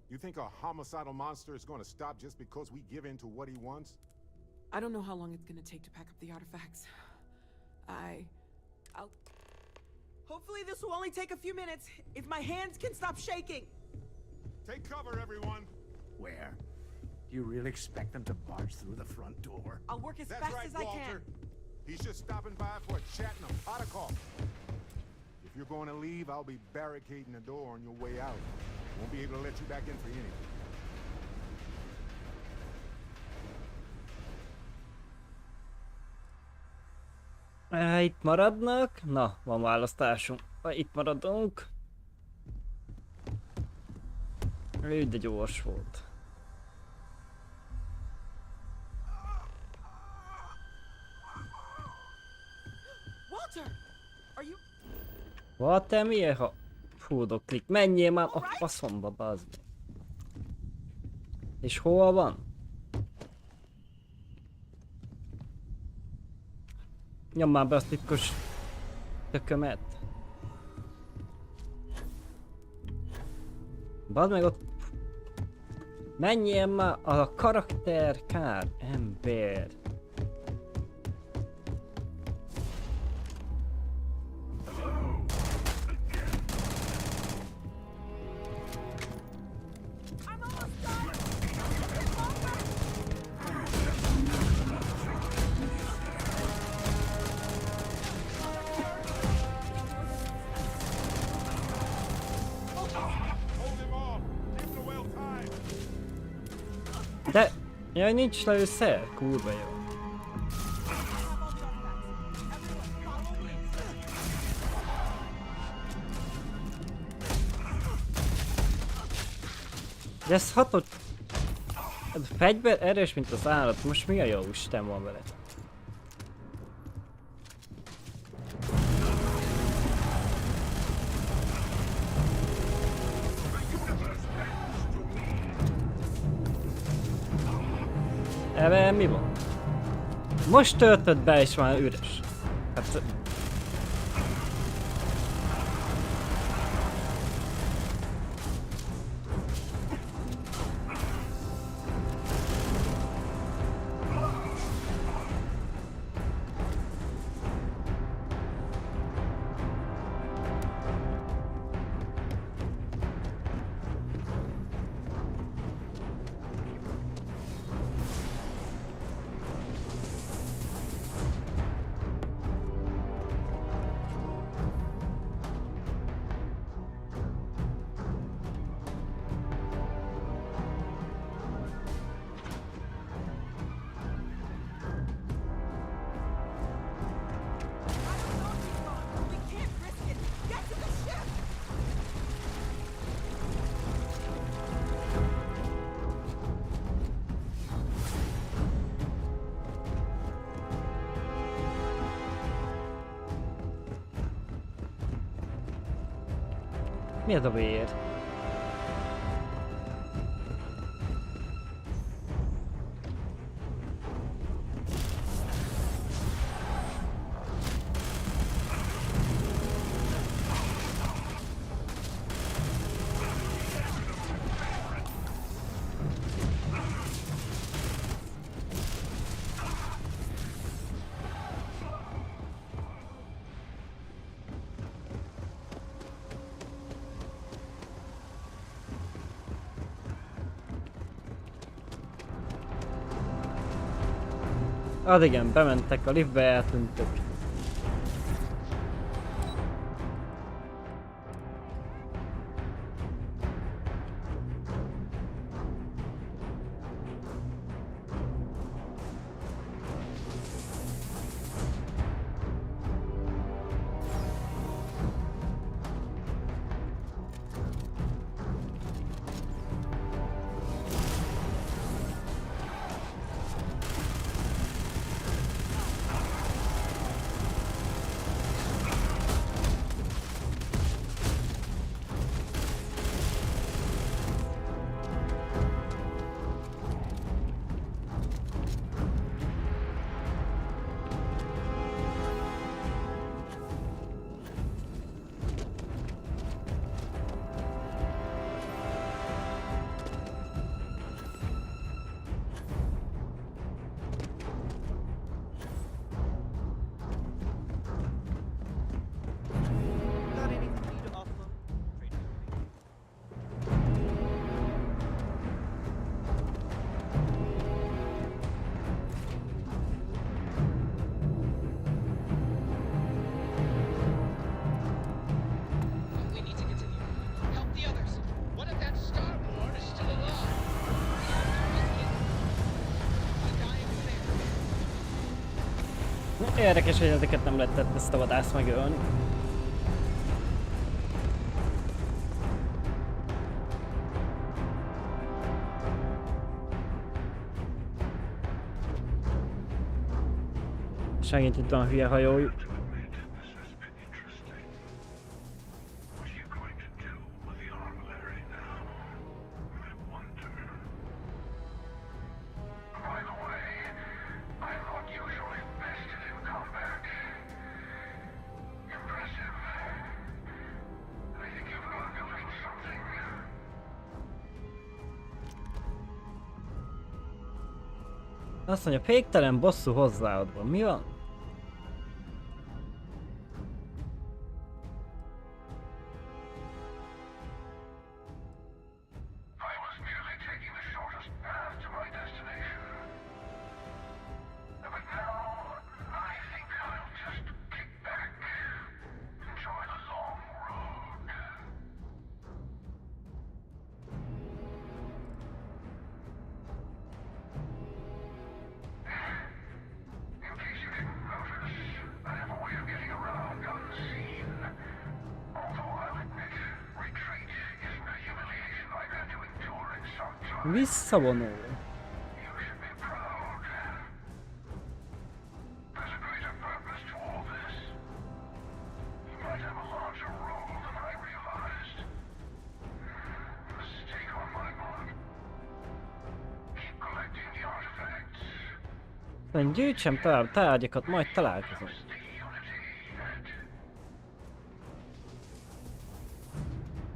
You think a homicidal monster is going to stop just because we give in to what he wants? I don't know how long it's gonna take to pack up the artifacts. I'll... Hopefully this will only take a few minutes, if my hands can stop shaking! Take cover, everyone! Where? Do you really expect them to barge through the front door? I'll work as That's fast right, as I Walter. can. He's just stopping by for a chat and a pot of coffee. If you're going to leave, I'll be barricading the door on your way out. Won't be able to let you back in for anything. Itt maradnak? Na, van választásunk. Itt maradunk. Ő de gyors volt. Walter! Are you... Walter, miért ha... Fúdoklik? Menjél már a faszomba, bazd. És hol van? Nyom már be azt titkos tökömet. Badd meg ott. Menjél már a karakter kár, ember. De... Jaj, nincs lőszer? Kurva jó. De ez hatott... Ez a fegyver erős, mint az állat. Most mi a jó Isten van vele? Ebben mi van? Most töltött be és már üres. Hát... Mi ez a vér? Az igen, bementek a liftbe, eltűntök. Érdekes, hogy ezeket nem lehetett ezt a vadászt megölni. Segít itt van a hülye hajójuk. By the way, I'm not usually vested in combat. Azt mondja, féktelen bosszú hozzáadva. Mi van? I was merely taking the shortest path to my destination. But now, I think I'll just kick back, enjoy the long road. In case you didn't notice, I have a way of getting around unseen. Although I'll admit, retreat isn't a humiliation I've had to endure in some time. Visszavonul. You should be proud. There's a greater purpose to all this. You might have a larger role than I realized. Mistake on my part. Keep collecting the artifacts. Gyűjtsem tovább tárgyakat, majd találkozunk.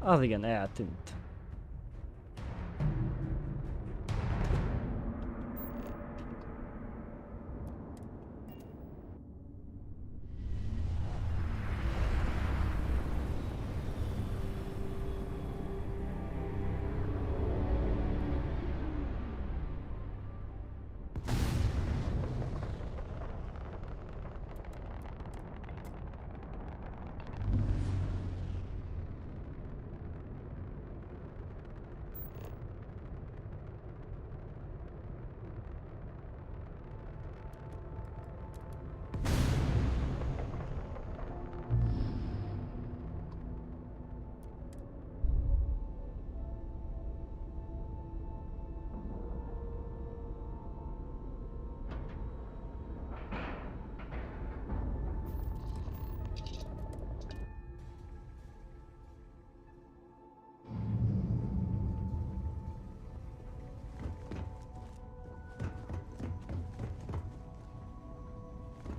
Az igen, eltűnt.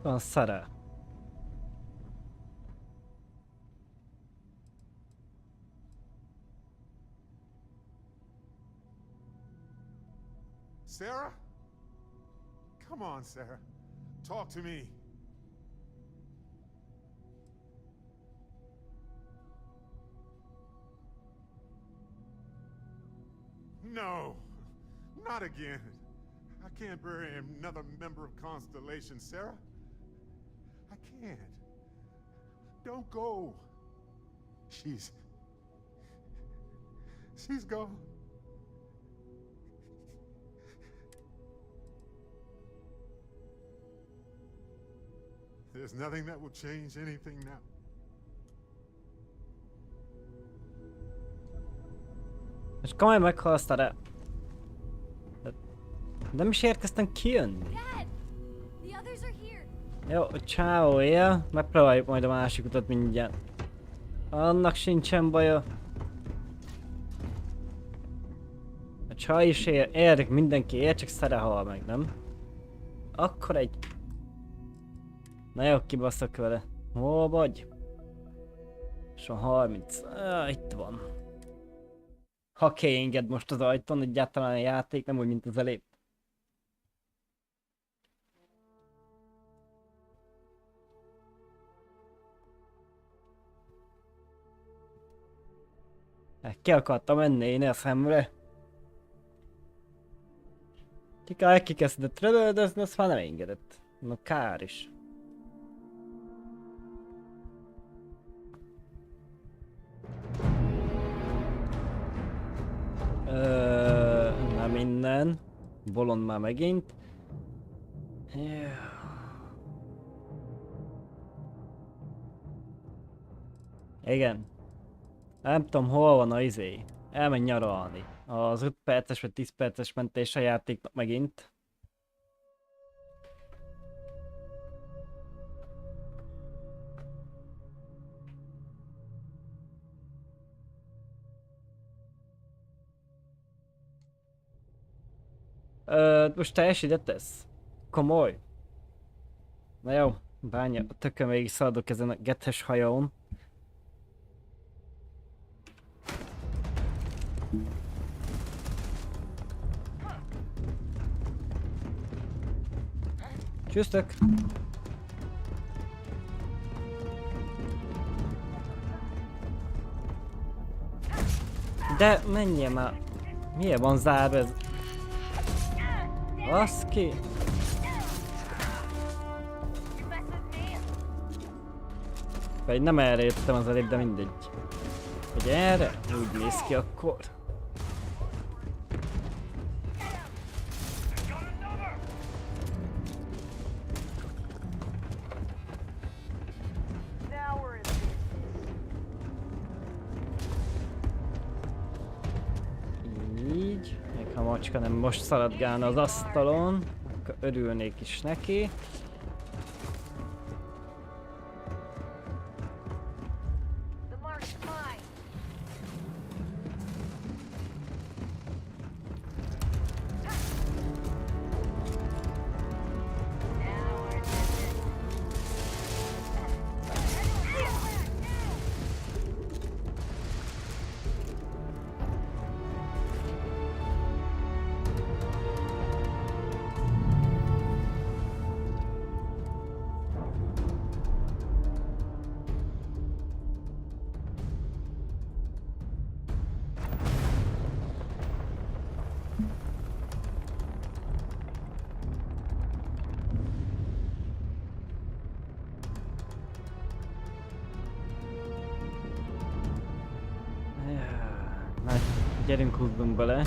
Van szere. Sarah? Come on, Sarah. Talk to me. No, not again. I can't bury another member of Constellation, Sarah. I can't. Don't go. She's gone. There's nothing that will change anything now. És komolyan meghalsztad el. Nem is érkeztem kijönni. Jó, ciao, él. Megpróbáljuk majd a másik utat mindjárt. Annak sincsen baja. A csaj is ér, mindenki ér, csak szere hal meg, nem? Akkor egy... Na jó, kibaszok vele. Hol vagy? És a 30. Itt van. Ha kénged most az ajtón, egyáltalán a játék, nem úgy, mint az előbb. Ki akartam menni én a szemre. Elkezdett rövöldözni, azt már nem engedett. Na kár is. Nem innen. Bolond már megint. Igen. Nem tudom, hol van a izé. Elmenj nyaralni. Az 5 perces vagy 10 perces mentés a játéknak megint. Most te ide tesz? Komoly? Na jó, bánya, a tököm végig szaladok ezen a gethes hajón. Tschüsszök! De menjél már! Miért van zárva ez? Baszki! Vagy nem erre jöttem az előbb, de mindegy. Hogy erre? Úgy néz ki akkor. Így. Még ha a macska nem most szaladgálna az asztalon, akkor örülnék is neki. Gyerünk, húzzunk bele.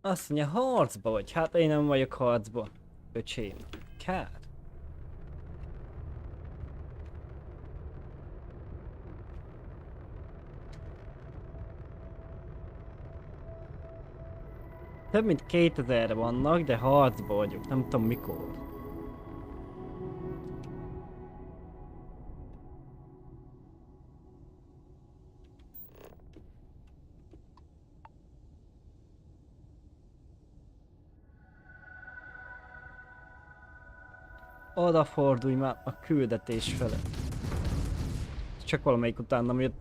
Azt mondja, harcba vagy? Hát én nem vagyok harcba. Öcsém. Kár. Több mint 2000-re vannak, de harcba vagyok, nem tudom mikor. Oda fordulj már a küldetés fele. Csak valamelyik utánam jött.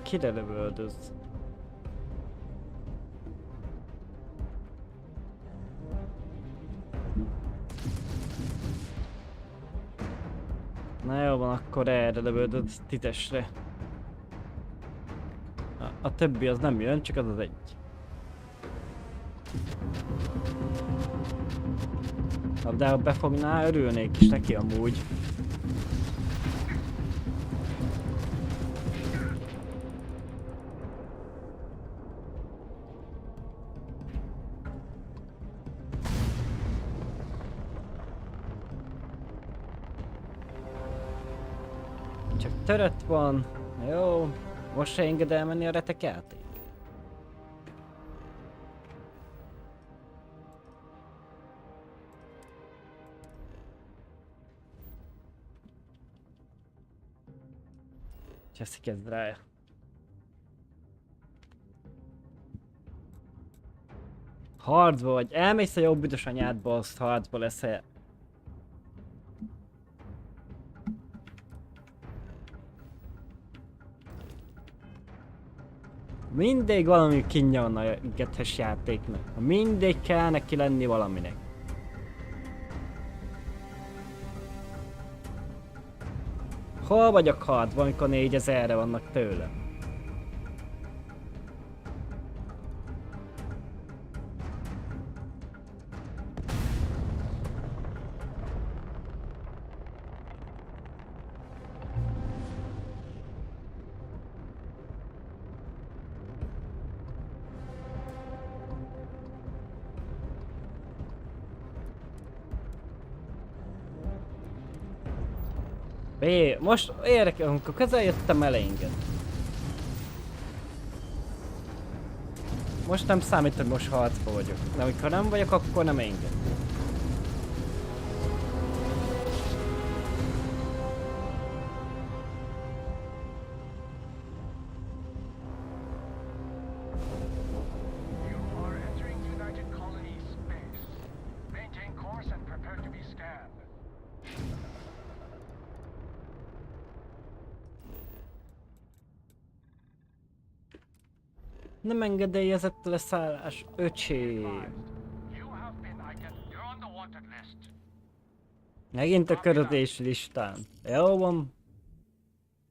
Kire lövöldöz? Na jó van, akkor erre lövöldöz 10-esre. A többi az nem jön, csak az az egy. De ha befogná, örülnék is neki amúgy. Csak törött van. Jó. Most se enged elmenni a retek játék. Cseszi kezd rá. Harcba vagy. Elmész a jobb büdös anyádba, azt harcba leszel. Mindig valami kínja van a gethes játéknak. Mindig kell neki lenni valaminek. Hol vagyok harcban, amikor 4000-re vannak tőlem? Most érdekel, amikor közel jöttem, elenged. Most nem számít, hogy most harcba vagyok. De amikor nem vagyok, akkor nem enged. Nem engedélyezett leszállás, öcsém. Megint a küldetés listán. Jó van.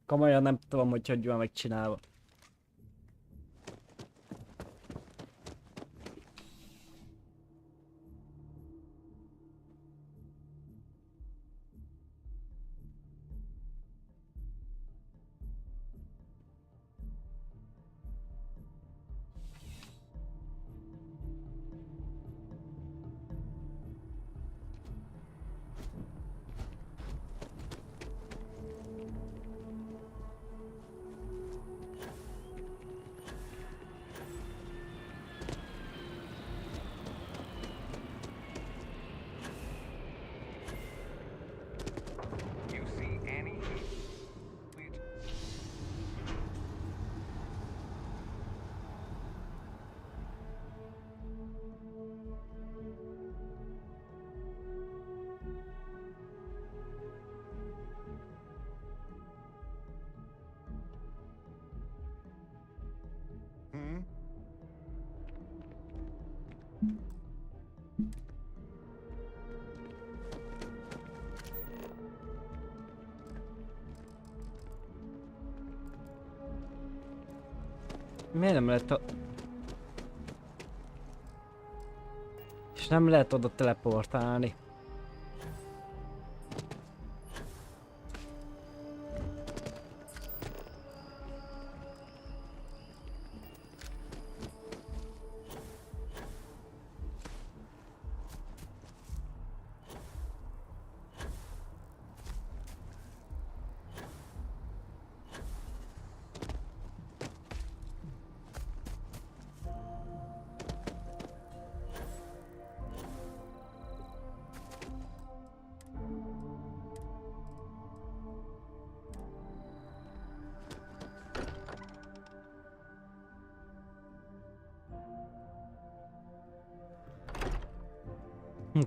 Komolyan nem tudom, hogy van megcsinálva. Miért nem lehet a... És nem lehet oda teleportálni.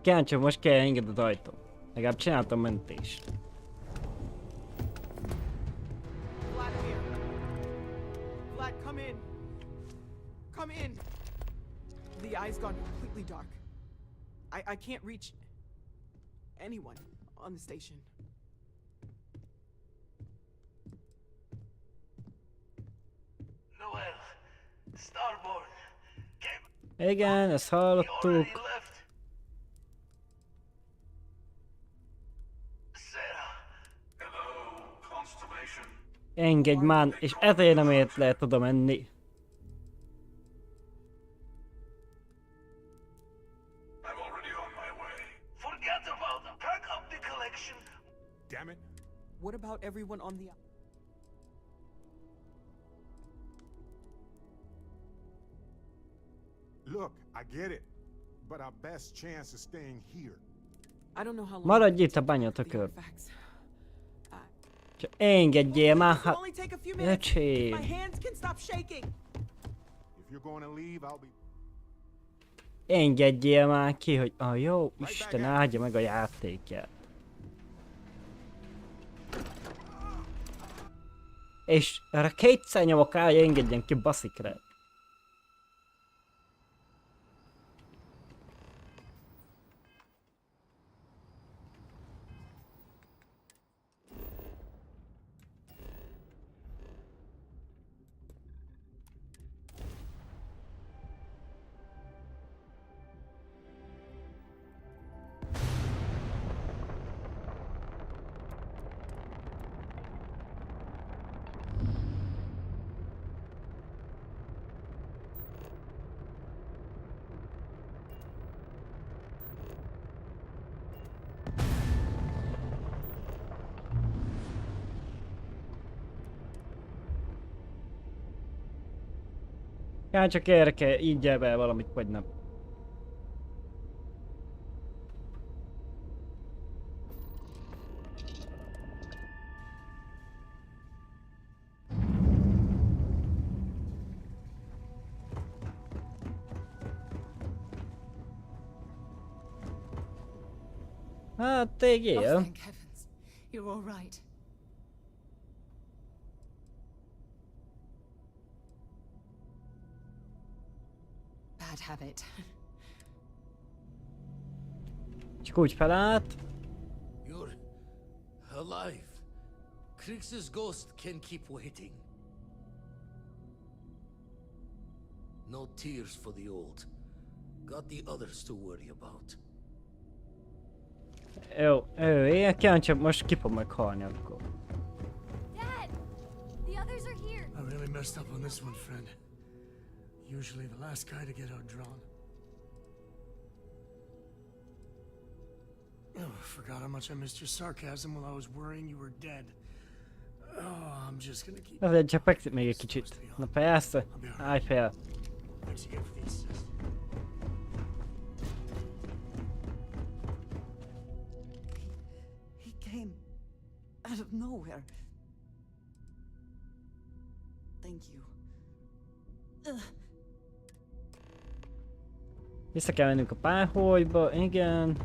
Kíváncsi, most kell engedni az ajtó. Legalább csináltam mentést. Vlad, come in. Come in. The eye's gone completely dark. I can't reach anyone on the station. Noel, Starborn, came. Igen, ezt hallottuk. Engedj már, és ezért nem ért lehet oda menni. Forget about them. Pack up the collection. Damn it. What about everyone on the... Look, I get it, but our best chance is staying here. I don't know how long... Maradj itt a bányatokör. Csak engedjél már, hát... Öcsém. Engedjél már ki, hogy a jó Isten áldja meg a játékját. És erre kétszer nyomok rá, hogy engedjen ki, baszikre. Hát csak erre kell, így be valamit, vagy nem. Hát, tégél. Oh, thank heavens. You're all right. bad habit. Csak úgy felállt. You're alive. Krix's ghost can keep waiting. No tears for the old. Got the others to worry about. Jó, ő él kell, csak most ki fog meghalni akkor. Dad! The others are here! I really messed up on this one, friend. Usually the last guy to get outdrawn. Oh, forgot how much I missed your sarcasm while I was worrying you were dead. Oh, I'm just gonna keep... Azért csak fekszik még egy kicsit. Na persze, állj fel. Thanks again for the assist. He came out of nowhere. Thank you. Vissza kell mennünk a páholyba, igen.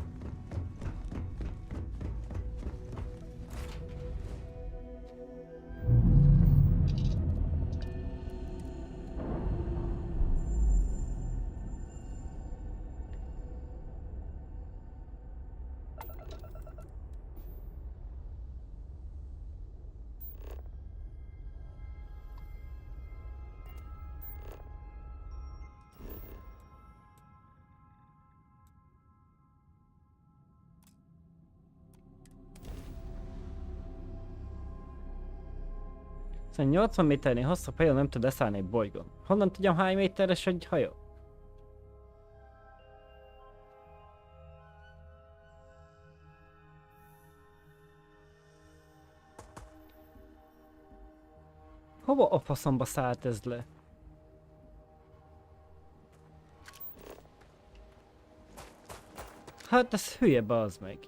Szóval 80 méternél hosszabb hajó nem tud leszállni egy bolygón. Honnan tudjam hány méteres egy hajó? Hova a faszomba szállt ez le? Hát ez hülye, bazd meg.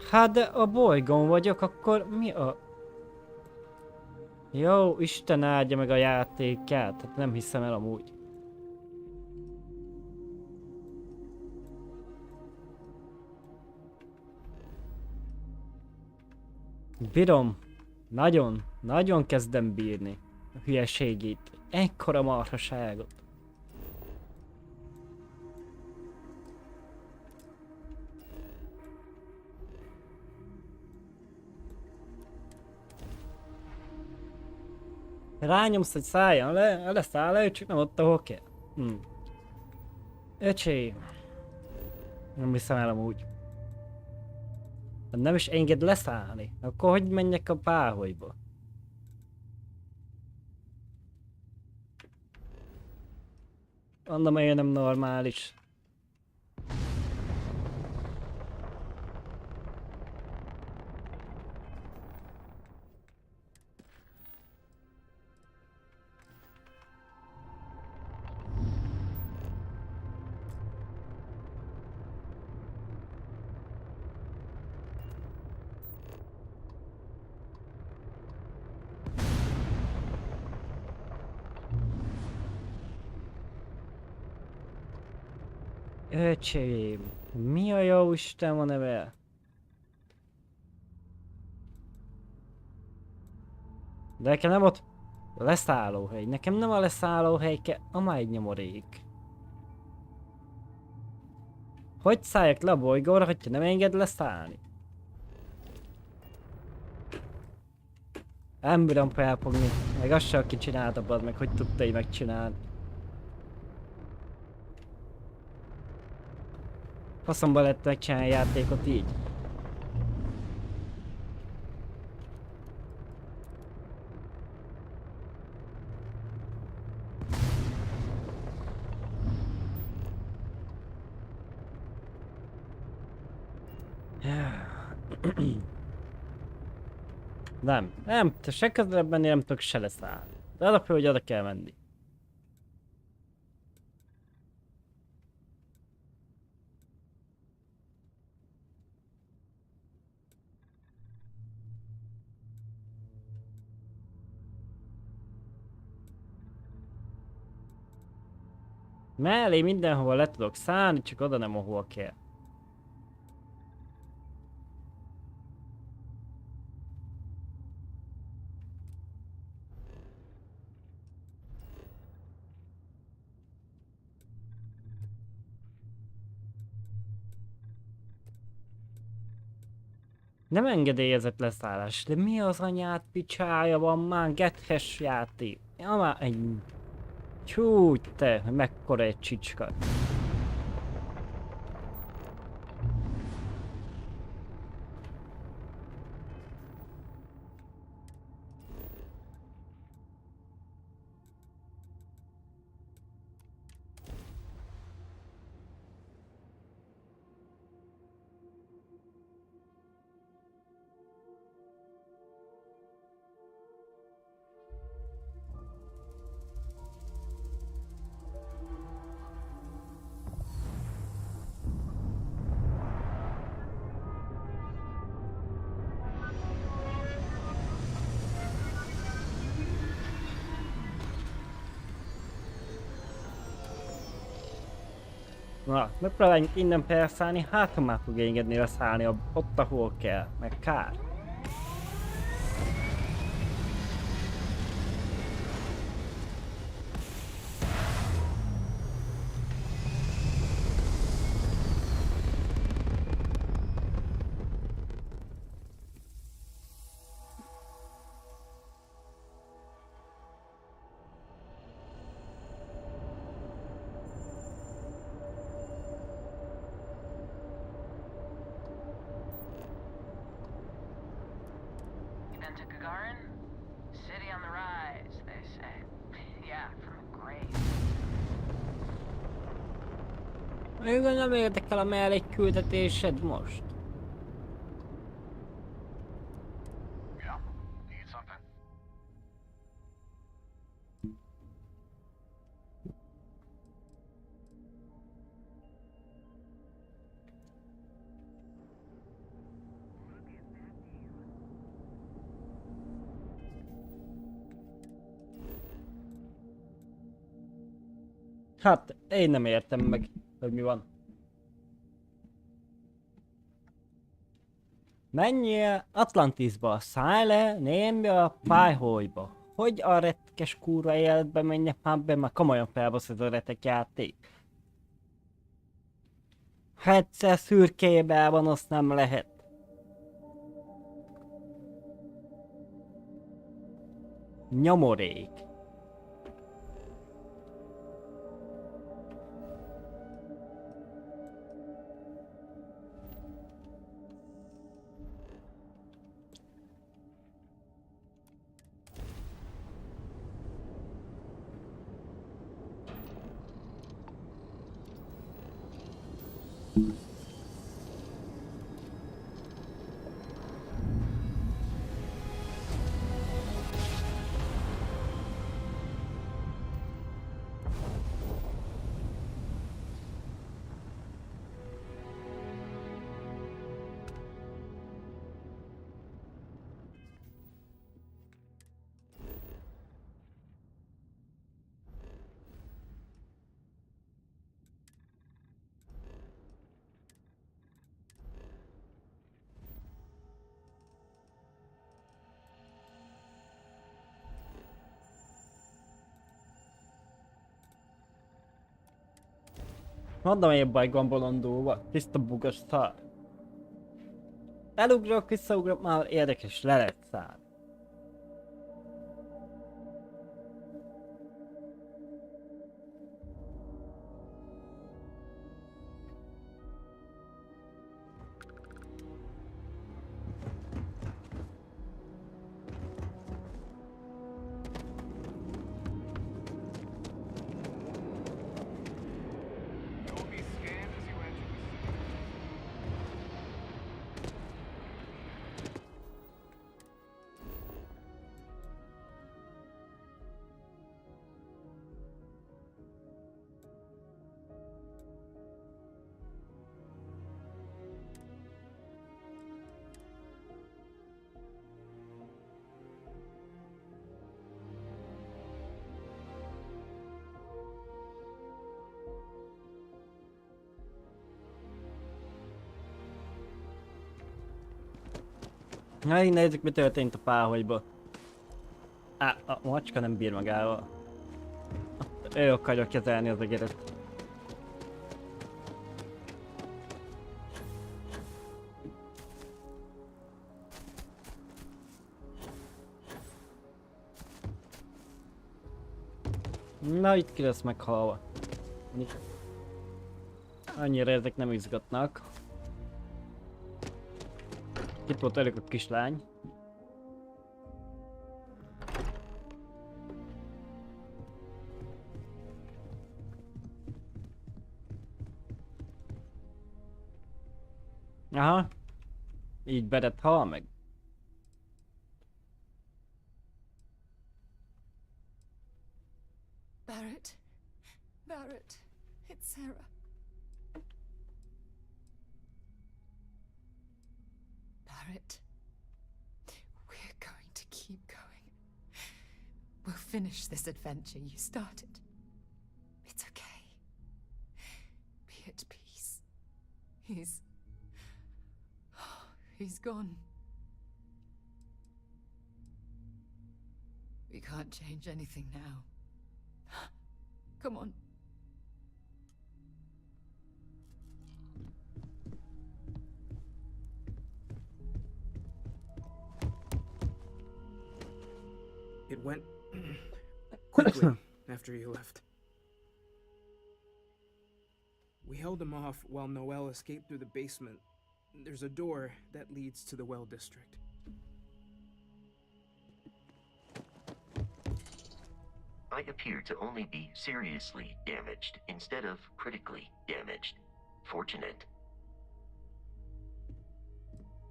Hát de a bolygón vagyok, akkor mi a... Jó, Isten áldja meg a játékát, hát nem hiszem el amúgy. Bírom. Nagyon kezdem bírni a hülyeségét. Ekkora marhaságot. Rányomsz, hogy szálljon le, leszáll le, csak nem ott, ahol kell. Öcsém. Nem hiszem el amúgy. Nem is enged leszállni. Akkor hogy menjek a páholyba? Mondom, hogy nem normális. Öcsém, mi a jó Isten van ebben? De nekem nem ott a leszállóhely. Nekem nem a leszállóhely kell, amely egy nyomorék. Hogy szálljak le a bolygóra, hogyha nem enged leszállni? Nem bírom felfogni, meg azt sem, aki csinálta, bazd meg, hogy tudta így megcsinálni. Faszomba lett megcsinálni a játékot így. Nem, te se közelebb menni, nem tudok se leszállni. De alapvetően, hogy oda kell menni. Mellé mindenhova le tudok szállni, csak oda nem, ahol kell. Nem engedélyezett leszállás, de mi az anyát picsája van már, gethes játék. Ja már egy... Csúgy te, mekkora egy csicska. Na, megpróbáljunk innen perszállni, hát ha már fog engedni leszállni ott, ahol kell, meg kár. Még nem érdekel a mellék küldetésed most. Hát, én nem értem meg, hogy mi van. Menjél Atlantisba, szállj le, némbe a pályhólyba. Hogy a retkes kurva életbe menjek már be, már komolyan felbasz ez a retek játék. Ha egyszer szürkébe van, azt nem lehet. Nyomorék. Mondom, én baj gombolondóval, tiszta bugos szar. Elugrok, visszaugrok, már érdekes, le lehet száll. Na, így nézzük, mi történt a páholyba. A macska nem bír magával. Ő akarja kezelni az egeret. Na, itt ki lesz meghalva. Annyira ezek nem izgatnak. Itt volt elég a kislány. Aha. Így Beret hal meg. Barrett. Barrett. It's Sarah. Barrett. We're going to keep going. We'll finish this adventure you started. It's okay. Be at peace. He's gone. We can't change anything now. Come on. It went quickly after you left. We held him off while Noel escaped through the basement. There's a door that leads to the well district. I appear to only be seriously damaged instead of critically damaged. Fortunate.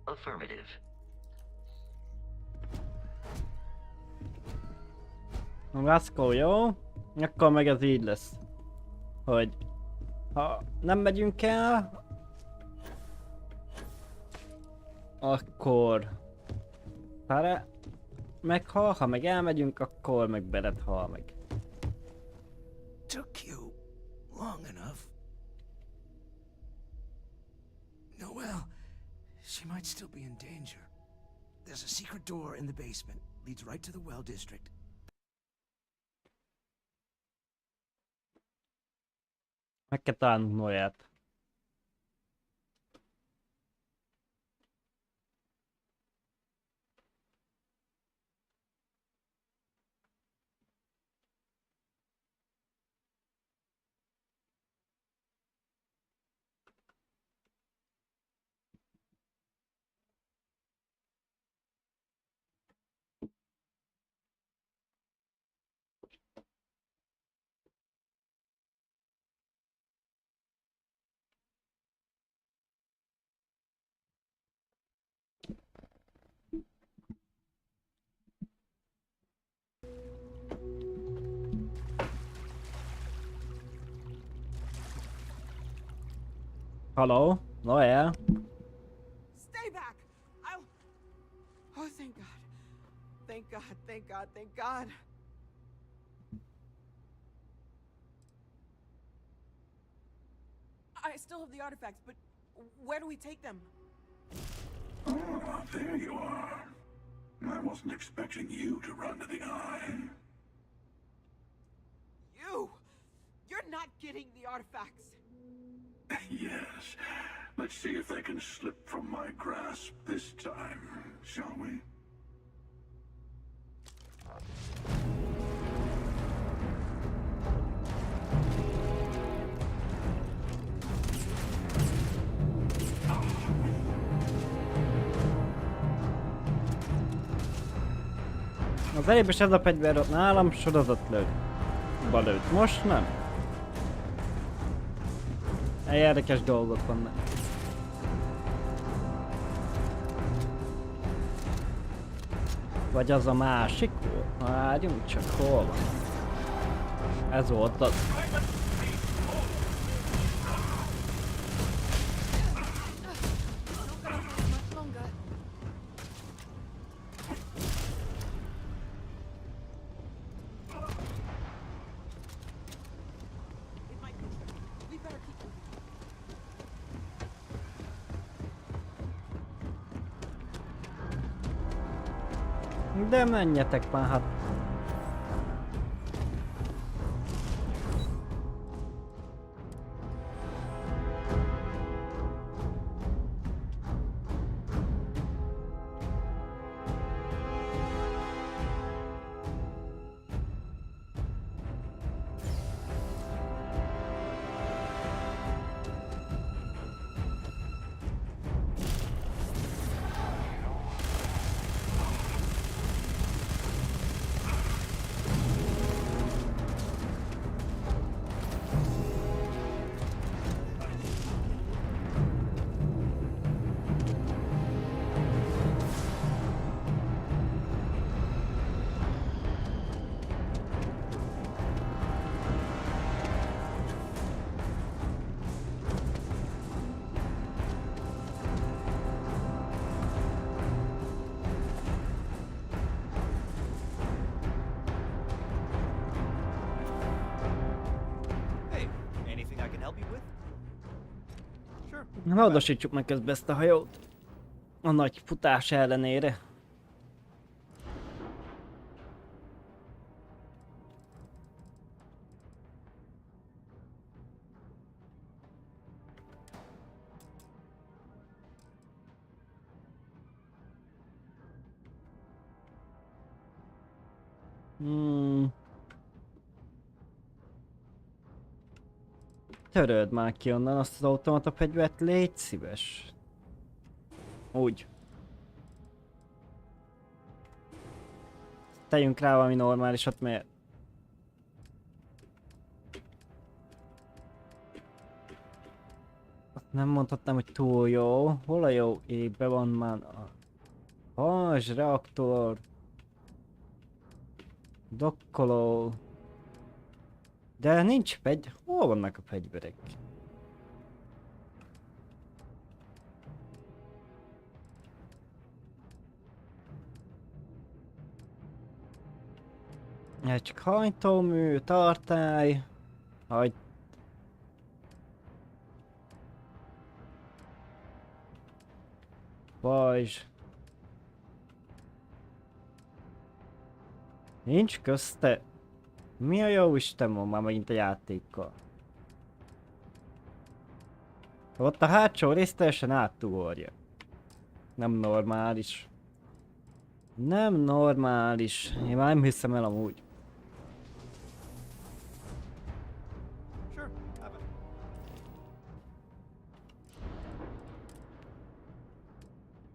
Affirmative. Raszkó, jó? Akkor meg ez így lesz. Hogy ha nem megyünk el, akkor Pare meghal, ha meg elmegyünk, akkor meg Beret hal meg. Took you long enough. Noel, she might still be in danger. There's a secret door in the basement. Leads right to the well district. Meg kell találnunk Noelt. Hello, Noel. Stay back! Oh, thank God. Thank God, thank God, thank God. I still have the artifacts, but where do we take them? Ah, there you are. I wasn't expecting you to run to the eye. You're not getting the artifacts. Yes. Let's see if they can slip from my grasp this time, shall we? Az előbb is ez a fegyver ott nálam sorozatlő. Balőtt. Most nem. Érdekes dolgok vannak. Vagy az a másik volt? Várjunk csak, hol van? Ez volt az. De menjetek már, hát. Módosítsuk meg közben ezt a hajót. A nagy futás ellenére. Töröld már ki onnan azt az automata fegyvert, légy szíves. Úgy. Tegyünk rá valami normálisat, mert... Azt nem mondhatnám, hogy túl jó. Hol a jó égbe van már a... Pajzs, reaktor... Dokkoló... De nincs fegy... Hol vannak a fegyverek? Ez csak hajtómű, tartály... Hagy... Pajzs... Nincs közte... Mi a jó Isten van már megint a játékkal? Ott a hátsó rész teljesen átugorja. Nem normális. Nem normális. Én már nem hiszem el amúgy.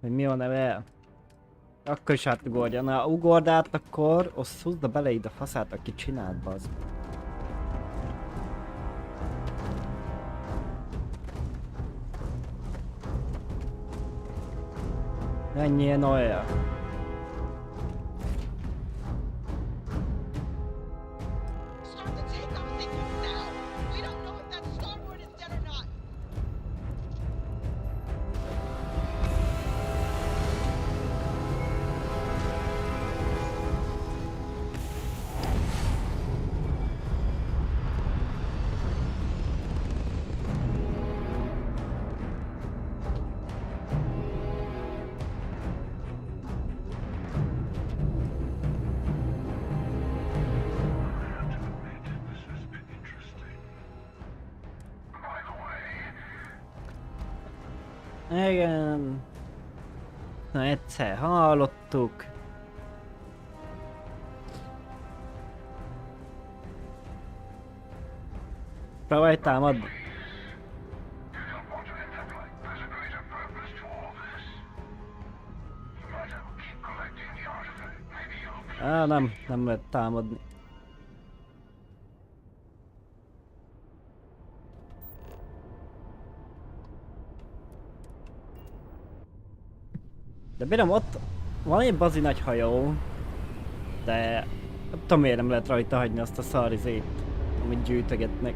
Hogy mi a neve? Akkor is átugorja. Na, ugord át, akkor azt húzd bele ide a faszát, aki csinált, bazd. Menjél olyan. Igen. Na egyszer hallottuk. Próbálj támadni. Nem lehet támadni. De bírom, ott van egy bazi nagy hajó, de nem tudom miért nem lehet rajta hagyni azt a szarizét, amit gyűjtögetnek.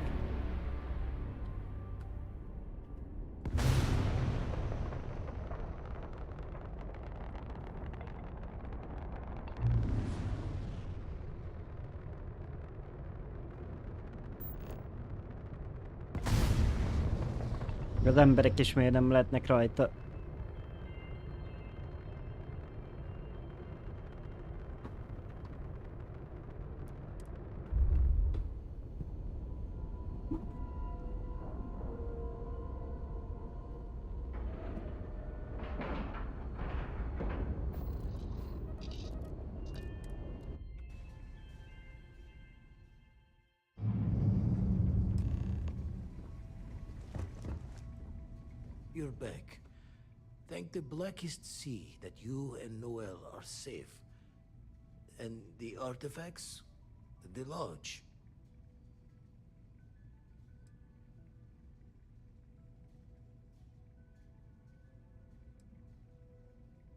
Az emberek is miért nem lehetnek rajta. you're back. Thank the blackest sea that you and Noel are safe. And the artifacts? The lodge.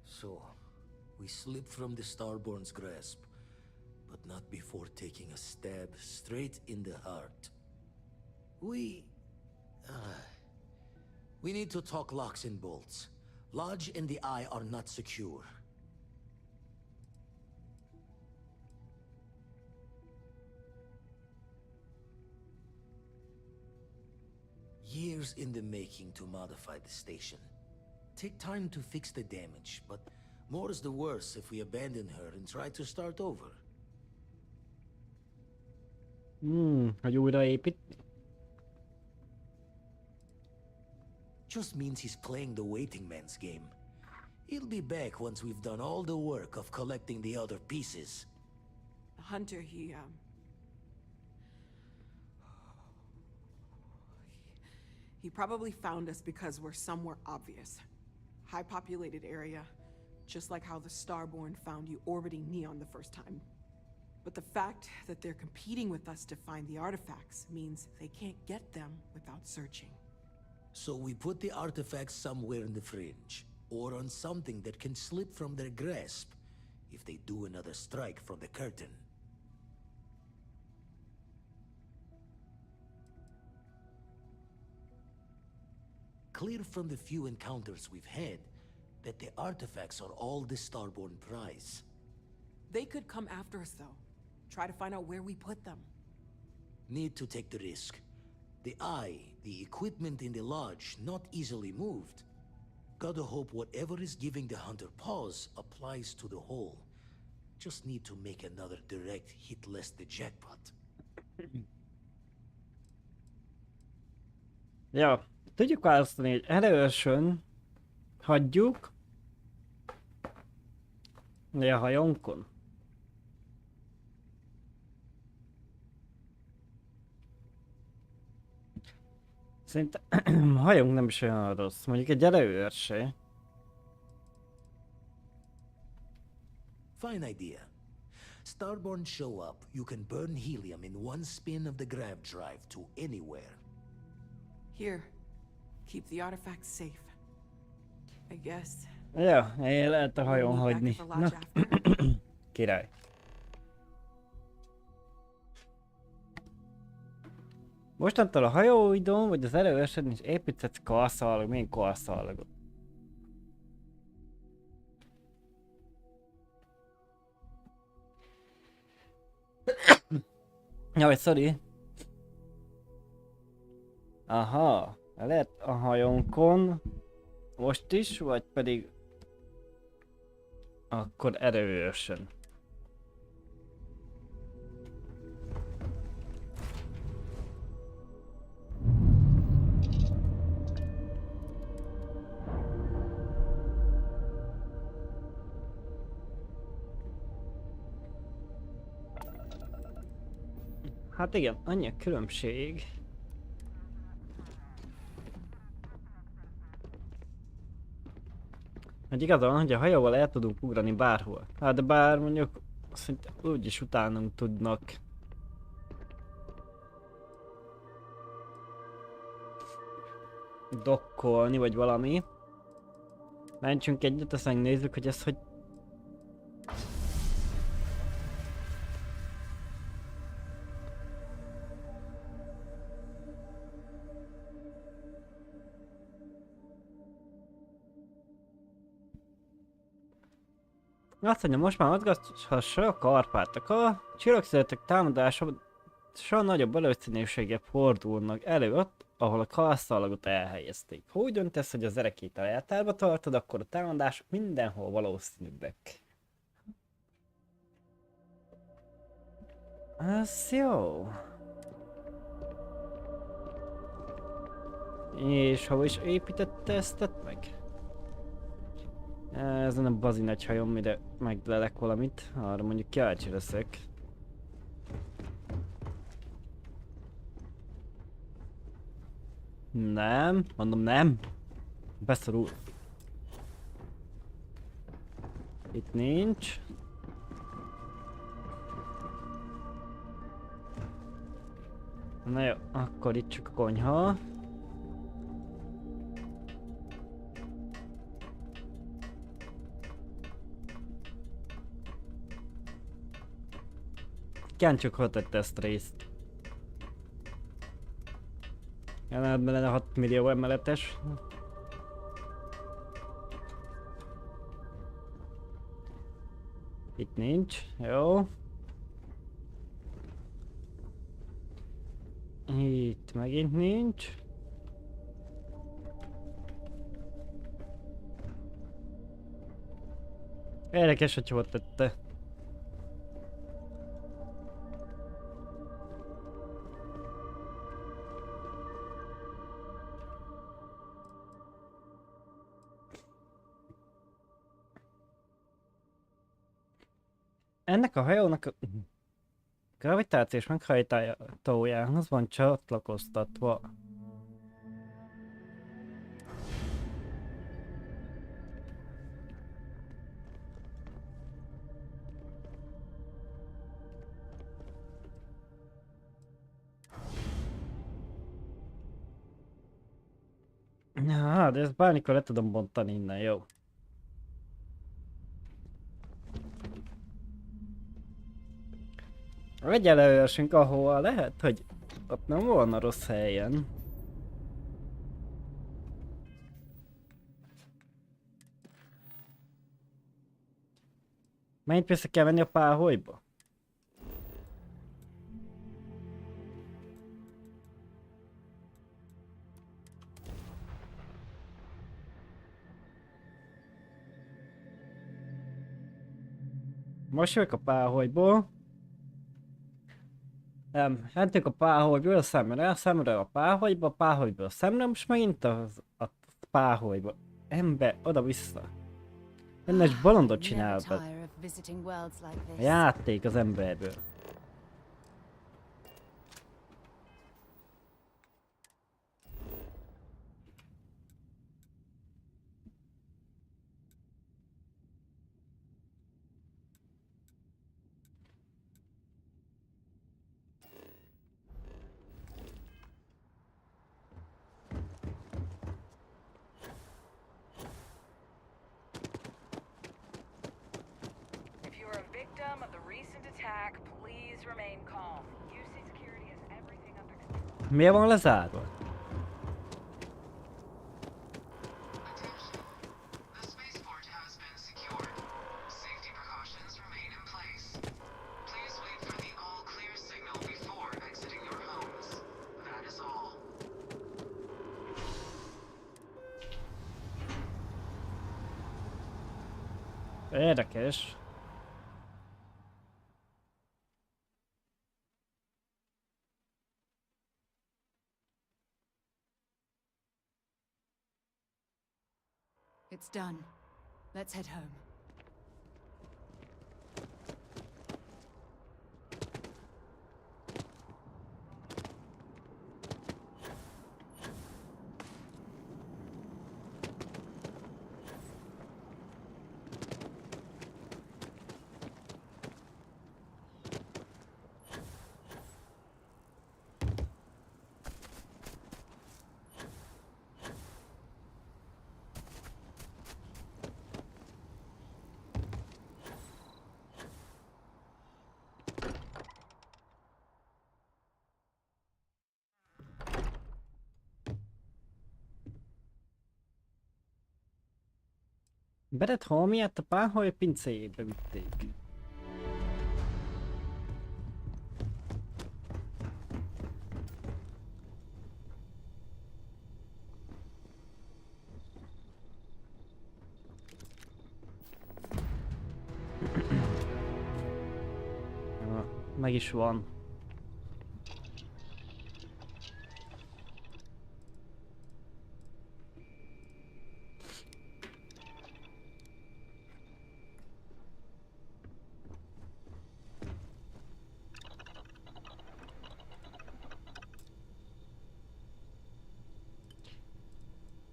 So, we slipped from the Starborn's grasp, but not before taking a stab straight in the heart. We need to talk locks and bolts. Lodge and the Eye are not secure. Years in the making to modify the station. Take time to fix the damage, but more is the worse if we abandon her and try to start over. Hogy újraépítni? Just means he's playing the waiting man's game. He'll be back once we've done all the work of collecting the other pieces. Hunter, he probably found us because we're somewhere obvious. High-populated area, just like how the Starborn found you orbiting Neon the first time. But the fact that they're competing with us to find the artifacts means they can't get them without searching. So we put the artifacts somewhere in the fringe, or on something that can slip from their grasp if they do another strike from the curtain. Clear from the few encounters we've had that the artifacts are all the Starborn prize. They could come after us, though. Try to find out where we put them. Need to take the risk. The Eye, the equipment in the lodge, not easily moved. Gotta hope whatever is giving the Hunter pause applies to the whole. Just need to make another direct hit less the jackpot. Ja, tudjuk választani, hogy erősön hagyjuk, de a hajónkon. Szerintem a hajónk nem is olyan rossz, mondjuk egy erőőrsé. Fine idea. Starborn show up, you can burn helium in one spin of the grav drive to anywhere. Here, keep the artifacts safe. I guess. Ja, lehet a hajón hagyni. Na, király. Mostantól a hajóidon, vagy az erőösön is építhetsz karszalagot. Milyen karszalagot? Jaj, sorry. Aha, lehet a hajónkon most is, vagy pedig akkor erőösön. Hát igen, annyi a különbség. Hogy igazán, hogy a hajóval el tudunk ugrani bárhol. Hát de bár mondjuk szerintem úgyis utánunk tudnak. Dokkolni vagy valami. Mentsünk egyet, aztán nézzük, hogy ez hogy... Azt mondja, most már mozgathassa a Karpátok. A csillagszületek támadása nagyobb valószínűséggel fordulnak elő ott, ahol a karszalagot elhelyezték. Ha úgy döntesz, hogy az erekét a leltárba tartod, akkor a támadások mindenhol valószínűbbek. Ez jó. És hova is építette ezt meg? Ezen a bazi nagy hajom, ide meglelek valamit, arra mondjuk kíváncsi leszek. Nem, mondom nem. Beszorul. Itt nincs. Na jó, akkor itt csak a konyha. Káncsuk hoztette ezt a részt. Jelenetben lenne 6 millió emeletes. Itt nincs, jó. Itt megint nincs. Érdekes, hogy hol tette. Ennek a hajónak a gravitációs meghajtójához van csatlakoztatva. Ja, de ezt bármikor le tudom bontani innen, jó. Egyelőrsünk, ahol lehet, hogy ott nem volna rossz helyen. Mennyit vissza kell menni a páholyba? Most jövök a páholyból. Mentünk a páholyból a szemre a páholyból a szemre, most megint a páholyba. Ember, oda-vissza. Ennes bolondot csinál be. A játék az emberből. Miért van lezárva? Érdekes. It's done. Let's head home. Beret holmiát a páholy pincéjébe vitték. Meg is van.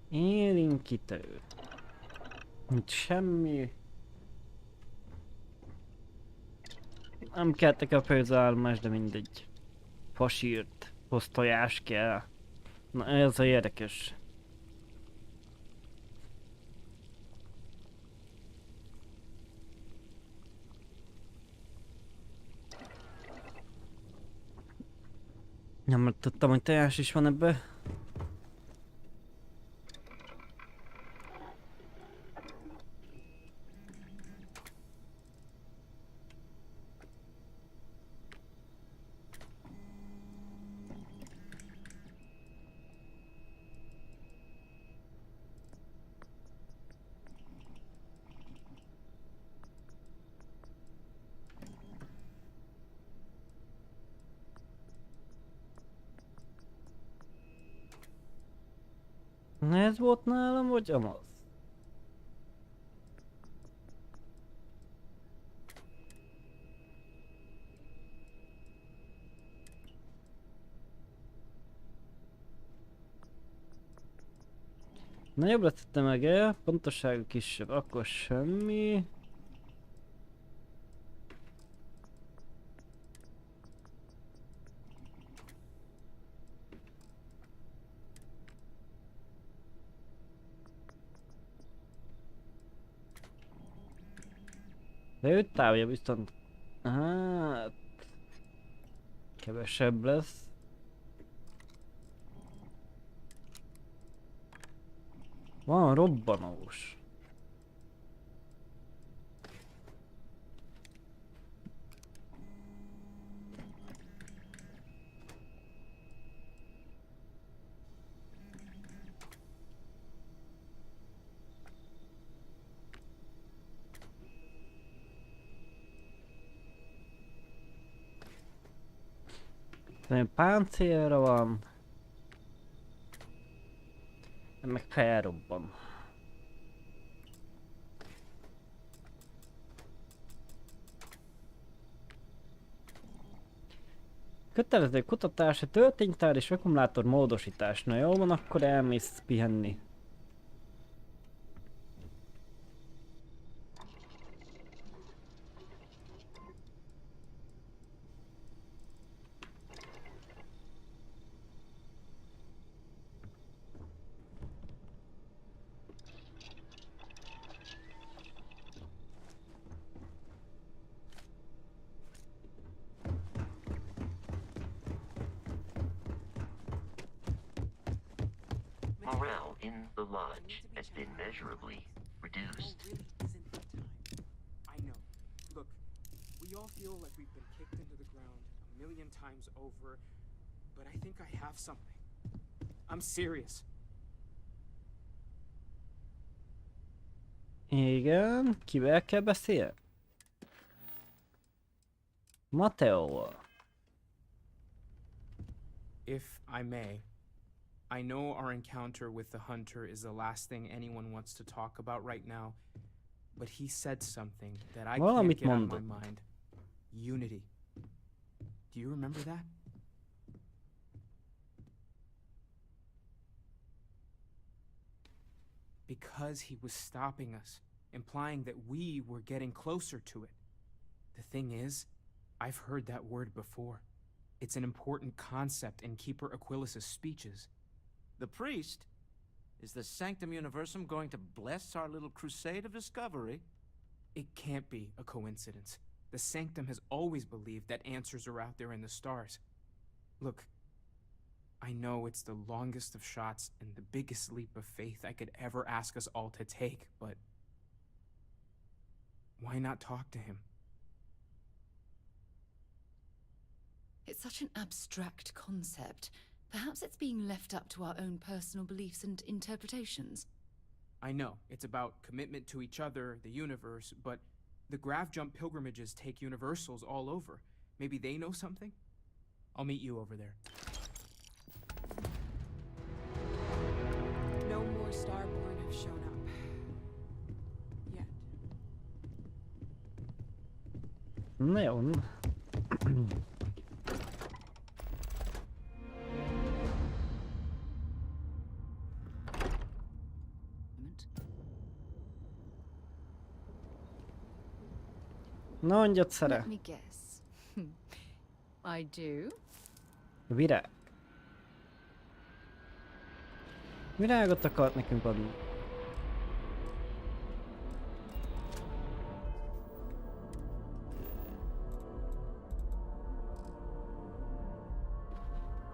Élénk Ilyen kitörő. Nincs semmi. Nem keltek a főzállomás, de mindegy. Fasírt, tojás kell. Na ez a érdekes. Nem tudtam, hogy tojás is van ebbe. Na ez volt nálam, vagy amaz? Na jobbra tettem meg el, pontossága kisebb, akkor semmi. De ő távja viszont... Hát... Kevesebb lesz. Van robbanós. Páncélra van. Meg felrobban. Kötelező kutatás, a tölténytár és akkumulátor módosítás. Na jó van, akkor elmész pihenni. Morale in the lodge has been measurably reduced. I know. Look, we all feel like we've been kicked into the ground a million times over, but I think I have something. I'm serious. Igen, kivel kell beszélni? Mateóval. If I may, I know our encounter with the hunter is the last thing anyone wants to talk about right now, but he said something that I can't get out of my mind. Unity. Do you remember that? Because he was stopping us, implying that we were getting closer to it. The thing is, I've heard that word before. It's an important concept in Keeper Aquilas's speeches. The priest? Is the Sanctum Universum going to bless our little crusade of discovery? It can't be a coincidence. The Sanctum has always believed that answers are out there in the stars. Look, I know it's the longest of shots and the biggest leap of faith I could ever ask us all to take, but why not talk to him? It's such an abstract concept. Perhaps it's being left up to our own personal beliefs and interpretations. I know, it's about commitment to each other, the universe, but the Grav Jump pilgrimages take universals all over. Maybe they know something? I'll meet you over there. No more Starborn have shown up. Yet. Na jó. Na, mondjad, szere. Let me guess. I do. Virág. Virágot akart nekünk adni.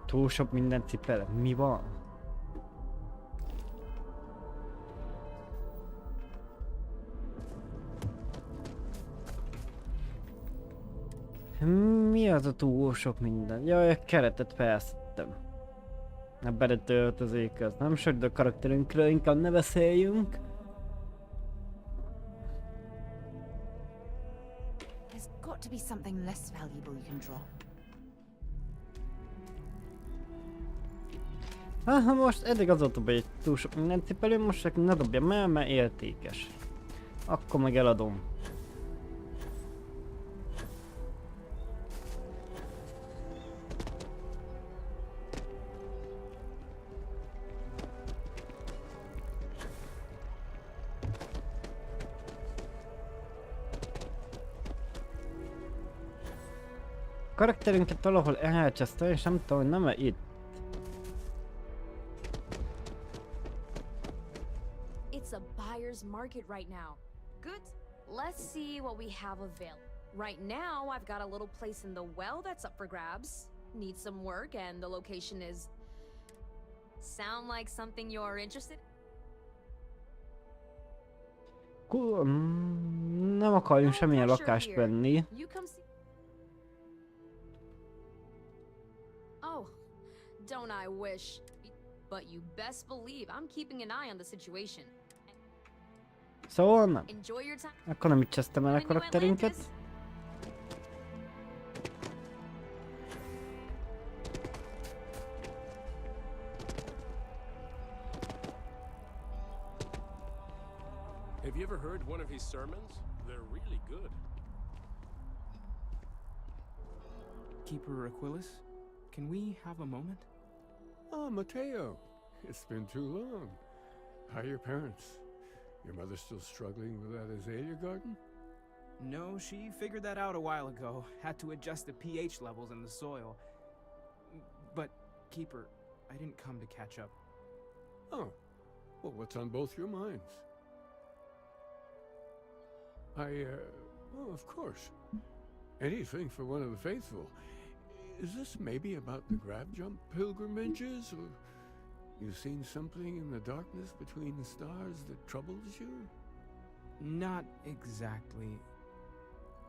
Túl sok minden cipel. Mi van? Mi az a túl sok minden? Jaj, a keretet felszedtem. A beletöltözék az nem sok, de a karakterünkről inkább ne beszéljünk. There's got to be something less valuable you can drop. Ha most eddig az volt, hogy túl sok minden cipelő, most csak ne dobjam el, mert értékes. Akkor meg eladom. Karakterünket valahol elcsesztem, és nem tudom, hogy nem-e itt. It's a buyer's market right now. Good. Let's see what we have available. Right now, I've got a little place in the well that's up for grabs. Needs some work, and the location is... Sound like something you're interested in? Nem akarjunk semmilyen lakást venni. Oh, don't I wish. But you best believe I'm keeping an eye on the situation. Szóval nem. Enjoy your time. Akkor nem így csesztem el a karakterünket. Have you ever heard one of his sermons? They're really good. Keeper Aquilus, can we have a moment? Oh, Mateo. It's been too long. How are your parents? Your mother still struggling with that azalea garden? No, she figured that out a while ago. Had to adjust the pH levels in the soil. But, Keeper, I didn't come to catch up. Oh. Well, what's on both your minds? Well, of course. Anything for one of the faithful. Is this maybe about the grab jump pilgrimages, or you've seen something in the darkness between the stars that troubles you? Not exactly.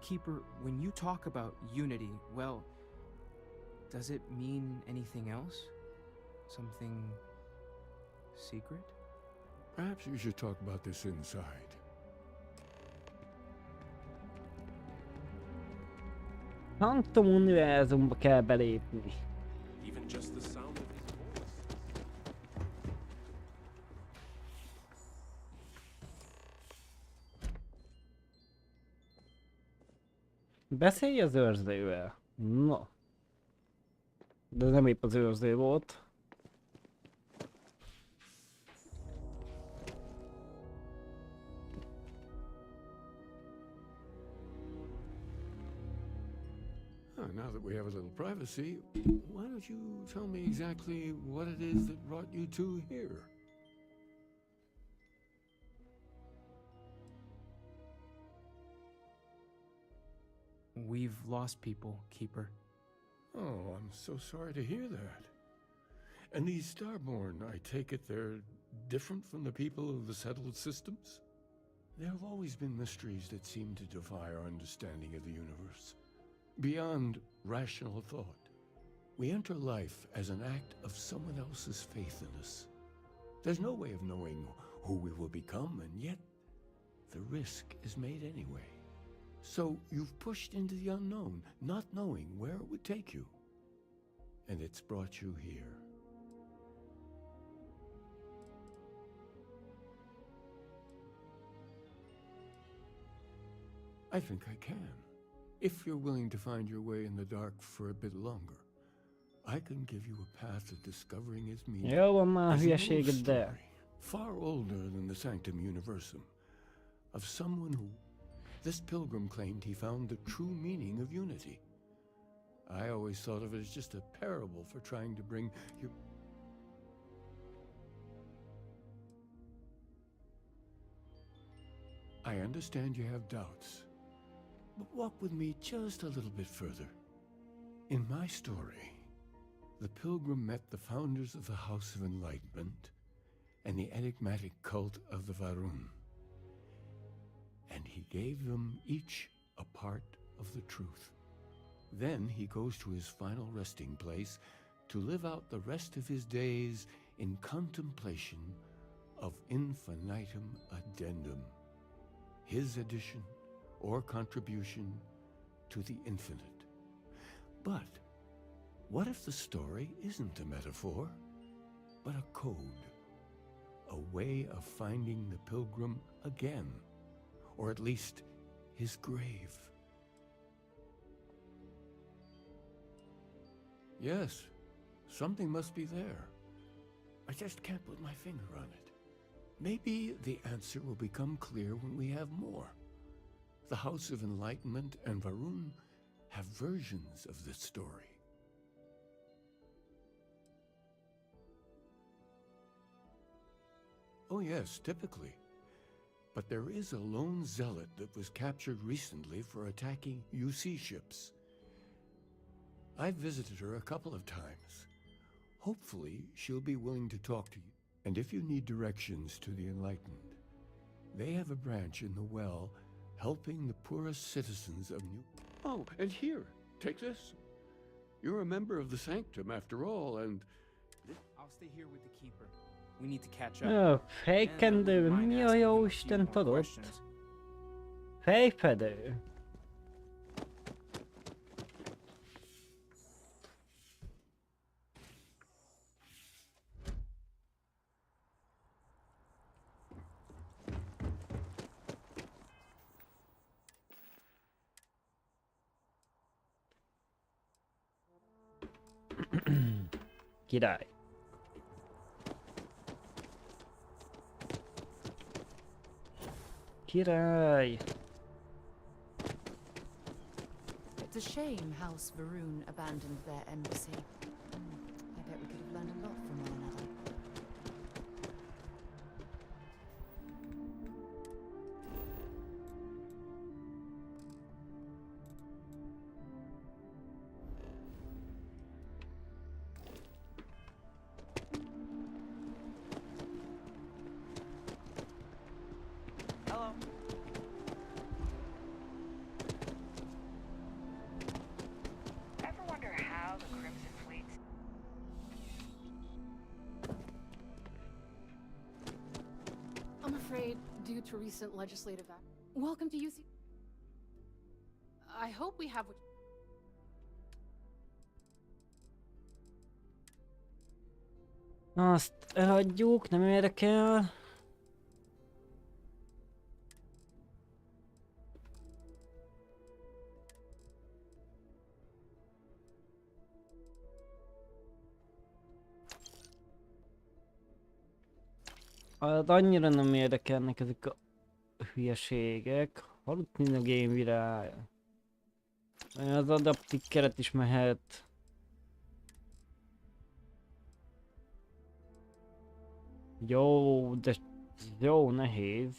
Keeper, when you talk about unity, well, does it mean anything else? Something secret? Perhaps you should talk about this inside. Quantum univerzumba kell belépni. Even just the sound of his voice. Beszélj az őrzővel. No. De nem épp az őrző volt. Now that we have a little privacy, why don't you tell me exactly what it is that brought you two here? We've lost people, Keeper. Oh, I'm so sorry to hear that. And these Starborn, I take it they're different from the people of the settled systems? There have always been mysteries that seem to defy our understanding of the universe. Beyond rational thought, we enter life as an act of someone else's faith in us. There's no way of knowing who we will become, and yet the risk is made anyway. So you've pushed into the unknown, not knowing where it would take you. And it's brought you here. I think I can. If you're willing to find your way in the dark for a bit longer, I can give you a path of discovering its meaning. Jó van már, hülyeséged, de. Far older than the Sanctum Universum, of someone who This pilgrim claimed he found the true meaning of unity. I always thought of it as just a parable for trying to bring you... I understand you have doubts, but walk with me just a little bit further. In my story, the pilgrim met the founders of the House of Enlightenment and the enigmatic cult of the Varun, and he gave them each a part of the truth. Then he goes to his final resting place to live out the rest of his days in contemplation of infinitum addendum, his addition or contribution to the infinite. But what if the story isn't a metaphor, but a code? A way of finding the pilgrim again, or at least his grave. Yes, something must be there. I just can't put my finger on it. Maybe the answer will become clear when we have more. The House of Enlightenment and Varun have versions of this story. Oh yes, typically. But there is a lone zealot that was captured recently for attacking UC ships. I've visited her a couple of times. Hopefully, she'll be willing to talk to you. And if you need directions to the Enlightened, they have a branch in the well helping the poorest citizens of New... Oh, and here, take this. You're a member of the Sanctum after all, and... I'll stay here with the keeper. We need to catch up. Fejkendő, mi a jó Isten tudott? Fejfedő. Király. Király. It's a shame House Varun abandoned their embassy. I bet we could have learned a lot from one another. Due to recent legislative act. Welcome to UC. I hope we have what... Azt eladjuk, nem érdekel. Az annyira nem érdekelnek ezek a hülyeségek. Halott mind a game virág. Az adaptív keret is mehet. Jó, de jó nehéz.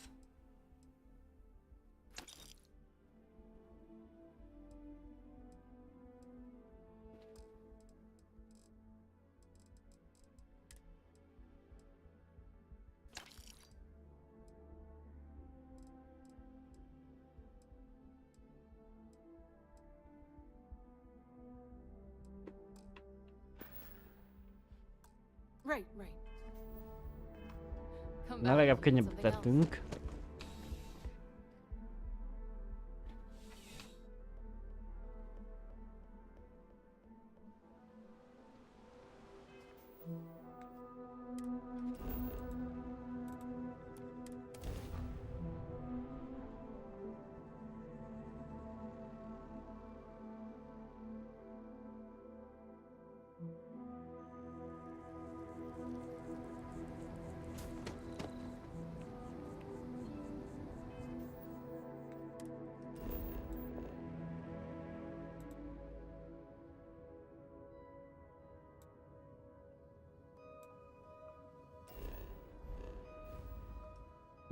Right. Na, legalább könnyebb tettünk.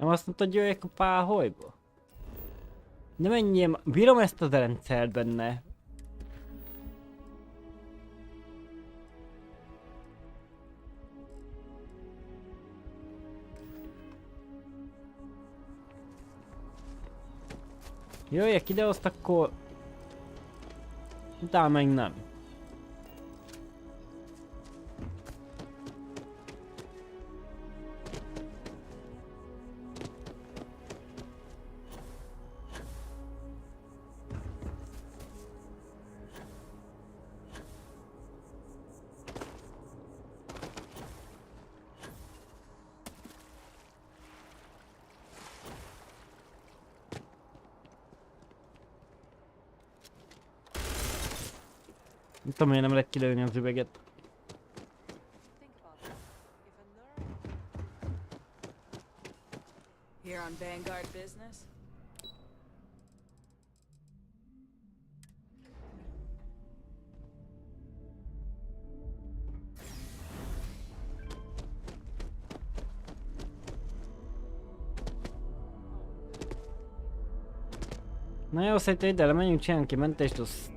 Nem azt mondta, hogy jöjjek a páholyba? De menjél, bírom ezt a rendszert benne. Jöjjek ide, azt akkor... Utána meg nem. Nem tudom, miért nem lehet kilőni az üveget. Here on Vanguard business? Na jó, szerintem ide menjünk, csináljunk ki mentést, az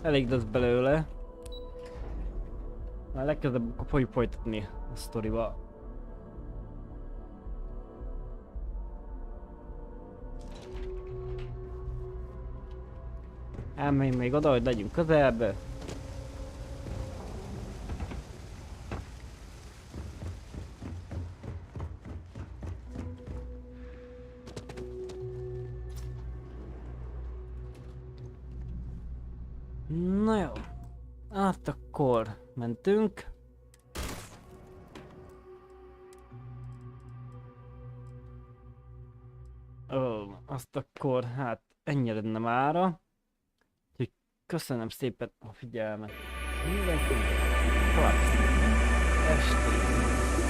elég lesz belőle. Már legközelebb fogjuk folytatni a sztoriba. Elmenjünk még oda, hogy legyünk közelbe. Na jó, hát akkor mentünk. Azt akkor hát ennyi lenne mára. Úgyhogy köszönöm szépen a figyelmet. Mindenkinek tovább estét.